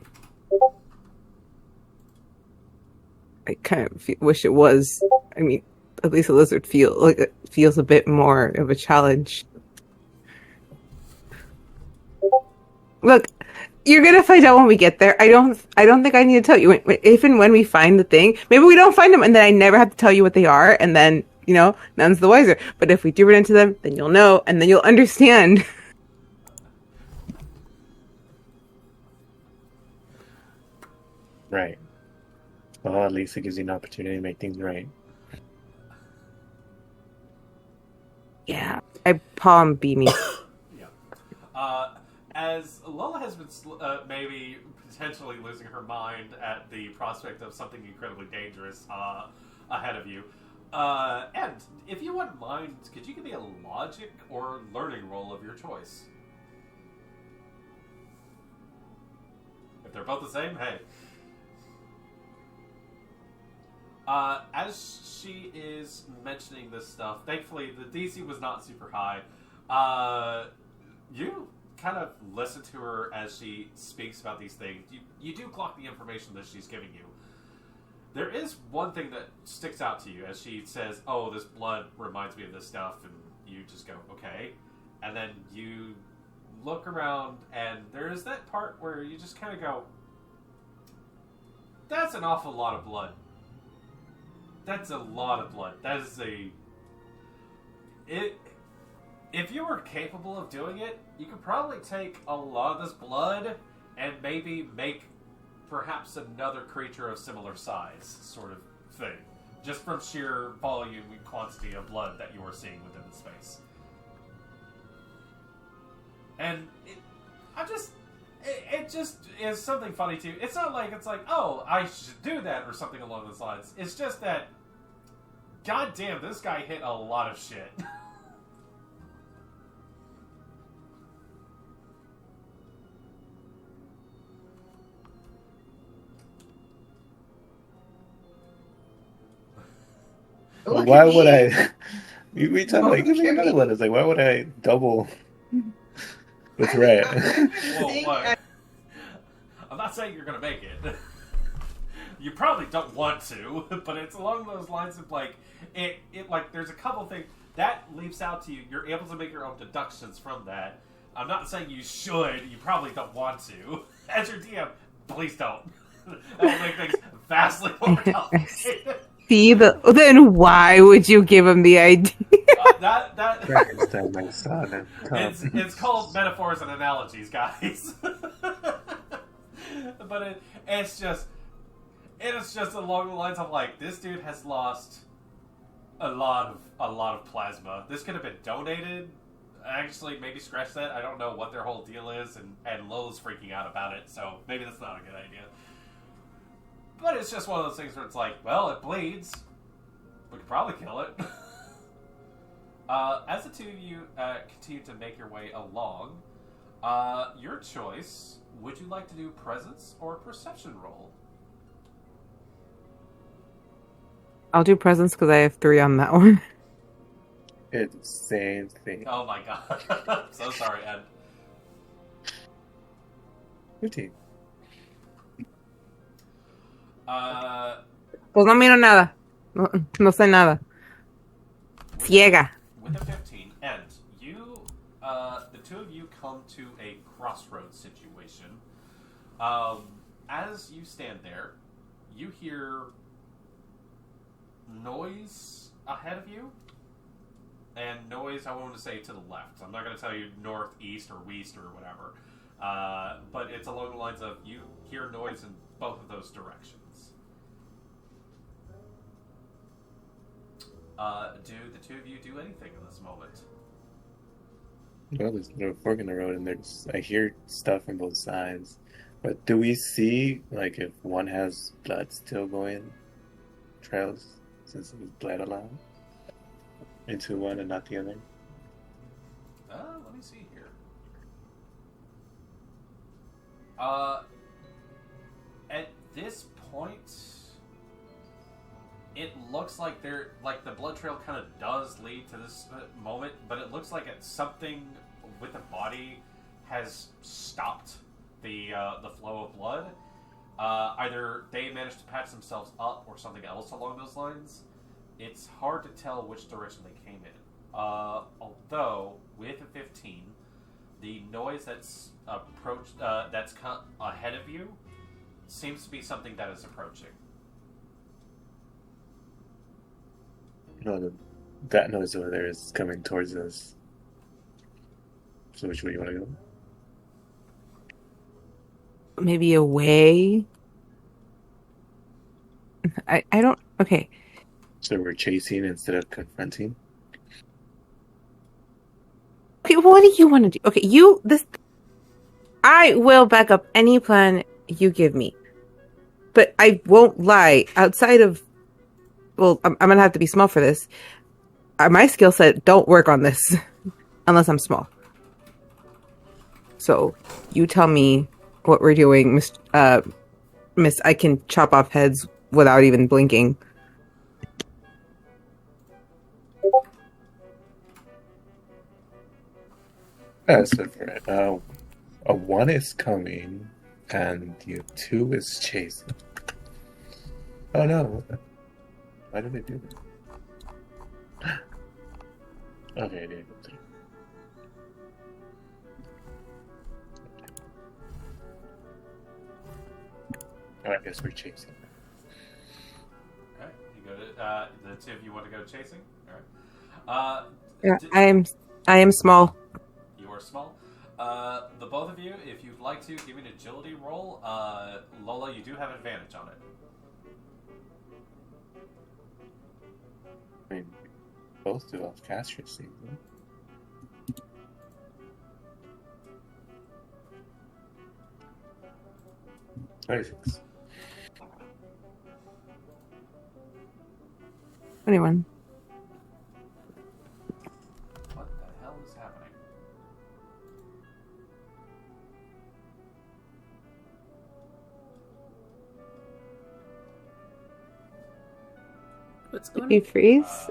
I kind of wish it was. I mean, at least a lizard feels a bit more of a challenge. Look, you're gonna find out when we get there. I don't think I need to tell you. If and when we find the thing, maybe we don't find them, and then I never have to tell you what they are, and then none's the wiser. But if we do run into them, then you'll know, and then you'll understand. Right. Well, at least it gives you an opportunity to make things right. Yeah, I palm beaming. Yeah. As Lola has been maybe potentially losing her mind at the prospect of something incredibly dangerous ahead of you, and if you wouldn't mind, could you give me a logic or learning roll of your choice? If they're both the same, hey. As she is mentioning this stuff, thankfully the DC was not super high. You kind of listen to her as she speaks about these things. You do clock the information that she's giving you. There is one thing that sticks out to you as she says, oh, this blood reminds me of this stuff, and you just go, okay. And then you look around, and there is that part where you just kind of go, that's an awful lot of blood. That's a lot of blood. That is if you were capable of doing it, you could probably take a lot of this blood and maybe make perhaps another creature of similar size, sort of thing. Just from sheer volume and quantity of blood that you are seeing within the space. And it just is something funny too. It's not like it's like, oh, I should do that or something along those lines. It's just that, goddamn, this guy hit a lot of shit. Well, why would I? We talk like it's like, why would I double the threat? Well, look, I'm not saying you're gonna make it. You probably don't want to, but it's along those lines of like it like there's a couple things that leaps out to you. You're able to make your own deductions from that. I'm not saying you should. You probably don't want to. As your DM, please don't. That will make things vastly more complicated. See, then why would you give him the idea? It's called metaphors and analogies, guys. But it's just along the lines of like, this dude has lost a lot of plasma. This could have been donated. Actually, maybe scratch that. I don't know what their whole deal is, and Lowe's freaking out about it, so maybe that's not a good idea. But it's just one of those things where it's like, well, it bleeds. We could probably kill it. As the two of you continue to make your way along, your choice, would you like to do presence or perception roll? I'll do presents because I have 3 on that one. It's the same thing. Oh my god. I'm so sorry, Ed. 15. Pues no miro nada. No sé nada. Ciega. With a 15, and you, the two of you come to a crossroads situation. As you stand there, you hear noise ahead of you, and noise, I want to say, to the left. I'm not going to tell you north, east, or west, or whatever. But it's along the lines of you hear noise in both of those directions. Do the two of you do anything in this moment? Well, there's a fork in the road, and I hear stuff from both sides. But do we see, like, if one has blood still going, trails, since it was bled allowed, into one and not the other? Let me see here. At this point, it looks like the blood trail kind of does lead to this moment, but it looks like something with the body has stopped the flow of blood. Either they managed to patch themselves up or something else along those lines. It's hard to tell which direction they came in. Although with a 15, the noise that's that's ahead of you seems to be something that is approaching. No, that noise over there is coming towards us. So which way you want to go? Maybe away? I don't... Okay. So we're chasing instead of confronting? Okay, what do you want to do? Okay, I will back up any plan you give me. But I won't lie. Outside of... Well, I'm going to have to be small for this. My skill set don't work on this. Unless I'm small. So, you tell me what we're doing, Miss. I can chop off heads without even blinking. So a 1 is coming, and the 2 is chasing. Oh no! Why did I do that? Okay, I did. I guess we're chasing. Alright, you go to the two of you want to go chasing? Alright. Yeah, I'm I am small. You are small. The both of you, if you'd like to, give me an agility roll. Lola, you do have advantage on it. I mean, both do off cast receive. 26. 21. What the hell is happening? What's going Did on? he freeze?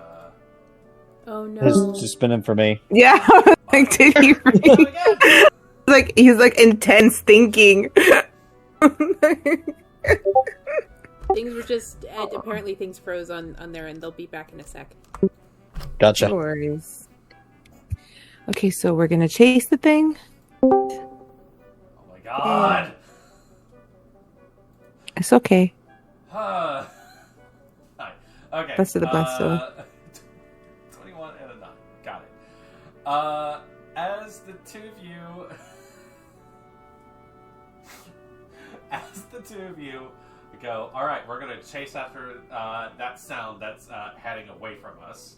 Oh no. It's just been in for me. Yeah. Like, did he freeze? Like, he's like intense thinking. Things were just apparently things froze on their end. They'll be back in a sec. Gotcha. No worries. Okay, so we're gonna chase the thing. Oh my god! It's okay. Hi. Okay. Best of the best, 21 and a 9. Got it. As the two of you... as the two of you go, alright, we're going to chase after that sound that's heading away from us.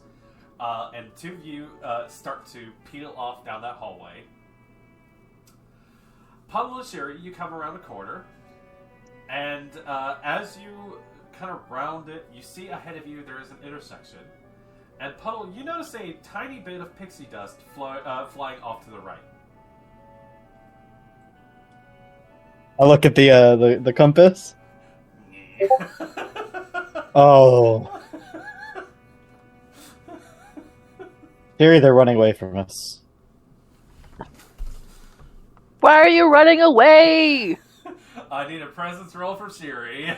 And two of you start to peel off down that hallway. Puddle and Sherry, you come around the corner. And as you kind of round it, you see ahead of you there is an intersection. And Puddle, you notice a tiny bit of pixie dust flying off to the right. I look at the compass. Oh. Theory, they're running away from us. Why are you running away? I need a presence roll for Siri.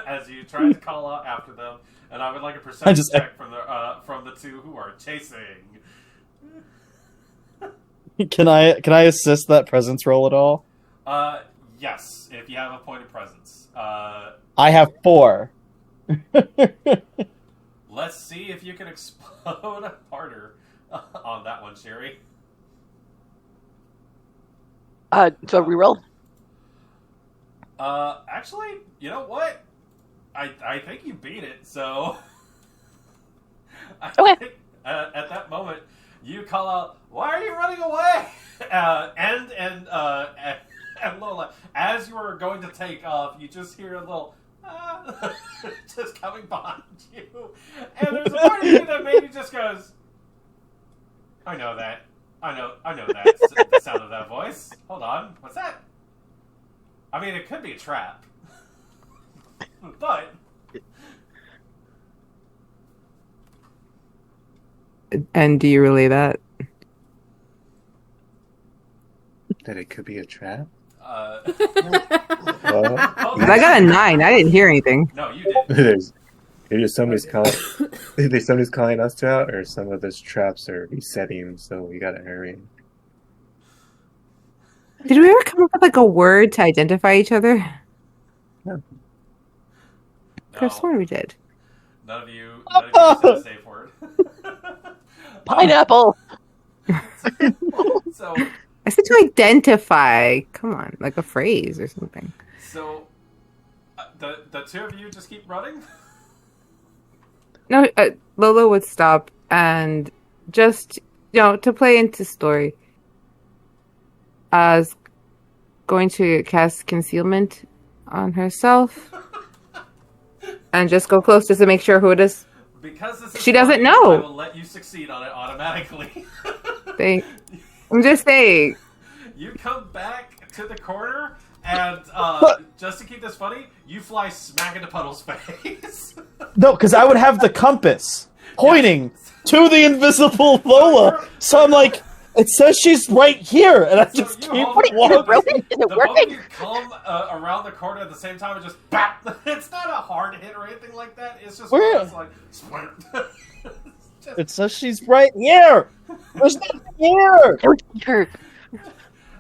As you try to call out after them, and I would like a perception check from the two who are chasing. Can I assist that presence roll at all? Yes, if you have a point of presence. I have 4. Let's see if you can explode harder on that one, Sherry. So reroll? Actually, you know what? I think you beat it, so... Okay. think, at that moment, you call out, "Why are you running away?" And Lola, as you are going to take off, you just hear a little... just coming behind you. And there's a part of you that maybe just goes, I know that. I know that. The sound of that voice. Hold on. What's that? I mean, it could be a trap. But... And do you relay that? That it could be a trap? Well, I got a 9. I didn't hear anything. No, you didn't. There's somebody's calling. Either somebody's calling us out, or some of those traps are resetting. So we gotta hurry. Did we ever come up with like a word to identify each other? No. I swear we did. None of you said a safe word. Pineapple! So I said to identify. Come on, like a phrase or something. So, the two of you just keep running? No, Lola would stop and just, to play into story. I was going to cast concealment on herself and just go close just to make sure who it is. Because this is She doesn't fun, know. I will let you succeed on it automatically. I'm just saying. You come back to the corner, and just to keep this funny, you fly smack into Puddle's face. No, because I would have the compass pointing to the invisible Lola. So I'm like, it says she's right here, and I just keep walking. Is it working? Both of you come around the corner at the same time and just bap. It's not a hard hit or anything like that. It's just Where? It's like splint. It says she's right here. There's nothing here. Sure.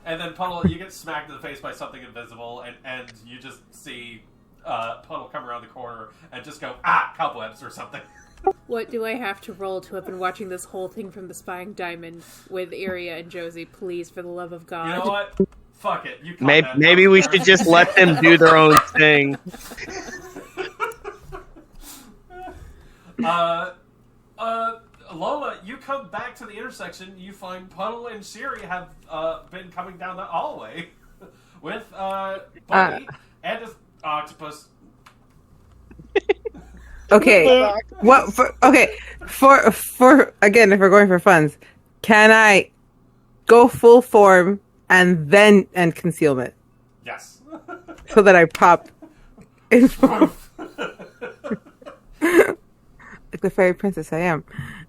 And then Puddle, you get smacked in the face by something invisible, and you just see Puddle come around the corner and just go, cobwebs or something. What do I have to roll to have been watching this whole thing from the Spying Diamond with Aria and Josie? Please, for the love of God. You know what? Fuck it. You Maybe we should just let them do their own thing. Lola, you come back to the intersection. You find Puddle and Siri have been coming down the hallway with Bunny and an octopus. Okay. What? For again, if we're going for funds, can I go full form and then end concealment Yes. so that I pop in form like the fairy princess I am?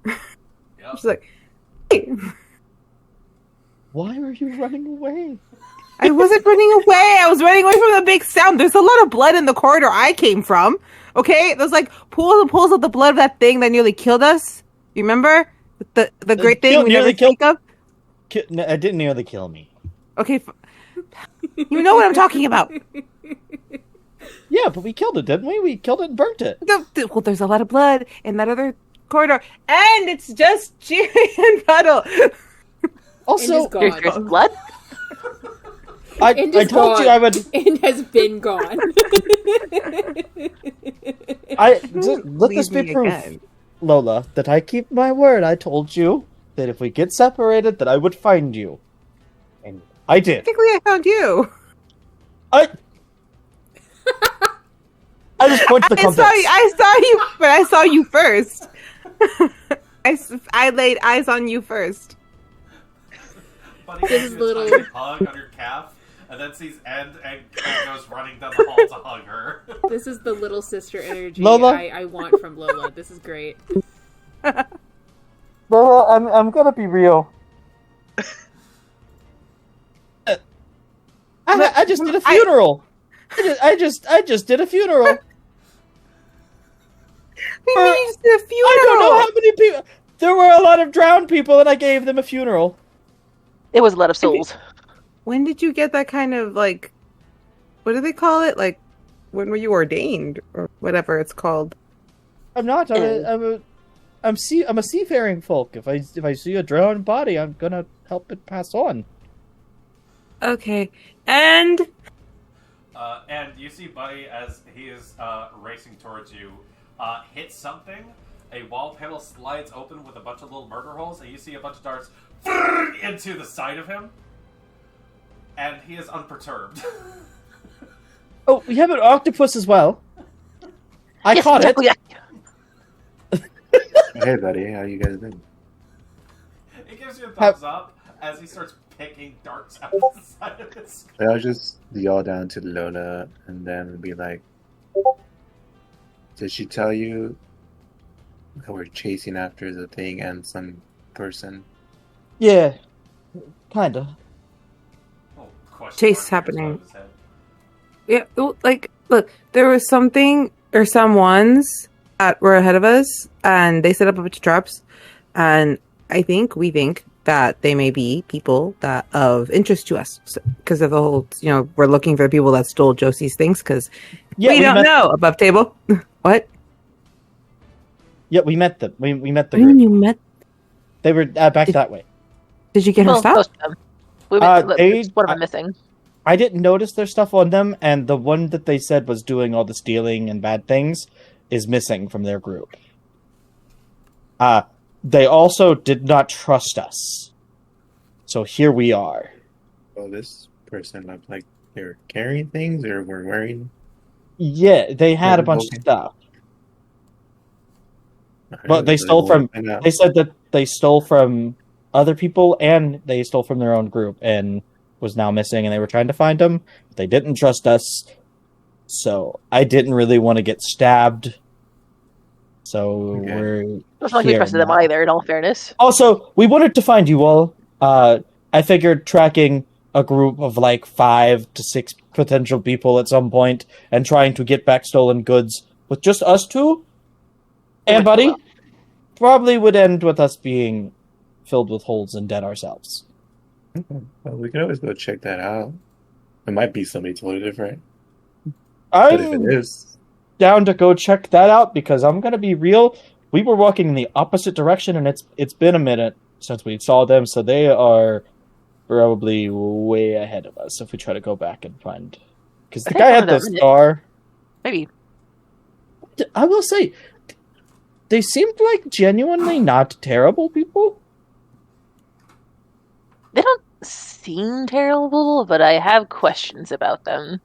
Yep. She's like, hey. Why are you running away? I wasn't running away. I was running away from the big sound. There's a lot of blood in the corridor I came from. Okay, there's like pools and pools of the blood of that thing that nearly killed us. You remember the great thing we never think of? No, it didn't nearly kill me. Okay, you know what I'm talking about. Yeah, but we killed it, didn't we? We killed it and burnt it. Well, there's a lot of blood in that other corridor, and it's just Cheery and Puddle. Also, There's blood? I told you I would. And has been gone. Let this be proof, Lola, that I keep my word. I told you that if we get separated, that I would find you, and I did. Technically, I found you. I just pointed the compass. I saw you, but I saw you first. I laid eyes on you first. Buddy This gives you little- a tiny hug on your calf, and then sees End and goes running down the hall to hug her. This is the little sister energy Lola? I want from Lola. This is great. Lola, I'm gonna be real. I just did a funeral. I just did a funeral. We mean you just did a funeral. I don't know how many people. There were a lot of drowned people, and I gave them a funeral. It was a lot of souls. When did you get that kind of like? What do they call it? Like, when were you ordained or whatever it's called? I'm not. I'm a seafaring folk. If I see a drowned body, I'm gonna help it pass on. Okay, and And you see Buddy as he is racing towards you, hit something. A wall panel slides open with a bunch of little murder holes, and you see a bunch of darts into the side of him. And he is unperturbed. Oh, we have an octopus as well. I Yes, caught exactly. it. Hey, buddy, how you guys doing? He gives you a thumbs up as he starts picking darts out of the side of his skull. I'll just yell down to Lola and then be like, did she tell you that we're chasing after the thing and some person? Yeah, kinda. Oh, question Chase mark happening. above his head. yeah, like look, there was something or someone's that were ahead of us, and they set up a bunch of traps, and we think that they may be people that of interest to us because of the whole, we're looking for the people that stole Josie's things because Yeah, we don't know above table. What? Yeah, we met them. We met the What do you mean group. you met? They were back that way. Did you get her Well, stuff? most of them. One of them missing. I didn't notice their stuff on them, and the one that they said was doing all the stealing and bad things is missing from their group. They also did not trust us. So here we are. Well, this person looked like they were carrying things or were wearing. Yeah, they had a bunch Okay. of stuff. But they stole from. They said that they stole from other people and they stole from their own group and was now missing, and they were trying to find them. But they didn't trust us, so I didn't really want to get stabbed. So Okay. we're. It's not like we here trusted them now. either, in all fairness. Also, we wanted to find you all. I figured tracking a group of like 5 to 6 potential people at some point and trying to get back stolen goods with just us two and Buddy Well. probably would end with us being filled with holes and dead ourselves. Well, we can always go check that out. It might be somebody totally different. But if I'm it is, down to go check that out because I'm gonna be real. we were walking in the opposite direction, and it's been a minute since we saw them, so they are probably way ahead of us if we try to go back and find. Because the guy had the scar. Maybe. I will say, they seemed like genuinely not terrible people. They don't seem terrible, but I have questions about them.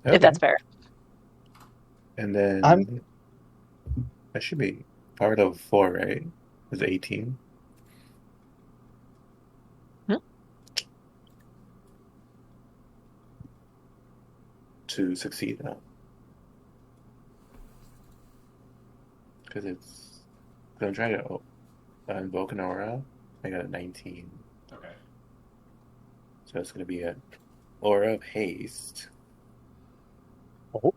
Okay. If that's fair. And then that should be power level 4, right? Is it 18? To succeed now. Because I'm trying to invoke an aura. I got a 19. Okay. So it's going to be an aura of haste. Oh.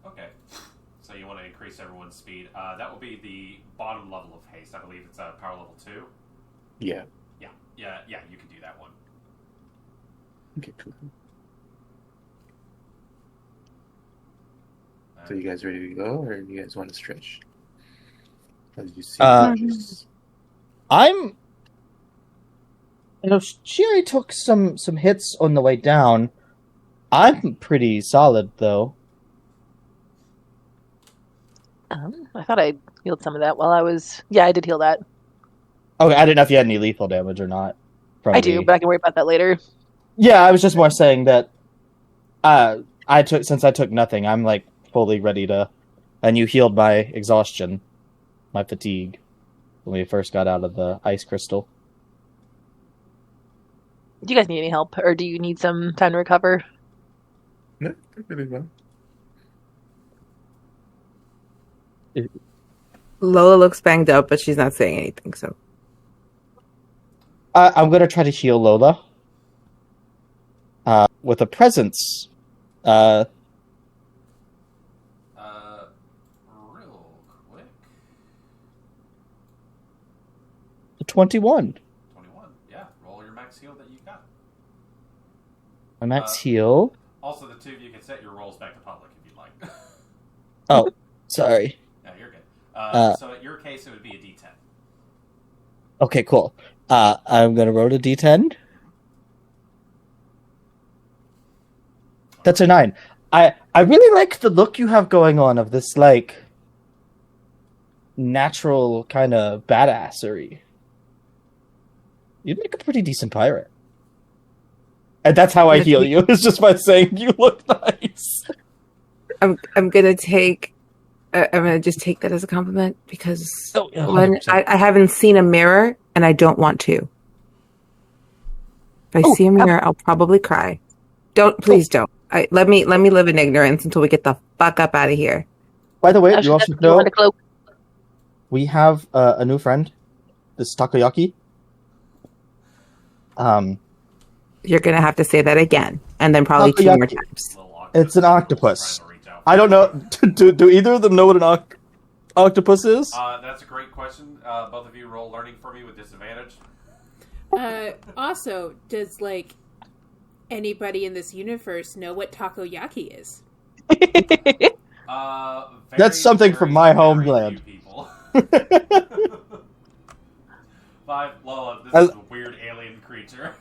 Okay. So you want to increase everyone's speed. That will be the bottom level of haste. I believe it's power level 2. Yeah. Yeah, you can do that one. Okay, cool. So you guys ready to go, or you guys want to stretch? As you see, I'm. Shiri took some hits on the way down. I'm pretty solid though. I thought I healed some of that while I was. Yeah, I did heal that. Okay, I didn't know if you had any lethal damage or not. I do, but I can worry about that later. Yeah, I was just more saying that. Since I took nothing, I'm like fully ready to. And you healed my exhaustion, my fatigue, when we first got out of the ice crystal. Do you guys need any help, or do you need some time to recover? No, really well. Lola looks banged up, but she's not saying anything, so. I'm going to try to heal Lola. With a presence. Real quick. 21. 21. Yeah, roll your max heal that you got. My max heal. Also, the two of you can set your rolls back to public if you'd like. Oh, sorry. No, you're good. So in your case, it would be a D10. Okay, cool. I'm going to roll a D10. That's a 9. I really like the look you have going on of this, like, natural kind of badassery. You'd make a pretty decent pirate. And that's how I heal you, is just by saying you look nice. I'm gonna take. I'm gonna just take that as a compliment because one, I haven't seen a mirror and I don't want to. If I see a mirror, I'll probably cry. Please don't. Let me live in ignorance until we get the fuck up out of here. By the way, you also know we have a new friend, this Takoyaki. You're gonna have to say that again, and then probably Takoyaki. 2 more times. It's an octopus. I don't know. Do either of them know what an octopus is? That's a great question. Both of you roll learning for me with disadvantage. Also, does anybody in this universe know what takoyaki is? That's something from my homeland. Lola, this is a weird alien creature.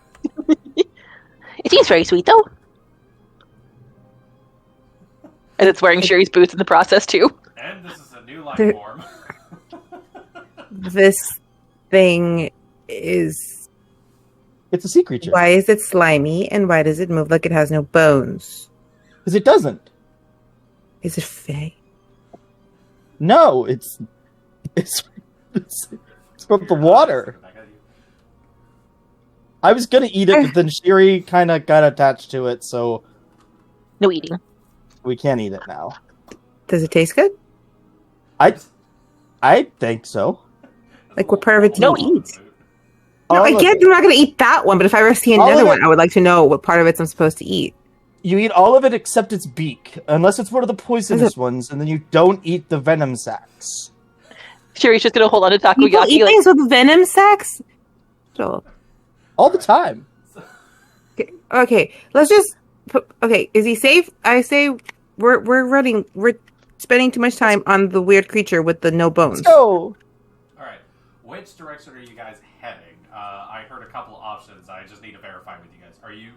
It seems very sweet, though. And it's wearing Sherry's boots in the process, too. And this is a new life form. This thing is... It's a sea creature. Why is it slimy, and why does it move like it has no bones? Because it doesn't. Is it fey? No, it's from the water. I was gonna eat it, but then Shiri kind of got attached to it, so... No eating. We can't eat it now. Does it taste good? I think so. Like, what part of it do you eat? No, All I get I'm not going to eat that one, but if I ever see another one, I would like to know what part of it's I'm supposed to eat. You eat all of it except its beak, unless it's one of the poisonous ones, and then you don't eat the venom sacs. Sherry's just going to hold on to takoyaki. People eat things with venom sacs? All the time. Okay, let's just... Okay, is he safe? I say we're running. We're spending too much time on the weird creature with the no bones. Let's go. All right. Which direction are you guys heading? I heard a couple options. I just need to verify with you guys. Are we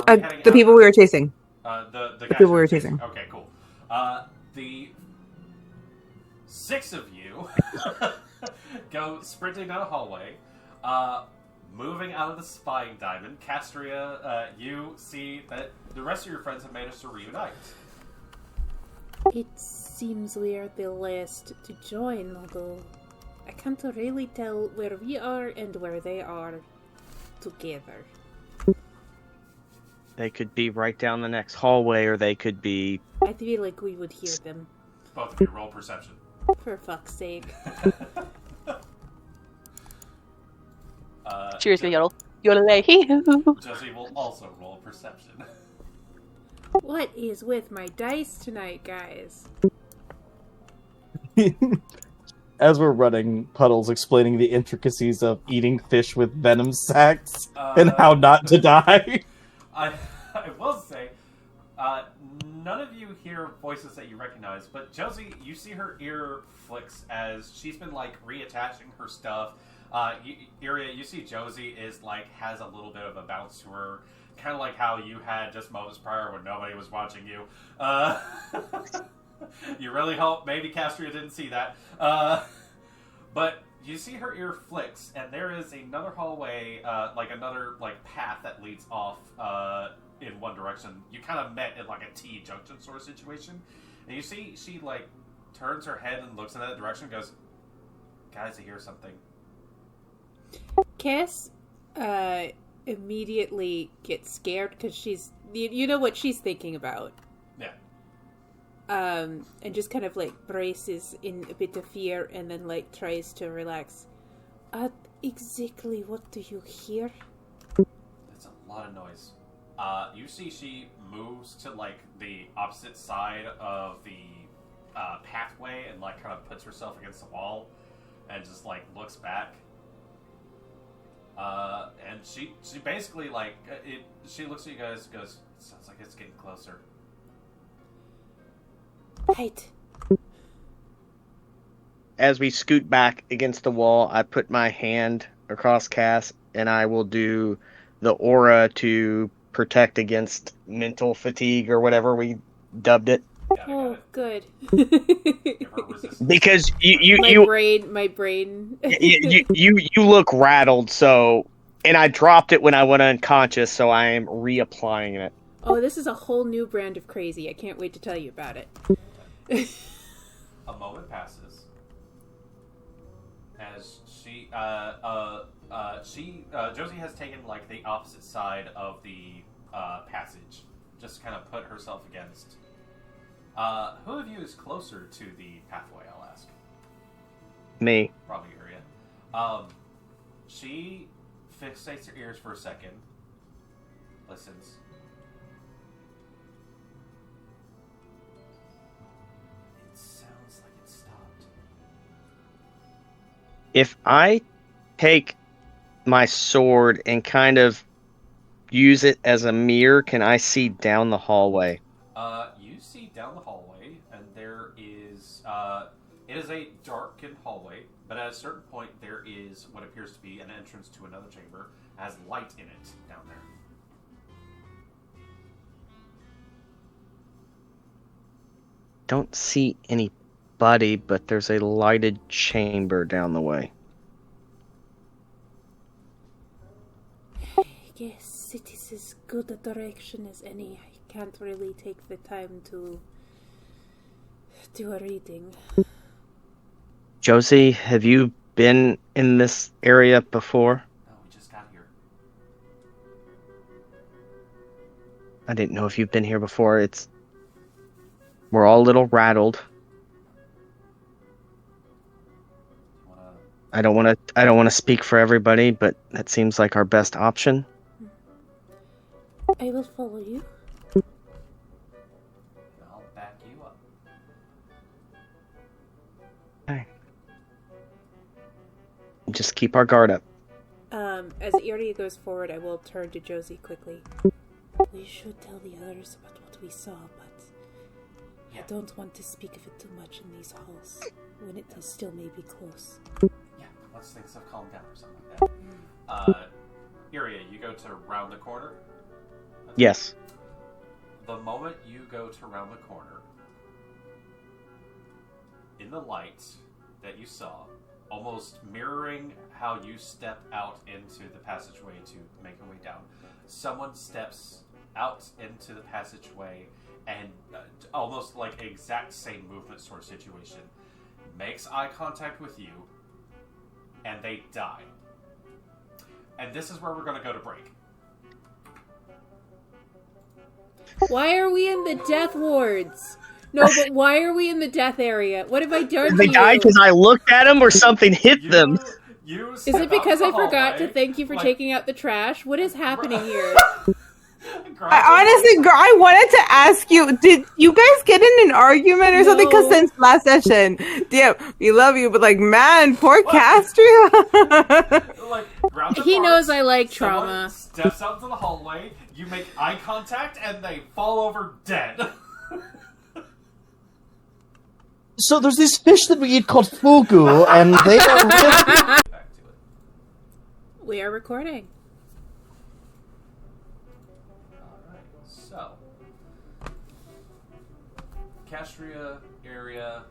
heading the people we were chasing. The guys people we were chasing. Okay, cool. The 6 of you go sprinting down a hallway, moving out of the spying diamond. Castria, you see that the rest of your friends have managed to reunite. It seems we are the last to join, although I can't really tell where we are and where they are together. They could be right down the next hallway, or they could be... I feel like we would hear them. Both of you roll perception. For fuck's sake. Cheers, Yodel. Yodel-ay-hee-hoo. Josie will also roll perception. What is with my dice tonight, guys? As we're running, Puddle's explaining the intricacies of eating fish with venom sacs and how not to die. I will say, none of you hear voices that you recognize, but Josie, you see her ear flicks as she's been, like, reattaching her stuff. Iria, you see Josie is, like, has a little bit of a bounce to her, kind of like how you had just moments prior when nobody was watching you. You really hope maybe Castria didn't see that. But you see her ear flicks, and there is another hallway, another path that leads off in one direction. You kind of met in like a T-junction sort of situation, and you see she like turns her head and looks in that direction and goes, "Guys, I hear something." Cass immediately gets scared because she's, you know what she's thinking about. Yeah. And just kind of like braces in a bit of fear and then like tries to relax. Exactly what do you hear? That's a lot of noise. You see she moves to like the opposite side of the pathway and like kind of puts herself against the wall and just like looks back. And she basically like she looks at you guys and goes, "It sounds like it's getting closer." Right. As we scoot back against the wall, I put my hand across Cass, and I will do the aura to protect against mental fatigue or whatever we dubbed it. Oh, good. Because my brain. you look rattled, so, and I dropped it when I went unconscious, so I am reapplying it. Oh, this is a whole new brand of crazy. I can't wait to tell you about it. A moment passes as Josie has taken like the opposite side of the passage, just kind of put herself against. Who of you is closer to the pathway? I'll ask. Me. Probably Area. She fixates her ears for a second, listens. It sounds like it stopped. If I take my sword and kind of use it as a mirror, can I see down the hallway? You see down the hallway, and there is, it is a darkened hallway, but at a certain point there is what appears to be an entrance to another chamber. It has light in it down there. Don't see anybody, but there's a lighted chamber down the way. I guess it is as good a direction as any. I can't really take the time to do a reading. Josie, have you been in this area before? No, we just got here. I didn't know if you've been here before. We're all a little rattled. I don't want to speak for everybody, but that seems like our best option. I will follow you. I'll back you up. Okay. Just keep our guard up. As Iria goes forward, I will turn to Josie quickly. We we should tell the others about what we saw, but I don't want to speak of it too much in these halls, when it is still maybe close. Yeah, once things have calmed down or something like that. Iria, you go to round the corner? Yes. The moment you go to round the corner, in the light that you saw, almost mirroring how you step out into the passageway to make your way down, someone steps out into the passageway and almost like exact same movement sort of situation, makes eye contact with you, and they die. And this is where we're going to go to break. Why are we in the death wards? No, but why are we in the death area? What have I done to They you? died because I looked at them or something hit them. Is it because I forgot to thank you for taking out the trash? What is happening here? I wanted to ask you, did you guys get in an argument or something? Because since last session, yeah, we love you, but like, man, poor Castria. He knows I like trauma. Steps out to the hallway, you make eye contact, and they fall over dead. So there's these fish that we eat called fugu, and they are Back to it. We are recording. Alright, so Castria area,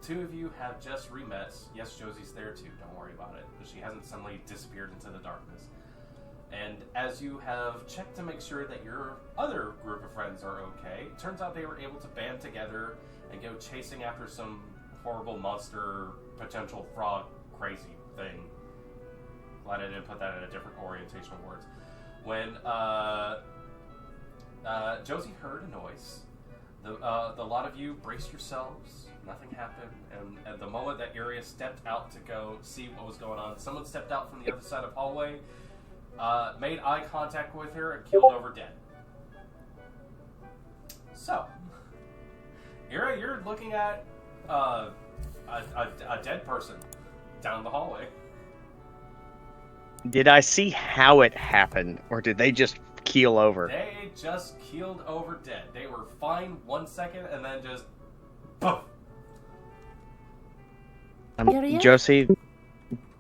two of you have just re-met. Yes, Josie's there too, don't worry about it. She hasn't suddenly disappeared into the darkness. And as you have checked to make sure that your other group of friends are okay, it turns out they were able to band together and go chasing after some horrible monster, potential frog, crazy thing. Glad I didn't put that in a different orientation of words. When Josie heard a noise, the lot of you braced yourselves. Nothing happened, and at the moment that Iria stepped out to go see what was going on, someone stepped out from the other side of the hallway, made eye contact with her, and killed over dead. So, Iria, you're looking at a dead person down the hallway. Did I see how it happened, or did they just keel over? They just keeled over dead. They were fine 1 second, and then just boom. Josie,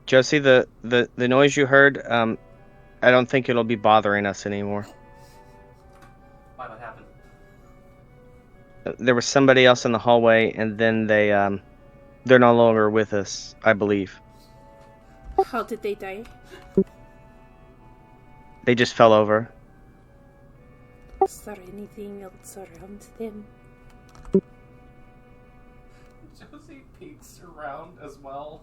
the noise you heard, I don't think it'll be bothering us anymore. Why that happened? There was somebody else in the hallway, and then they're no longer with us, I believe. How did they die? They just fell over. Is there anything else around them? Josie peeks around as well.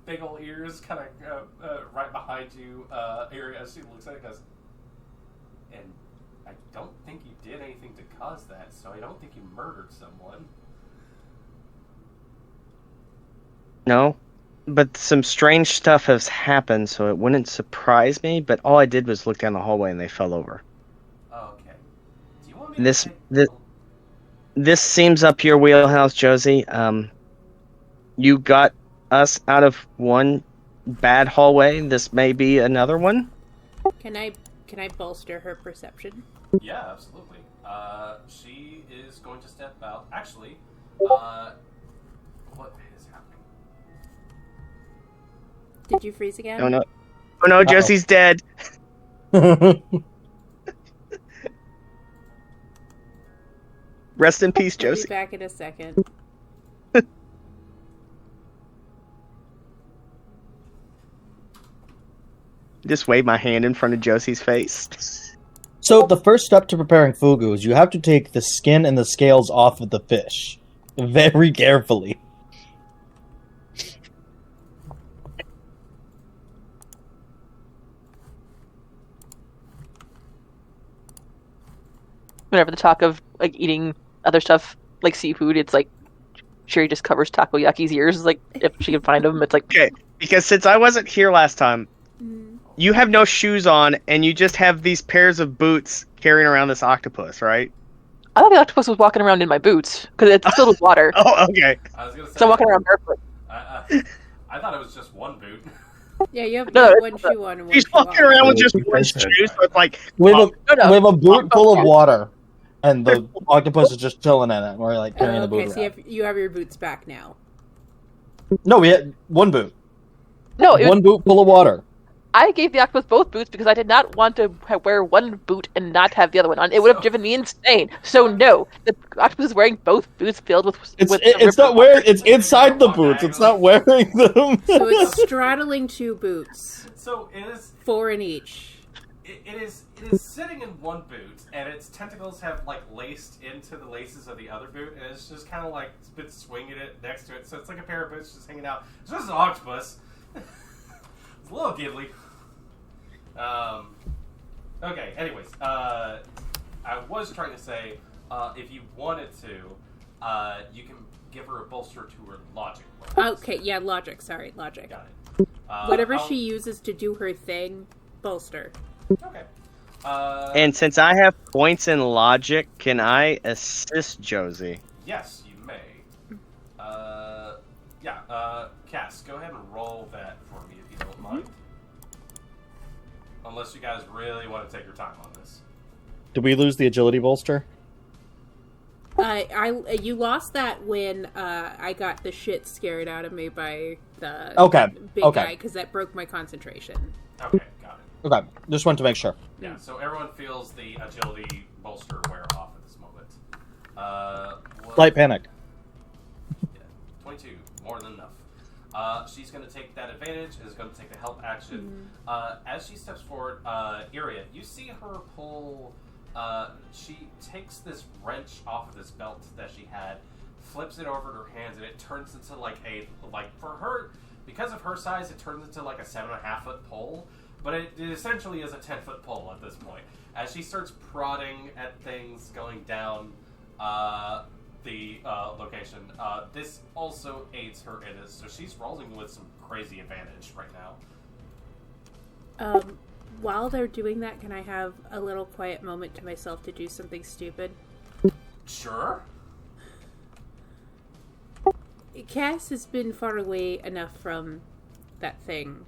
Big ol' ears kind of right behind you, Iria, as she looks at it, goes, and I don't think you did anything to cause that, so I don't think you murdered someone. No, but some strange stuff has happened, so it wouldn't surprise me, but all I did was look down the hallway and they fell over. Oh, okay. Do you want me This seems up your wheelhouse, Josie. You got us out of one bad hallway. This may be another one. Can I bolster her perception? Yeah, absolutely. She is going to step out. Actually, what is happening? Did you freeze again? Oh no! Oh no! Josie's dead. Rest in peace, I'll Josie. be back in a second. Just wave my hand in front of Josie's face. So the first step to preparing fugu is you have to take the skin and the scales off of the fish. Very carefully. Whenever the talk of like eating other stuff like seafood, it's like Sherry just covers Takoyaki's ears. Like if she can find them, it's like Okay, because since I wasn't here last time, you have no shoes on, and you just have these pairs of boots carrying around this octopus, right? I thought the octopus was walking around in my boots because it's filled with water. Oh, okay. I was gonna say. So I'm walking around barefoot. I thought it was just one boot. Yeah, you have No, one shoe on and one He's shoe walking off. around with just Yeah, one that's shoe, so it's like, We have no. we have a boot full of water, and the octopus is just chilling in it. We're like carrying the boot Okay, so around. you have your boots back now. No, we had one boot. No, it was, One boot full of water. I gave the octopus both boots because I did not want to wear one boot and not have the other one on. It would have driven me insane. So no, the octopus is wearing both boots filled with. It's not wearing. It's inside the boots. It's not wearing them. So it's straddling two boots, So it is. 4 in each. It is sitting in one boot, and its tentacles have like laced into the laces of the other boot, and it's just kind of like it's been swinging it next to it. So it's like a pair of boots just hanging out. It's just an octopus. It's a little giggly. Okay. Anyways, I was trying to say, if you wanted to, you can give her a bolster to her logic. Okay, yeah, logic. Sorry, logic. Got it. Whatever she uses to do her thing, bolster. Okay. and since I have points in logic, can I assist Josie? Yes, you may. Cass, go ahead and roll that for me if you don't mind. Unless you guys really want to take your time on this. Did we lose the agility bolster? You lost that when I got the shit scared out of me by the big guy, because that broke my concentration. Okay, got it. Okay, just wanted to make sure. Yeah, so everyone feels the agility bolster wear off at this moment. Slight panic. Yeah, 22, more than enough. She's going to take that advantage and is going to take the help action. As she steps forward, Iria, you see her pull. She takes this wrench off of this belt that she had, flips it over her hands, and it turns into for her, because of her size, it turns into like a 7.5 foot pole. But it essentially is a 10-foot pole at this point. As she starts prodding at things going down the location, this also aids her in it. So she's rolling with some crazy advantage right now. While they're doing that, can I have a little quiet moment to myself to do something stupid? Sure. Cass has been far away enough from that thing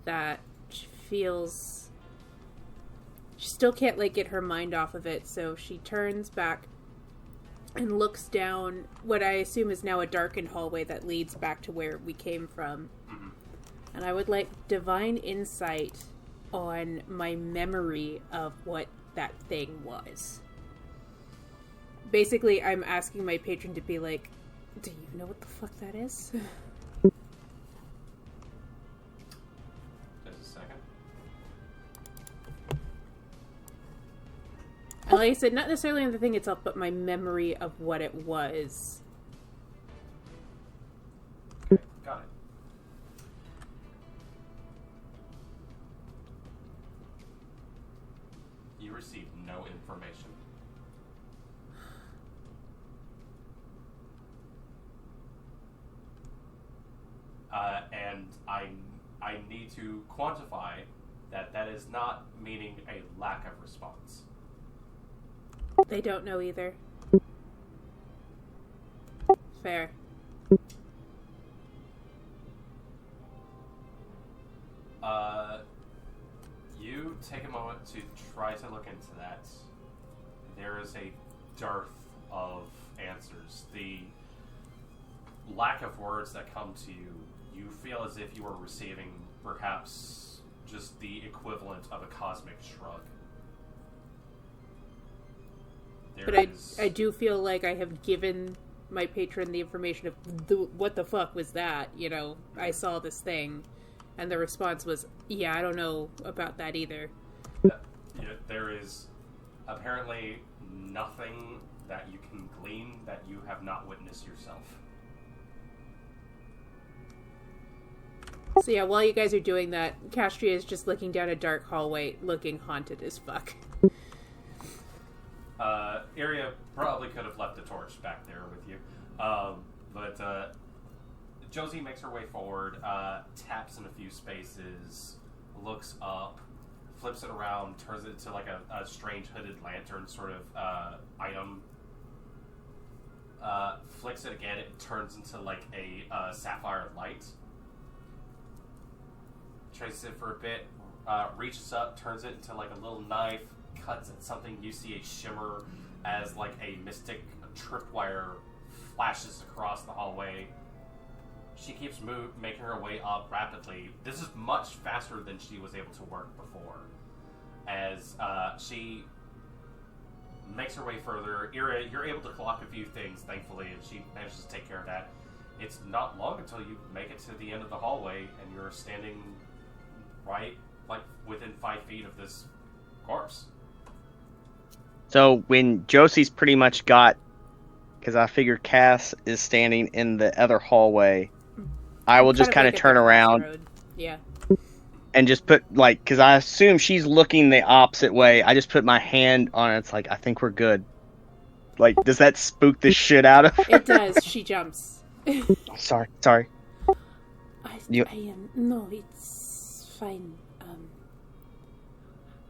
that she feels she still can't get her mind off of it, so she turns back and looks down what I assume is now a darkened hallway that leads back to where we came from. And I would like divine insight on my memory of what that thing was. Basically, I'm asking my patron to be like, do you know what the fuck that is? Just a second. And like I said, not necessarily on the thing itself, but my memory of what it was. Okay, got it. You received no information. And I need to quantify that is not meaning a lack of response. They don't know either. Fair. You take a moment to try to look into that. There is a dearth of answers. The lack of words that come to you, you feel as if you are receiving perhaps just the equivalent of a cosmic shrug. But I do feel like I have given my patron the information of what the fuck was that, I saw this thing. And the response was, yeah, I don't know about that either. There is apparently nothing that you can glean that you have not witnessed yourself. So yeah, while you guys are doing that, Castria is just looking down a dark hallway, looking haunted as fuck. Area probably could have left the torch back there with you. But Josie makes her way forward, taps in a few spaces, looks up, flips it around, turns it into like a strange hooded lantern sort of item. Flicks it again, it turns into like a sapphire light. traces it for a bit, reaches up, turns it into like a little knife, cuts at something. You see a shimmer as like a mystic tripwire flashes across the hallway. She keeps making her way up rapidly. This is much faster than she was able to work before. As she makes her way further, Ira, you're able to clock a few things, thankfully, and she manages to take care of that. It's not long until you make it to the end of the hallway, and you're standing right, like, within 5 feet of this corpse. So when Josie's pretty much got, because I figure Cass is standing in the other hallway, I will just kind of turn around. Yeah. And just put, like, because I assume she's looking the opposite way. I just put my hand on it. It's like, I think we're good. Like, does that spook the shit out of her? It does. She jumps. Sorry. No, it's fine.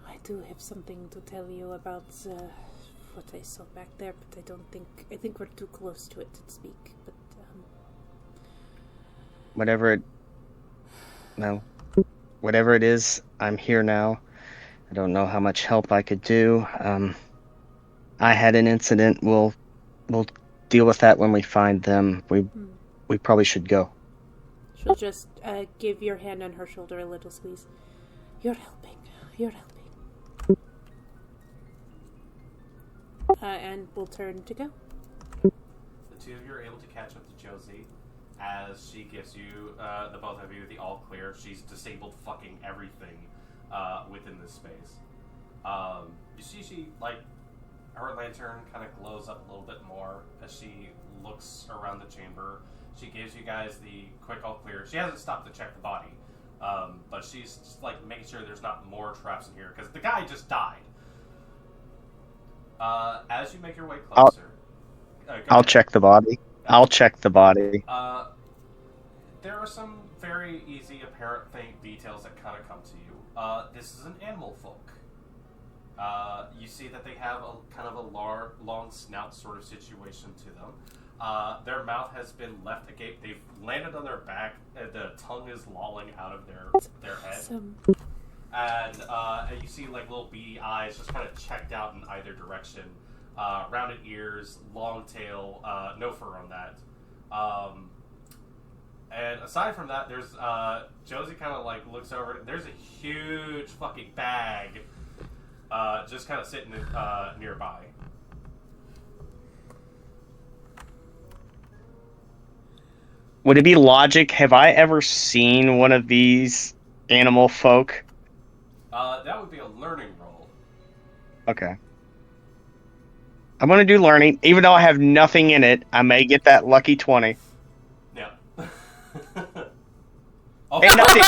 I do have something to tell you about what I saw back there, but I think we're too close to it to speak, but, Whatever it is, I'm here now. I don't know how much help I could do. I had an incident. We'll deal with that when we find them. We probably should go. She'll just give your hand on her shoulder a little squeeze. You're helping. And we'll turn to go. The two of you are able to catch up to Josie as she gives you, the both of you, the all clear. She's disabled fucking everything within this space. You see she, like, her lantern kind of glows up a little bit more as she looks around the chamber. She gives you guys the quick all clear. She hasn't stopped to check the body, but she's just, like, making sure there's not more traps in here, because the guy just died. As you make your way closer... I'll check the body. There are some very easy, apparent details that kind of come to you. This is an animal folk. You see that they have a kind of a long snout sort of situation to them. Their mouth has been left agape. They've landed on their back. The tongue is lolling out of their head. Awesome. And you see like little beady eyes just kind of checked out in either direction. Rounded ears, long tail, no fur on that. And aside from that, there's Josie kind of like looks over. There's a huge fucking bag just kind of sitting nearby. Would it be logic? Have I ever seen one of these animal folk? That would be a learning roll. Okay. I'm going to do learning. Even though I have nothing in it, I may get that lucky 20. Yeah. Ain't nothing.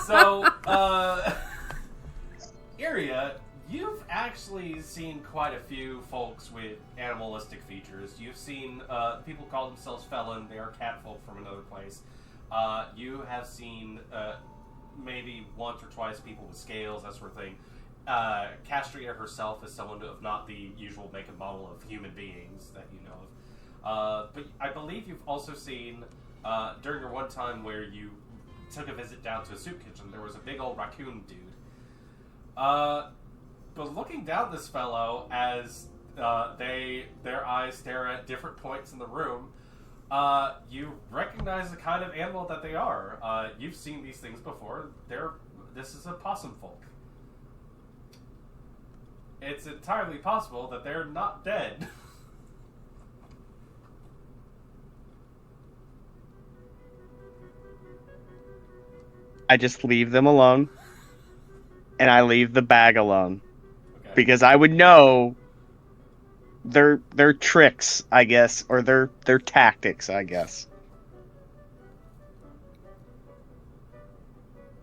So, Iria, you've actually seen quite a few folks with animalistic features. You've seen people call themselves felon. They are cat folk from another place. You have seen maybe once or twice people with scales, that sort of thing. Castria herself is someone of not the usual make and model of human beings that you know of. But I believe you've also seen, during your one time where you took a visit down to a soup kitchen, there was a big old raccoon dude. But looking down this fellow as their eyes stare at different points in the room, you recognize the kind of animal that they are. You've seen these things before. This is a possum folk. It's entirely possible that they're not dead. I just leave them alone. And I leave the bag alone. Okay. Because I would know their tricks, I guess, or their tactics, I guess.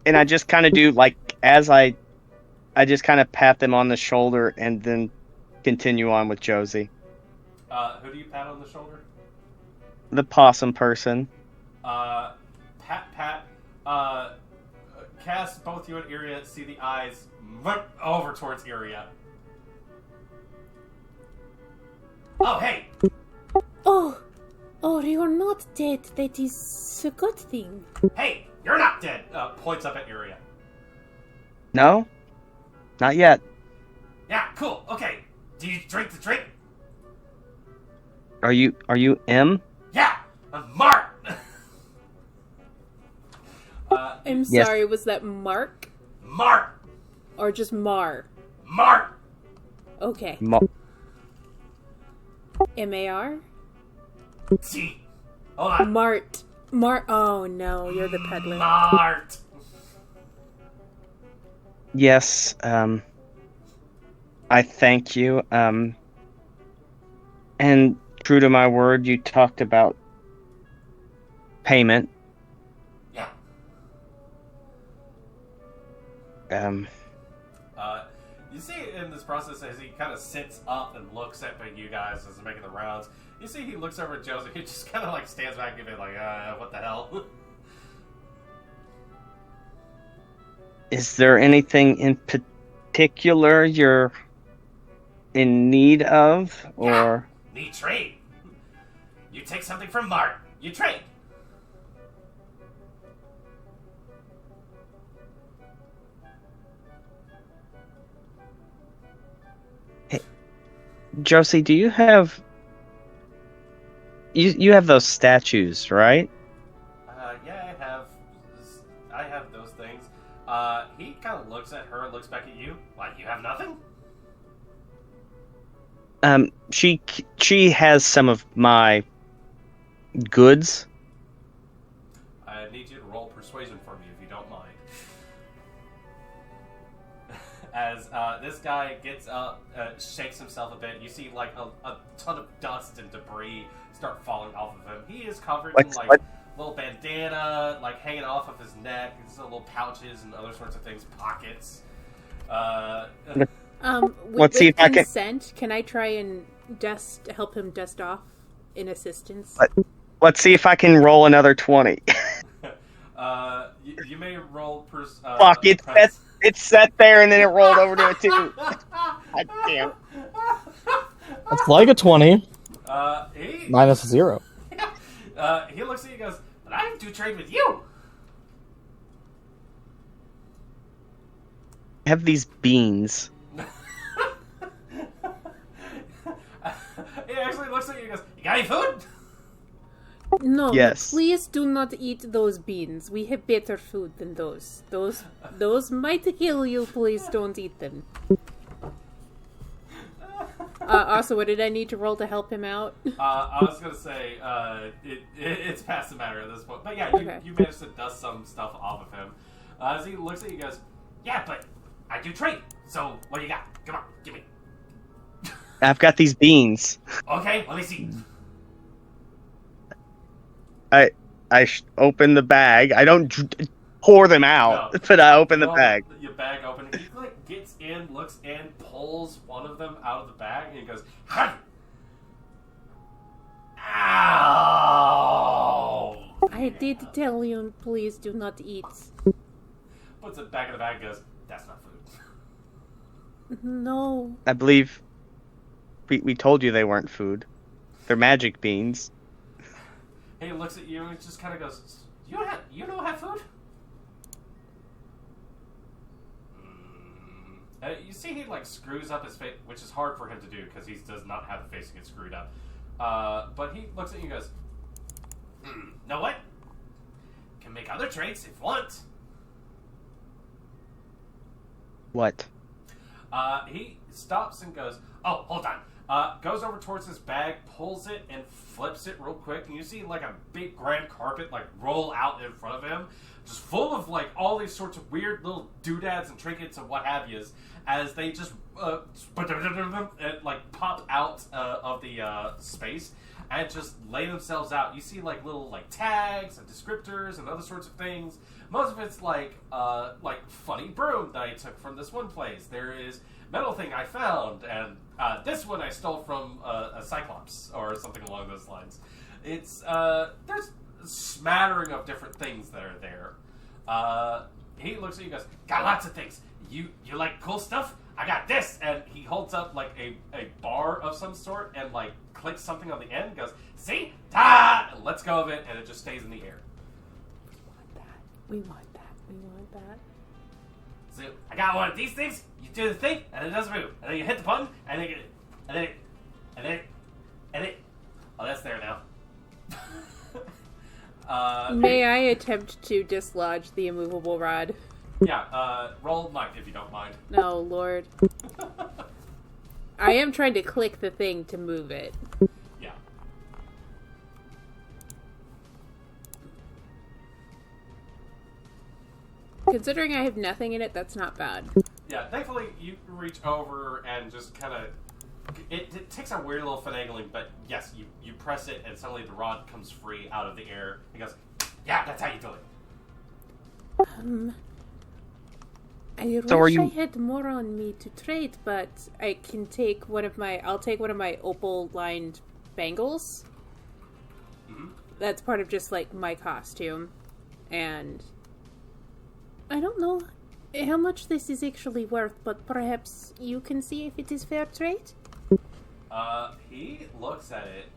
And I just kind of do, like, as I just kind of pat them on the shoulder and then continue on with Josie. Who do you pat on the shoulder? The possum person. Pat. Cast both you and Iria see the eyes over towards Iria. Oh, hey! Oh, you're not dead. That is a good thing. Hey, you're not dead! Points up at Iria. No? Not yet. Yeah, cool. Okay. Do you drink the drink? Are you M? Yeah! Mark! I'm Yes. sorry, was that Mark? Mark! Or just Mar? Mark! Okay. M-A-R? See. Hold on. Mart. Oh no, you're the peddler. Mart! Yes, I thank you. And true to my word, you talked about payment. Yeah. You see in this process as he kind of sits up and looks at you guys as he's making the rounds, you see he looks over at Joseph, he just kind of like stands back and be like, what the hell? Is there anything in particular you're in need of, or? Yeah, need trade. You take something from Mark, you trade. Hey, Josie, do you have... You have those statues, right? Yeah, I have those things. He kind of looks at her, looks back at you. What, you have nothing? She has some of my goods. I need you to roll persuasion for me if you don't mind. As this guy gets up, shakes himself a bit, you see like a ton of dust and debris start falling off of him. He is covered in like little bandana, like hanging off of his neck. There's little pouches and other sorts of things, pockets. Let's see if I can I try and help him dust off in assistance? Let's see if I can roll another 20. You may roll Fuck, it sat there and then it rolled over to a 2. God damn. That's like a 20. Minus 0. He looks at you and goes, but I do trade with you. I have these beans. He actually looks at you and goes, you got any food? No, yes. Please do not eat those beans. We have better food than those. Those might kill you. Please don't eat them. Also, what did I need to roll to help him out? I was gonna say it's past the matter at this point, but yeah, you managed to dust some stuff off of him. As he looks at you, goes, "Yeah, but I do trade. So what do you got? Come on, give me." I've got these beans. Okay, let me see. I open the bag. I don't pour them out, but I open the bag. Your bag open. He like gets in, looks in, pulls one of them out of the bag, and he goes, "Ow!" I did tell you, please do not eat. Puts it back in the bag and goes, "That's not food." No. I believe we told you they weren't food. They're magic beans. He looks at you and just kind of goes, "You don't have food?" You see, he like screws up his face, which is hard for him to do because he does not have the face to get screwed up. But he looks at you and goes, "Know what? Can make other trades if you want." What? He stops and goes, "Oh, hold on." Goes over towards his bag, pulls it, and flips it real quick. And you see like a big grand carpet like roll out in front of him, just full of like all these sorts of weird little doodads and trinkets and what have yous, as they just like pop out of the space and just lay themselves out. You see like little like tags and descriptors and other sorts of things. Most of it's like funny broom that I took from this one place. There is metal thing I found, and this one I stole from a Cyclops or something along those lines. It's there's a smattering of different things that are there. He looks at you and goes, "Got lots of things. You like cool stuff? I got this, and he holds up like a bar of some sort and like clicks something on the end. And goes, see, ta, and lets go of it, and it just stays in the air. We want that. We want that. So I got one of these things. You do the thing, and it doesn't move, and then you hit the button, and then oh, that's there now. May I attempt to dislodge the immovable rod? Yeah, roll might if you don't mind. No, Lord. I am trying to click the thing to move it. Yeah. Considering I have nothing in it, that's not bad. Yeah, thankfully you reach over and just kind of... It takes a weird little finagling, but yes, you press it and suddenly the rod comes free out of the air. He goes, yeah, that's how you do it. I So wish I had more on me to trade, but I can take I'll take one of my opal-lined bangles. Mm-hmm. That's part of just, like, my costume. And I don't know how much this is actually worth, but perhaps you can see if it is fair trade? He looks at it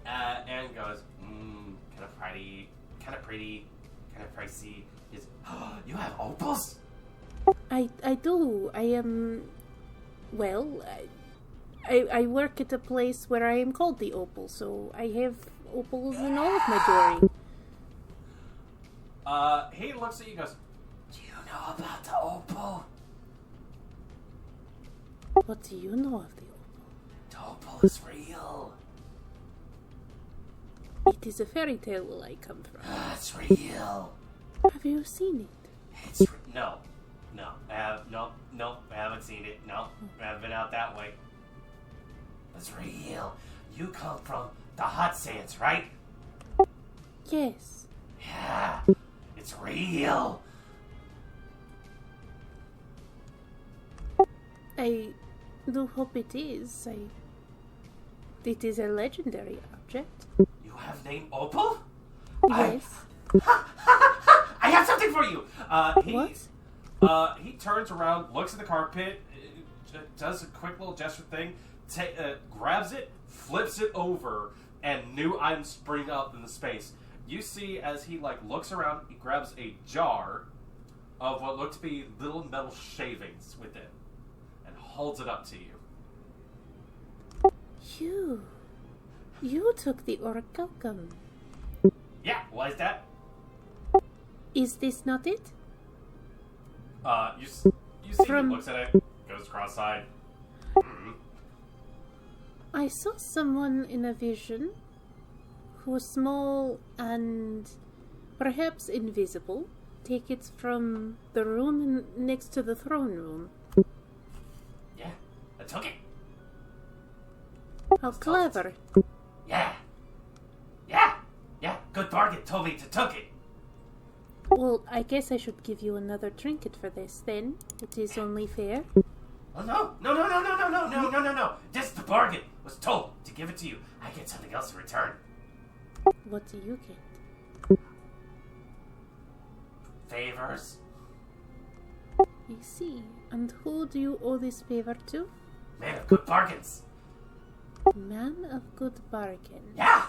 and goes, kind of pretty, kind of pricey. You have opals? I do. I am... Well, I work at a place where I am called the Opal, so I have opals in all of my jewelry. He looks at you and goes, do you know about the opal? What do you know of the Opal? The opal is real. It is a fairy tale where I come from. It's real. Have you seen it? No, I haven't seen it. No, I haven't been out that way. It's real. You come from the hot sands, right? Yes. Yeah, it's real. I do hope it is. It is a legendary object. You have name Opal? Yes. I have something for you. What? He turns around, looks at the carpet, does a quick little gesture thing, grabs it, flips it over, and new items spring up in the space. You see as he looks around, he grabs a jar of what look to be little metal shavings within, and holds it up to you. You took the orichalcum. Yeah, why is that? Is this not it? You see From- he looks at it, goes cross-eyed. I saw someone in a vision who was small and perhaps invisible. Take it from the room next to the throne room. Yeah, I took it. How clever. Yeah, good bargain, told me to took it. Well, I guess I should give you another trinket for this then. It is only fair. Oh no. This the bargain. Was told to give it to you. I get something else in return. What do you get? Favors. I see. And who do you owe this favor to? Man of good bargains. Man of good bargain. Yeah.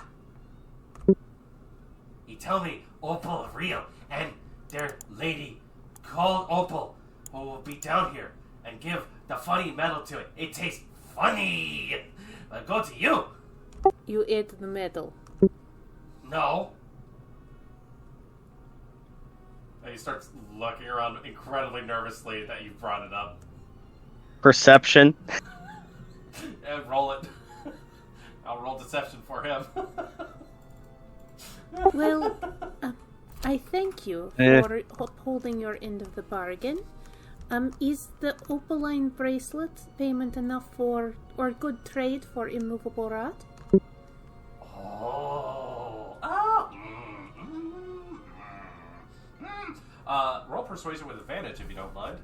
He tell me Opal are real, and their lady called Opal, who will be down here and give the funny metal to it. It tastes funny. But go to you. You ate the medal. No. And he starts looking around incredibly nervously that you brought it up. Perception. And roll it. I'll roll deception for him. Well, I thank you for upholding your end of the bargain. Is the opaline bracelet payment enough for, or good trade for immovable rod? Roll persuasion with advantage if you don't mind.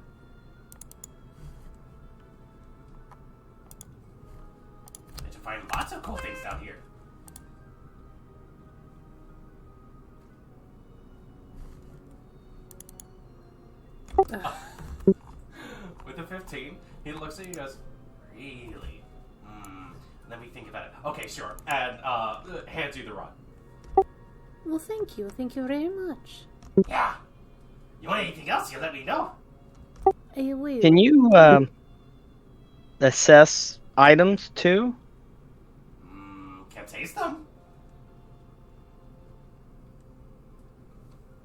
And you find lots of cool things down here. With a 15, 15. He looks at you and goes, really? Let me think about it. Okay, sure. And hands you the rod. Well, thank you. Thank you very much. Yeah. You want anything else, you let me know. Wait. Can you assess items too? Can't taste them.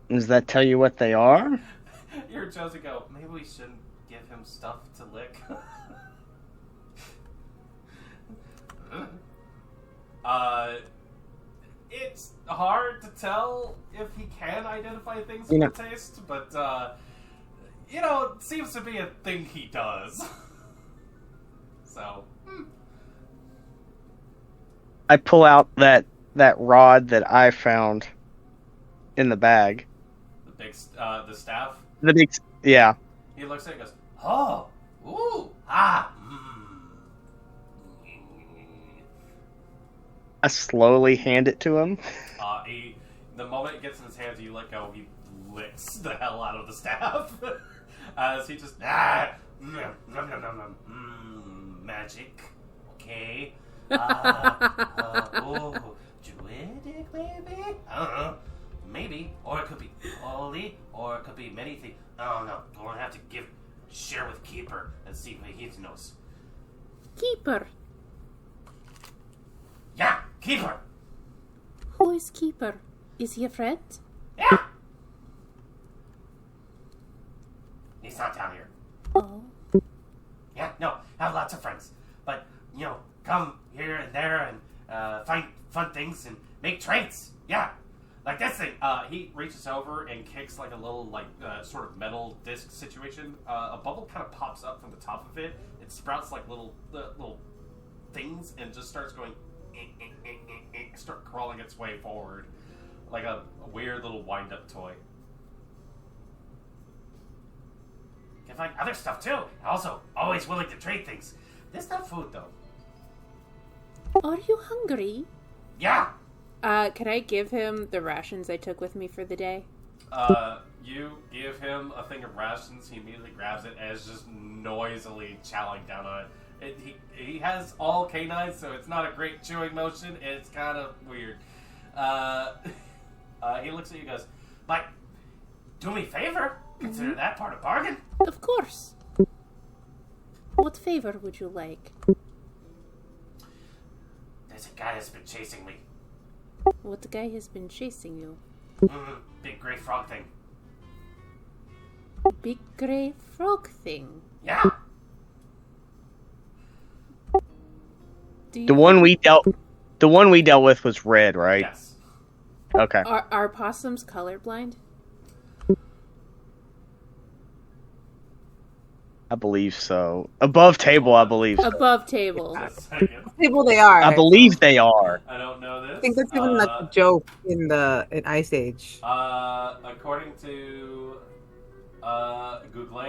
Does that tell you what they are? You're Josie go, maybe we shouldn't give him stuff to lick. It's hard to tell if he can identify things with taste, but, it seems to be a thing he does. So. I pull out that rod that I found in the bag. The big, the staff? The big, yeah. He looks at it and goes, oh, ooh, ah, I slowly hand it to him. The moment it gets in his hands, you let go, he licks the hell out of the staff. As he just, magic, okay. Druidic, maybe? I don't know. Maybe. Or it could be holy, or it could be many things. I don't know. We're going to have to share with Keeper and see what he knows. Keeper. Yeah, Keeper. Who is Keeper? Is he a friend? Yeah. He's not down here. Oh. Yeah, no, I have lots of friends. But, come here and there and find fun things and make trades. Yeah. Like this thing. He reaches over and kicks like a little, sort of metal disc situation. A bubble kind of pops up from the top of it. It sprouts like little things and just starts going, start crawling its way forward. Like a weird little wind-up toy. You can find other stuff too. Also, always willing to trade things. There's no food though. Are you hungry? Yeah. Can I give him the rations I took with me for the day? You give him a thing of rations. He immediately grabs it and is just noisily chowing down on it. He has all canines, so it's not a great chewing motion. It's kind of weird. He looks at you and goes, "But do me a favor. Consider that part of bargain." Of course. What favor would you like? There's a guy that's been chasing me. What guy has been chasing you? Big gray frog thing. Big gray frog thing. Yeah. The one we dealt with was red, right? Yes. Okay. Are possums colorblind? I believe so. Above table, I believe so. Above table. People they are. I believe they are. I don't know this. I think that's even like a joke in Ice Age. According to Google,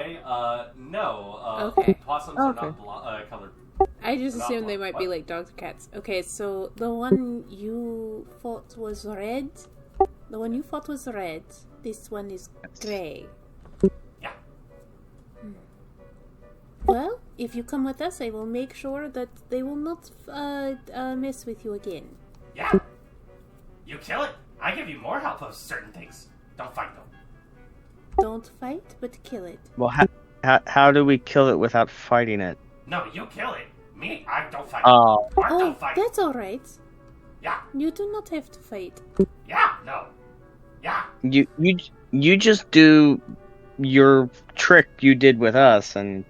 no. Okay. Possums are not colored. I just Not assumed they blind. might be like dogs or cats. Okay, so the one you fought was red. The one you fought was red. This one is gray. Yeah. Well, if you come with us, I will make sure that they will not mess with you again. Yeah. You kill it. I give you more help of certain things. Don't fight though. Don't fight, but kill it. Well, how do we kill it without fighting it? No, you kill it. Me, I don't fight. Oh. I Oh, don't fight. that's all right. Yeah. You do not have to fight. Yeah. No. Yeah. You just do your trick you did with us, and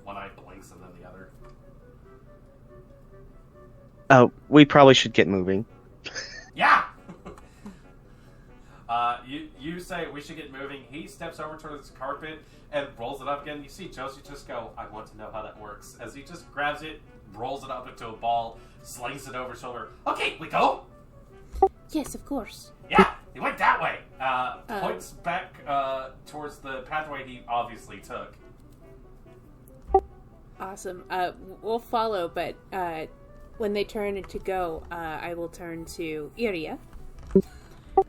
One eye blinks and then the other. oh, we probably should get moving. Yeah. You say we should get moving. He steps over towards the carpet and rolls it up again. You see Josie just go, "I want to know how that works." As he just grabs it, rolls it up into a ball, slings it over his shoulder. Okay, we go. Yes, of course. Yeah, he went that way. Points back towards the pathway he obviously took. Awesome. We'll follow, but when they turn to go, I will turn to Iria.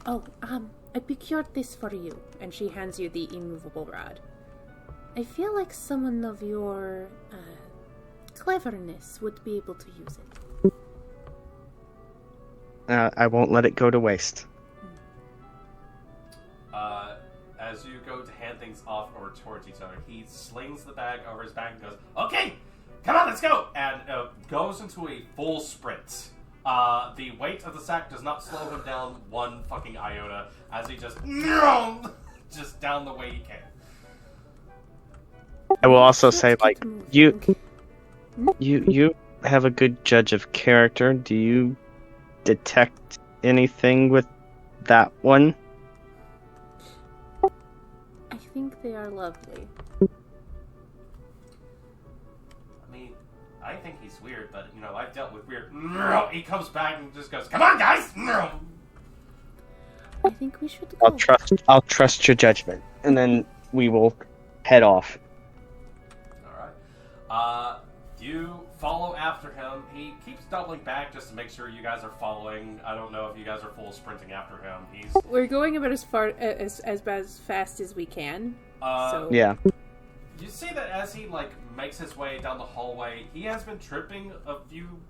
Oh, I procured this for you. And she hands you the immovable rod. I feel like someone of your cleverness would be able to use it. I won't let it go to waste. As you go to hand things off or towards each other, he slings the bag over his back and goes, "Okay, come on, let's go!" And goes into a full sprint. The weight of the sack does not slow him down one fucking iota, as he just down the way he can. I will also say, like, you have a good judge of character. Do you detect anything with that one? I think they are lovely. I mean, I think he's weird, but, you know, I've dealt with weird. He comes back and just goes, "Come on, guys!" I think we should go. I'll trust your judgment, and then we will head off. Alright. You follow after him. He keeps doubling back just to make sure you guys are following. I don't know if you guys are full sprinting after him. We're going about as fast as we can. So Yeah. You see that as he, like, makes his way down the hallway, he has been tripping a few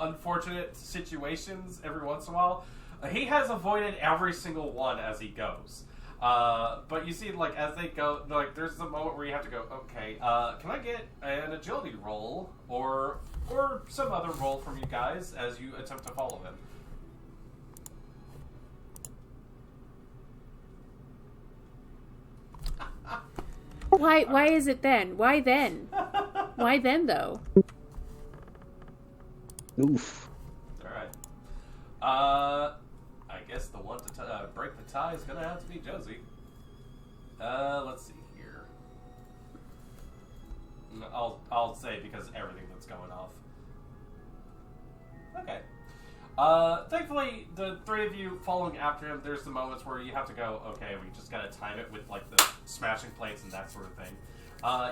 unfortunate situations every once in a while. He has avoided every single one as he goes. But you see, like, as they go, like, there's a moment where you have to go, okay, can I get an agility roll or some other roll from you guys as you attempt to follow him? Why is it then? Why then? Why then, though? Oof. Alright. I guess the one to break the tie is gonna have to be Josie. Let's see here. I'll say because everything that's going off. Okay. Thankfully, the three of you following after him, there's the moments where you have to go, okay, we just gotta time it with, like, the smashing plates and that sort of thing.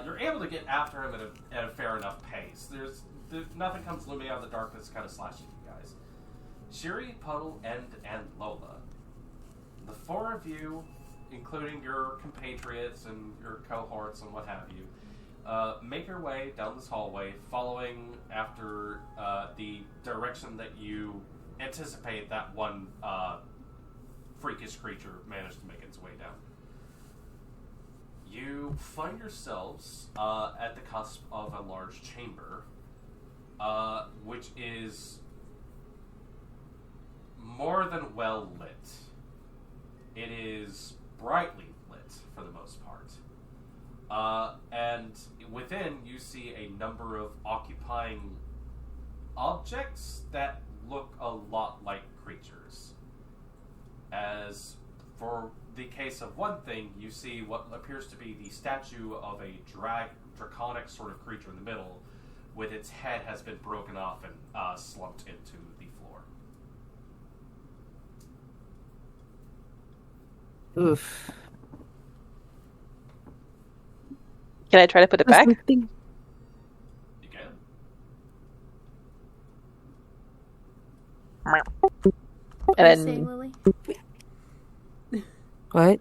You're able to get after him at a fair enough pace. Nothing comes looming out of the darkness kind of slashing you guys. Shiri, Puddle, and Lola. The four of you, including your compatriots and your cohorts and what have you, make your way down this hallway, following after the direction that you anticipate that one freakish creature managed to make its way down. You find yourselves at the cusp of a large chamber, which is more than well lit. It is brightly lit for the most part. And within, you see a number of occupying objects that look a lot like creatures. As for the case of one thing, you see what appears to be the statue of a draconic sort of creature in the middle, with its head has been broken off and slumped into the floor. Oof. Can I try to put it back? You can. What are you And saying, Lily? What?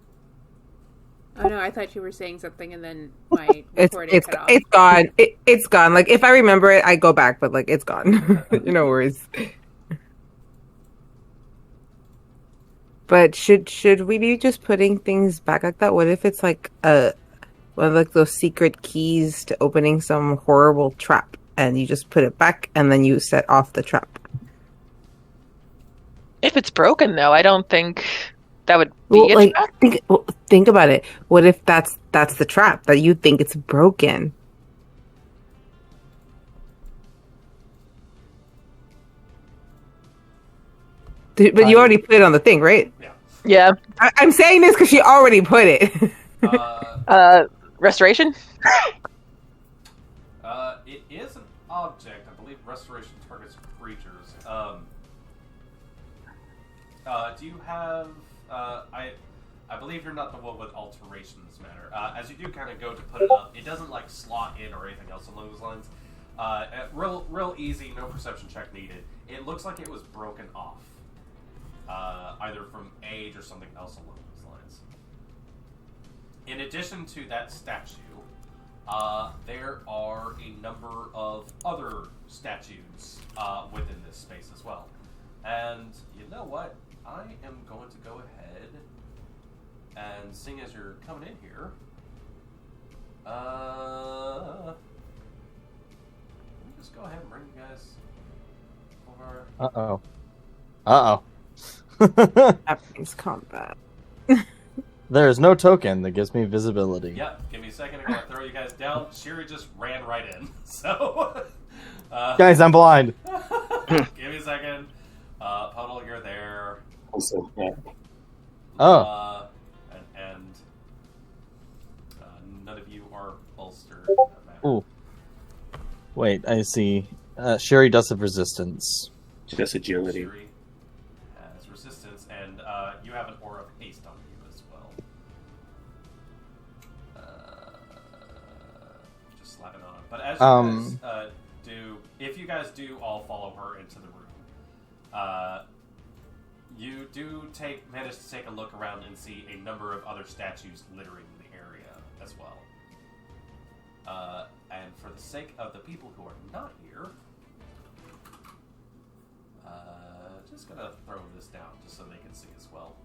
Oh no, I thought you were saying something and then my It's recording cut off. it's gone. It's gone. Like if I remember it, I go back, but like it's gone. No worries. But should we be just putting things back like that? What if it's like one of like those secret keys to opening some horrible trap, and you just put it back, and then you set off the trap? if it's broken, though, I don't think that would be Well, like think about it. What if that's the trap, that you think it's broken? But you already put it on the thing, right? Yeah. I'm saying this because she already put it. Restoration? It is an object. I believe restoration targets creatures. Do you have... I believe you're not the one with alterations matter. As you do kind of go to put it up, it doesn't like slot in or anything else along those lines. Real easy, no perception check needed. It looks like it was broken off. either from age or something else along those lines. In addition to that statue, there are a number of other statues within this space as well. And you know what? I am going to go ahead and seeing as you're coming in here, let me just go ahead and bring you guys over. That means combat. There is no token that gives me visibility. Yep, give me a second. I'm gonna throw you guys down. Shiri just ran right in, so Guys, I'm blind. give me a second. Puddle, you're there. Also, yeah. Oh. And none of you are bolstered. Ooh. Wait, I see. Sherry does have resistance. Just agility. Shiri has resistance, and you have an aura of haste on you as well. Just slap it on. But as you guys do, if you guys do all follow her into the room, you do manage to take a look around and see a number of other statues littering the area as well. And for the sake of the people who are not here, just gonna throw this down just so they can see as well.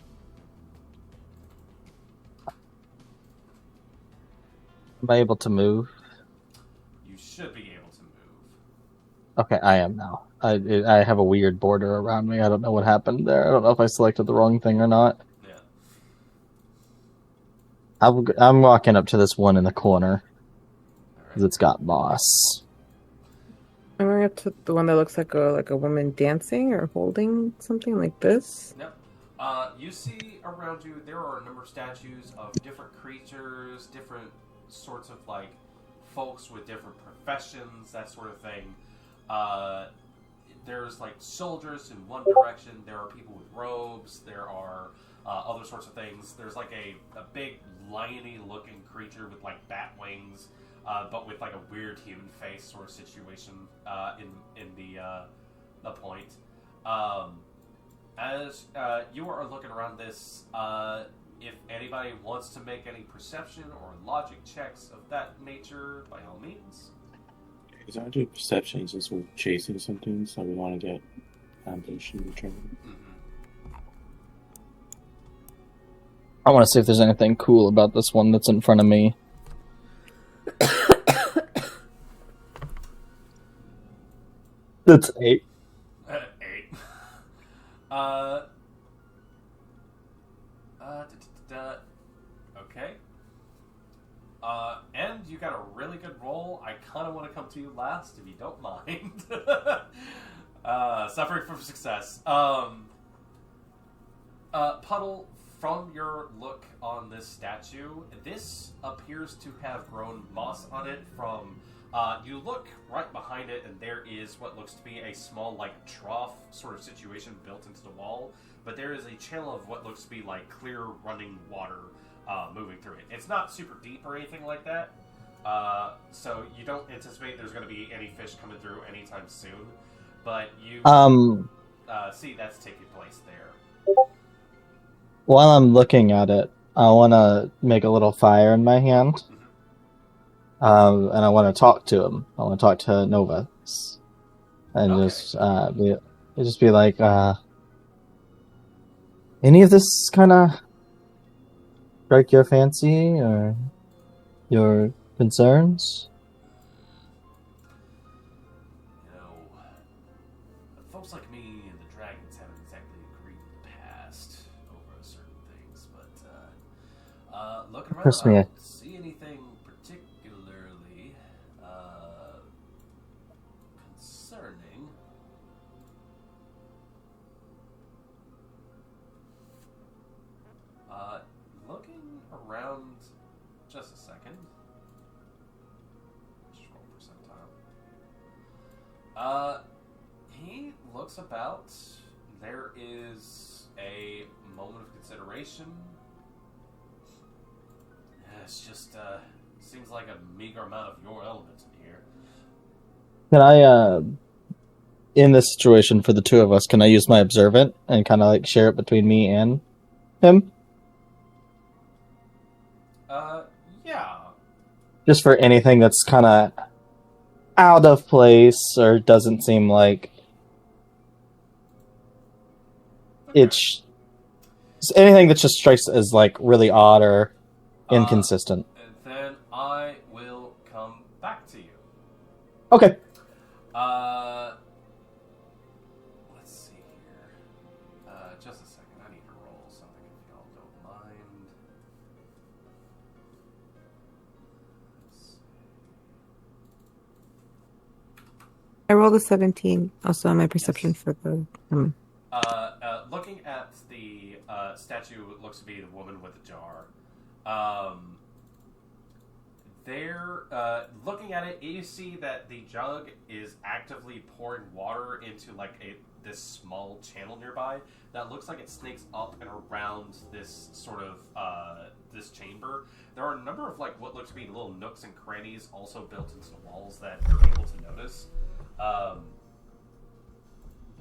Am I able to move? You should be able to move. Okay, I am now. I have a weird border around me. I don't know what happened there. I don't know if I selected the wrong thing or not. Yeah. I'm walking up to this one in the corner. All Because it's got moss. Am I up to the one that looks like a woman dancing or holding something like this? Yep. You see around you there are a number of statues of different creatures, different sorts of like folks with different professions, that sort of thing. There's like soldiers in one direction. There are people with robes. There are other sorts of things. There's like a big liony looking creature with like bat wings, but with like a weird human face sort of situation in the point. As you are looking around this, if anybody wants to make any perception or logic checks of that nature, by all means. Because I do perception since we're chasing something, so we want to get ambushed in return. Mm-hmm. I want to see if there's anything cool about this one that's in front of me. That's 8. 8. Okay. And you got a really good roll. I kind of want to come to you last, if you don't mind. Suffering from success. Puddle, from your look on this statue, this appears to have grown moss on it from... you look right behind it, and there is what looks to be a small, like, trough sort of situation built into the wall, but there is a channel of what looks to be, like, clear running water moving through it. It's not super deep or anything like that, so you don't anticipate there's going to be any fish coming through anytime soon, but you see that's taking place there. While I'm looking at it, I want to make a little fire in my hand. And I want to talk to him. I want to talk to Nova. And Okay. just be like, any of this kind of strike your fancy or your concerns? You know, folks like me and the dragons haven't exactly agreed in the past over certain things, but looking around, Trust me, I don't see anything particularly concerning. Looking around, just a second. Just roll for some time. He looks about. There is a moment of consideration. It's just seems like a meager amount of your element in here. in this situation for the two of us, can I use my observant and kind of like share it between me and him? Yeah. Just for anything that's kind of out of place or doesn't seem like it's anything that just strikes as like really odd or inconsistent. Then I will come back to you. Okay. Let's see here. Just a second. I need to roll something if y'all don't mind. I rolled a 17. Also on my perception for the. Looking at the statue, it looks to be the woman with the jar. Looking at it, you see that the jug is actively pouring water into this small channel nearby that looks like it snakes up and around this sort of this chamber. There are a number of what looks to be little nooks and crannies also built into the walls that you're able to notice.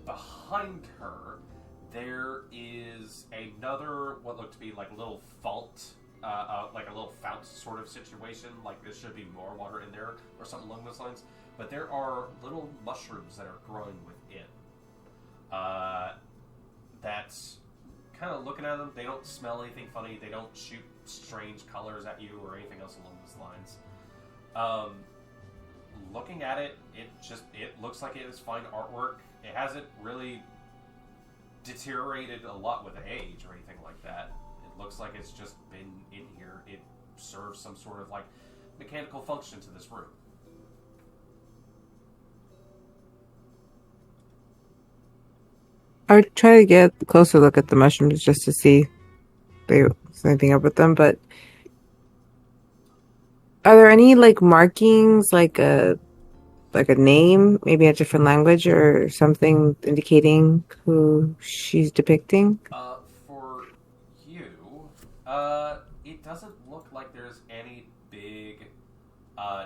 Behind her, there is another what looked to be like a little font. Like a little fount sort of situation, like there should be more water in there or something along those lines. But there are little mushrooms that are growing within. That's kind of looking at them. They don't smell anything funny. They don't shoot strange colors at you or anything else along those lines. Looking at it, it looks like it is fine artwork. It hasn't really deteriorated a lot with age or anything like that. It looks like it's just been in here. It serves some sort of mechanical function to this room. I would try to get a closer look at the mushrooms just to see if there's anything up with them, but are there any markings, like a name, maybe a different language or something indicating who she's depicting? For you, it doesn't look like there's any big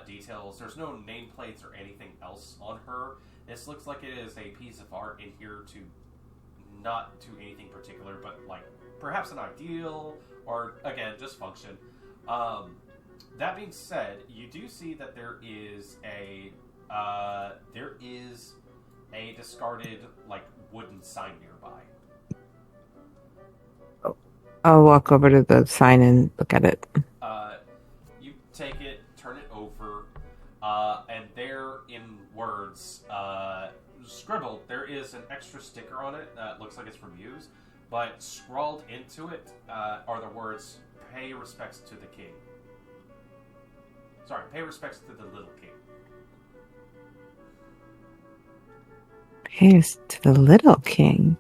details. There's no nameplates or anything else on her. This looks like it is a piece of art in here to not to anything particular, but perhaps an ideal or again just function. That being said, you do see that there is a discarded wooden sign nearby. I'll walk over to the sign and look at it. You take it, turn it over, and there in words, scribbled, there is an extra sticker on it that looks like it's from Muse, but scrawled into it are the words, "Pay respects to the king." Sorry, pay respects to the little king. Here's to the little king.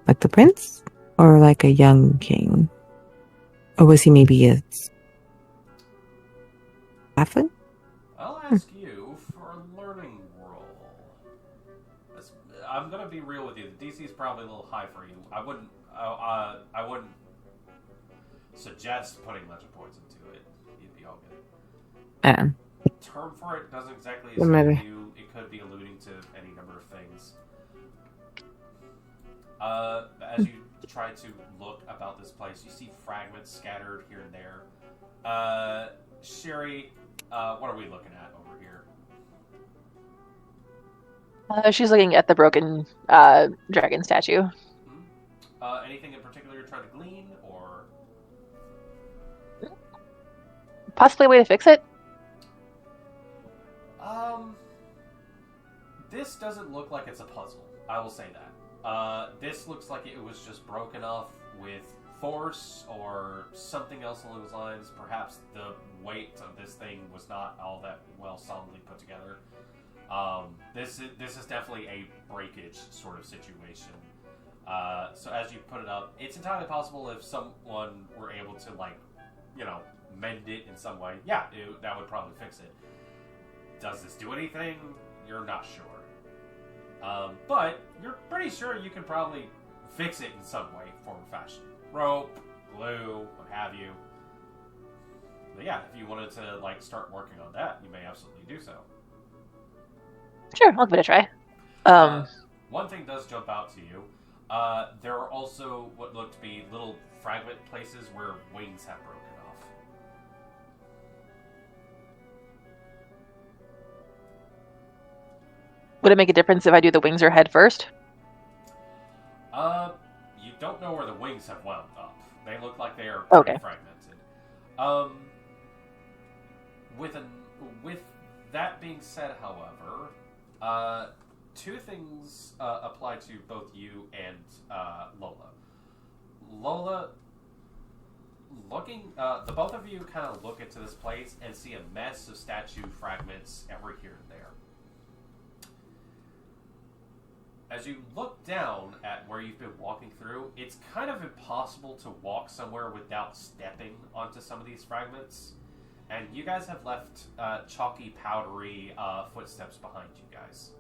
Like the prince? Or like a young king? Or was he maybe a halfling? I'll ask you for a learning roll. I'm gonna be real with you. The DC is probably a little high for you. I wouldn't suggest putting much of points into it. You'd be all good. Term for it doesn't exactly escape you. It could be alluding to any number of things. As you try to look about this place, you see fragments scattered here and there. Sherry, what are we looking at over here? She's looking at the broken dragon statue. Mm-hmm. Anything in particular you're trying to glean, or possibly a way to fix it? This doesn't look like it's a puzzle. I will say that. This looks like it was just broken off with force or something else along those lines. Perhaps the weight of this thing was not all that well solidly put together. This is definitely a breakage sort of situation. So as you put it up, it's entirely possible if someone were able to mend it in some way. Yeah, that would probably fix it. Does this do anything? You're not sure. But you're pretty sure you can probably fix it in some way, form, or fashion. Rope, glue, what have you. But yeah, if you wanted to start working on that, you may absolutely do so. Sure, I'll give it a try. One thing does jump out to you. There are also what look to be little fragment places where wings have broken off. Would it make a difference if I do the wings or head first? You don't know where the wings have wound up. They look like they are Okay. pretty fragmented. With that being said, however, two things apply to both you and Lola. Lola, the both of you kind of look into this place and see a mess of statue fragments every here and there. As you look down at where you've been walking through, it's kind of impossible to walk somewhere without stepping onto some of these fragments. And you guys have left chalky, powdery footsteps behind you guys.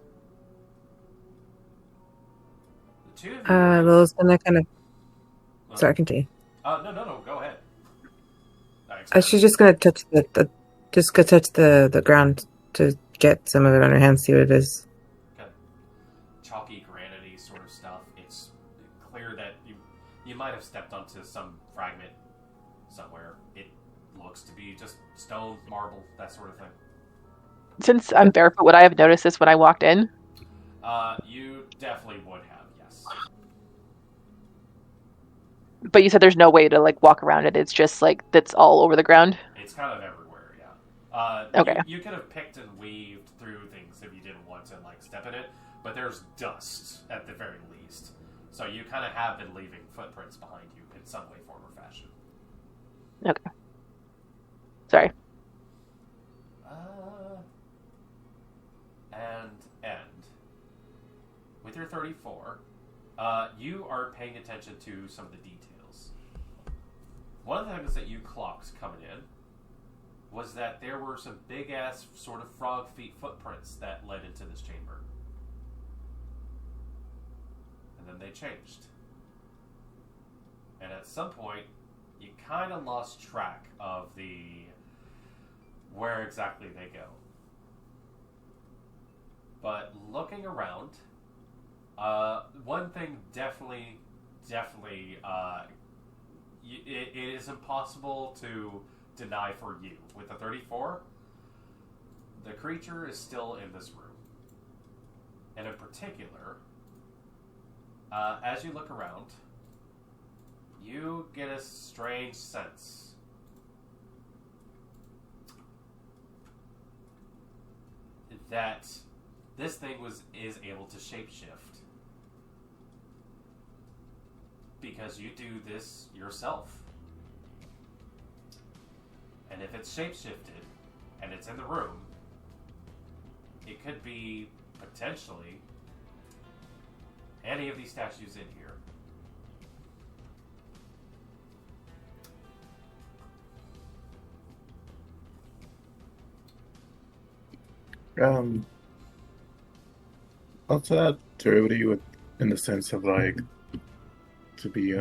The two of you... Lola's gonna kind of... Sorry, continue. No, go ahead. She's just gonna touch the ground to get some of it on her hands, see what it is. Chalky, granity sort of stuff. It's clear that you might have stepped onto some fragment somewhere. It looks to be just stone, marble, that sort of thing. Since I'm barefoot, would I have noticed this when I walked in? You definitely would have, yes. But you said there's no way to like walk around it. It's just like that's all over the ground. It's kind of everywhere, yeah. Okay. You could have picked and weaved through things if you didn't want to like step in it. But there's dust, at the very least. So you kind of have been leaving footprints behind you in some way, form, or fashion. Okay. Sorry. And with your 34, you are paying attention to some of the details. One of the things that you clocked coming in was that there were some big-ass sort of frog feet footprints that led into this chamber. Then they changed. And at some point, you kind of lost track of where exactly they go. But looking around, one thing definitely, it is impossible to deny for you. With the 34, the creature is still in this room. And in particular, as you look around, you get a strange sense. That this thing is able to shapeshift. Because you do this yourself. And if it's shapeshifted, and it's in the room, it could be, potentially, any of these statues in here. Also that derivative in the sense of like to be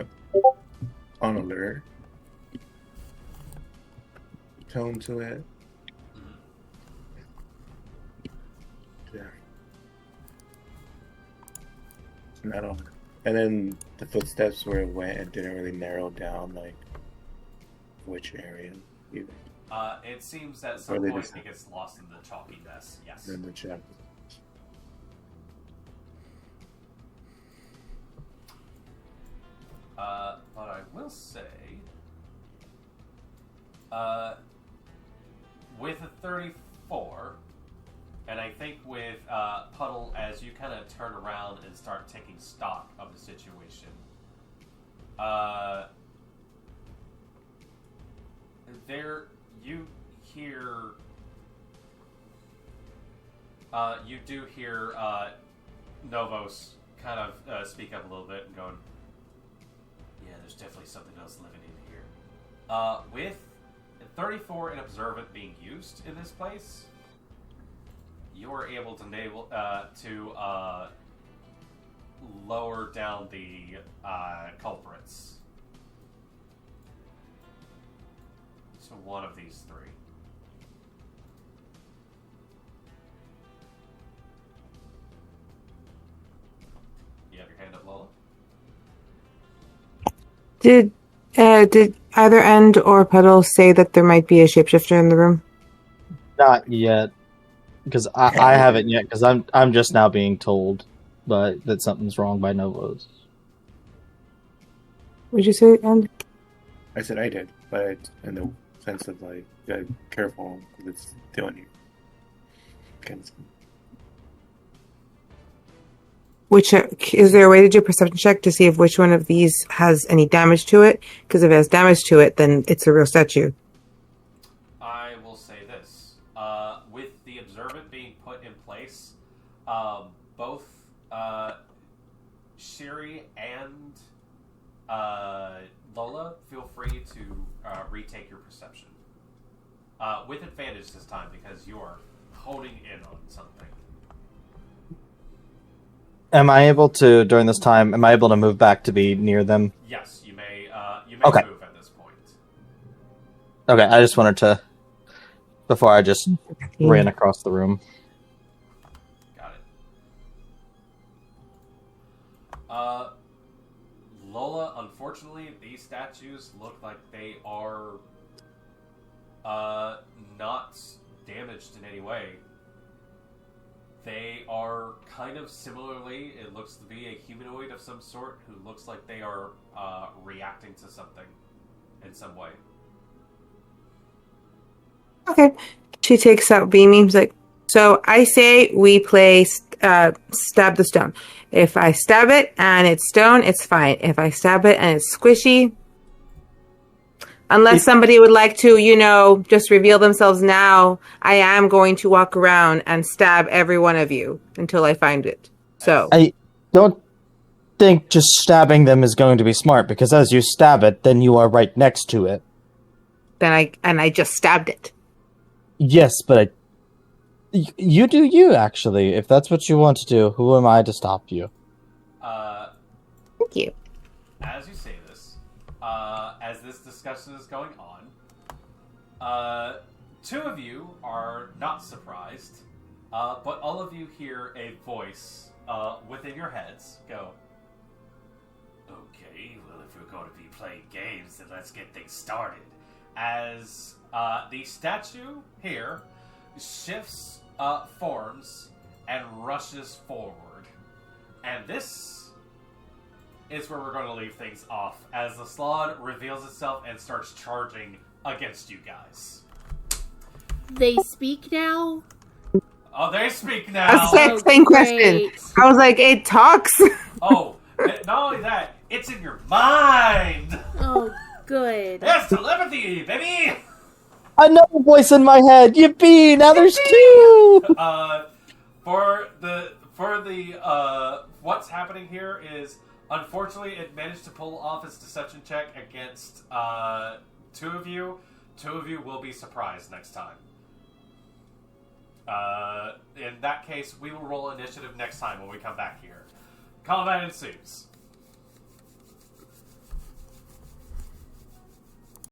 on alert tone to it. Yeah. I don't. And then the footsteps where it went, it didn't really narrow down like which area either. It seems that at some point it gets lost in the chalky mess. Yes. In the chat. But I will say, with a 34, and I think with Puddle, as you kind of turn around and start taking stock of the situation, you do hear Novos kind of speak up a little bit and going, yeah, there's definitely something else living in here. With 34 and Observant being used in this place, you are able to lower down the culprits to one of these three. Did either End or Puddle say that there might be a shapeshifter in the room? Not yet, because I haven't yet, because I'm just now being told that something's wrong by Novos. Would you say, End? I said I did, but in the sense of like, careful because it's doing you. Which is there a way to do a perception check to see if which one of these has any damage to it? Because if it has damage to it, then it's a real statue. I will say this: with the observant being put in place, both Shiri and Lola, feel free to retake your perception with advantage this time because you are holding in on something. Am I able to, during this time, move back to be near them? Yes, you may Okay. move at this point. Okay, I just wanted to, before I just ran across the room. Got it. Lola, unfortunately, these statues look like they are not damaged in any way. They are kind of similarly, it looks to be a humanoid of some sort who looks like they are reacting to something in some way. Okay. She takes out Beanie. She's like, so I say we play stab the stone. If I stab it and it's stone, it's fine. If I stab it and it's squishy, unless somebody would like to, just reveal themselves now, I am going to walk around and stab every one of you until I find it. So I don't think just stabbing them is going to be smart, because as you stab it, then you are right next to it. then I just stabbed it. Yes, but you do you, actually. If that's what you want to do, who am I to stop you? Thank you. As you say this, as this discussion is going on, two of you are not surprised, but all of you hear a voice within your heads go, okay, well, if we're going to be playing games, then let's get things started. As the statue here shifts forms and rushes forward. And this is where we're going to leave things off, as the Slod reveals itself and starts charging against you guys. They speak now? Oh, they speak now! Same question. I was like, it talks. Oh, not only that, it's in your mind! Oh, good. It's telepathy, baby! Another voice in my head. Yippee! Now there's two. For the what's happening here is, unfortunately, it managed to pull off its deception check against two of you. Two of you will be surprised next time. In that case, we will roll initiative next time when we come back here. Combat ensues.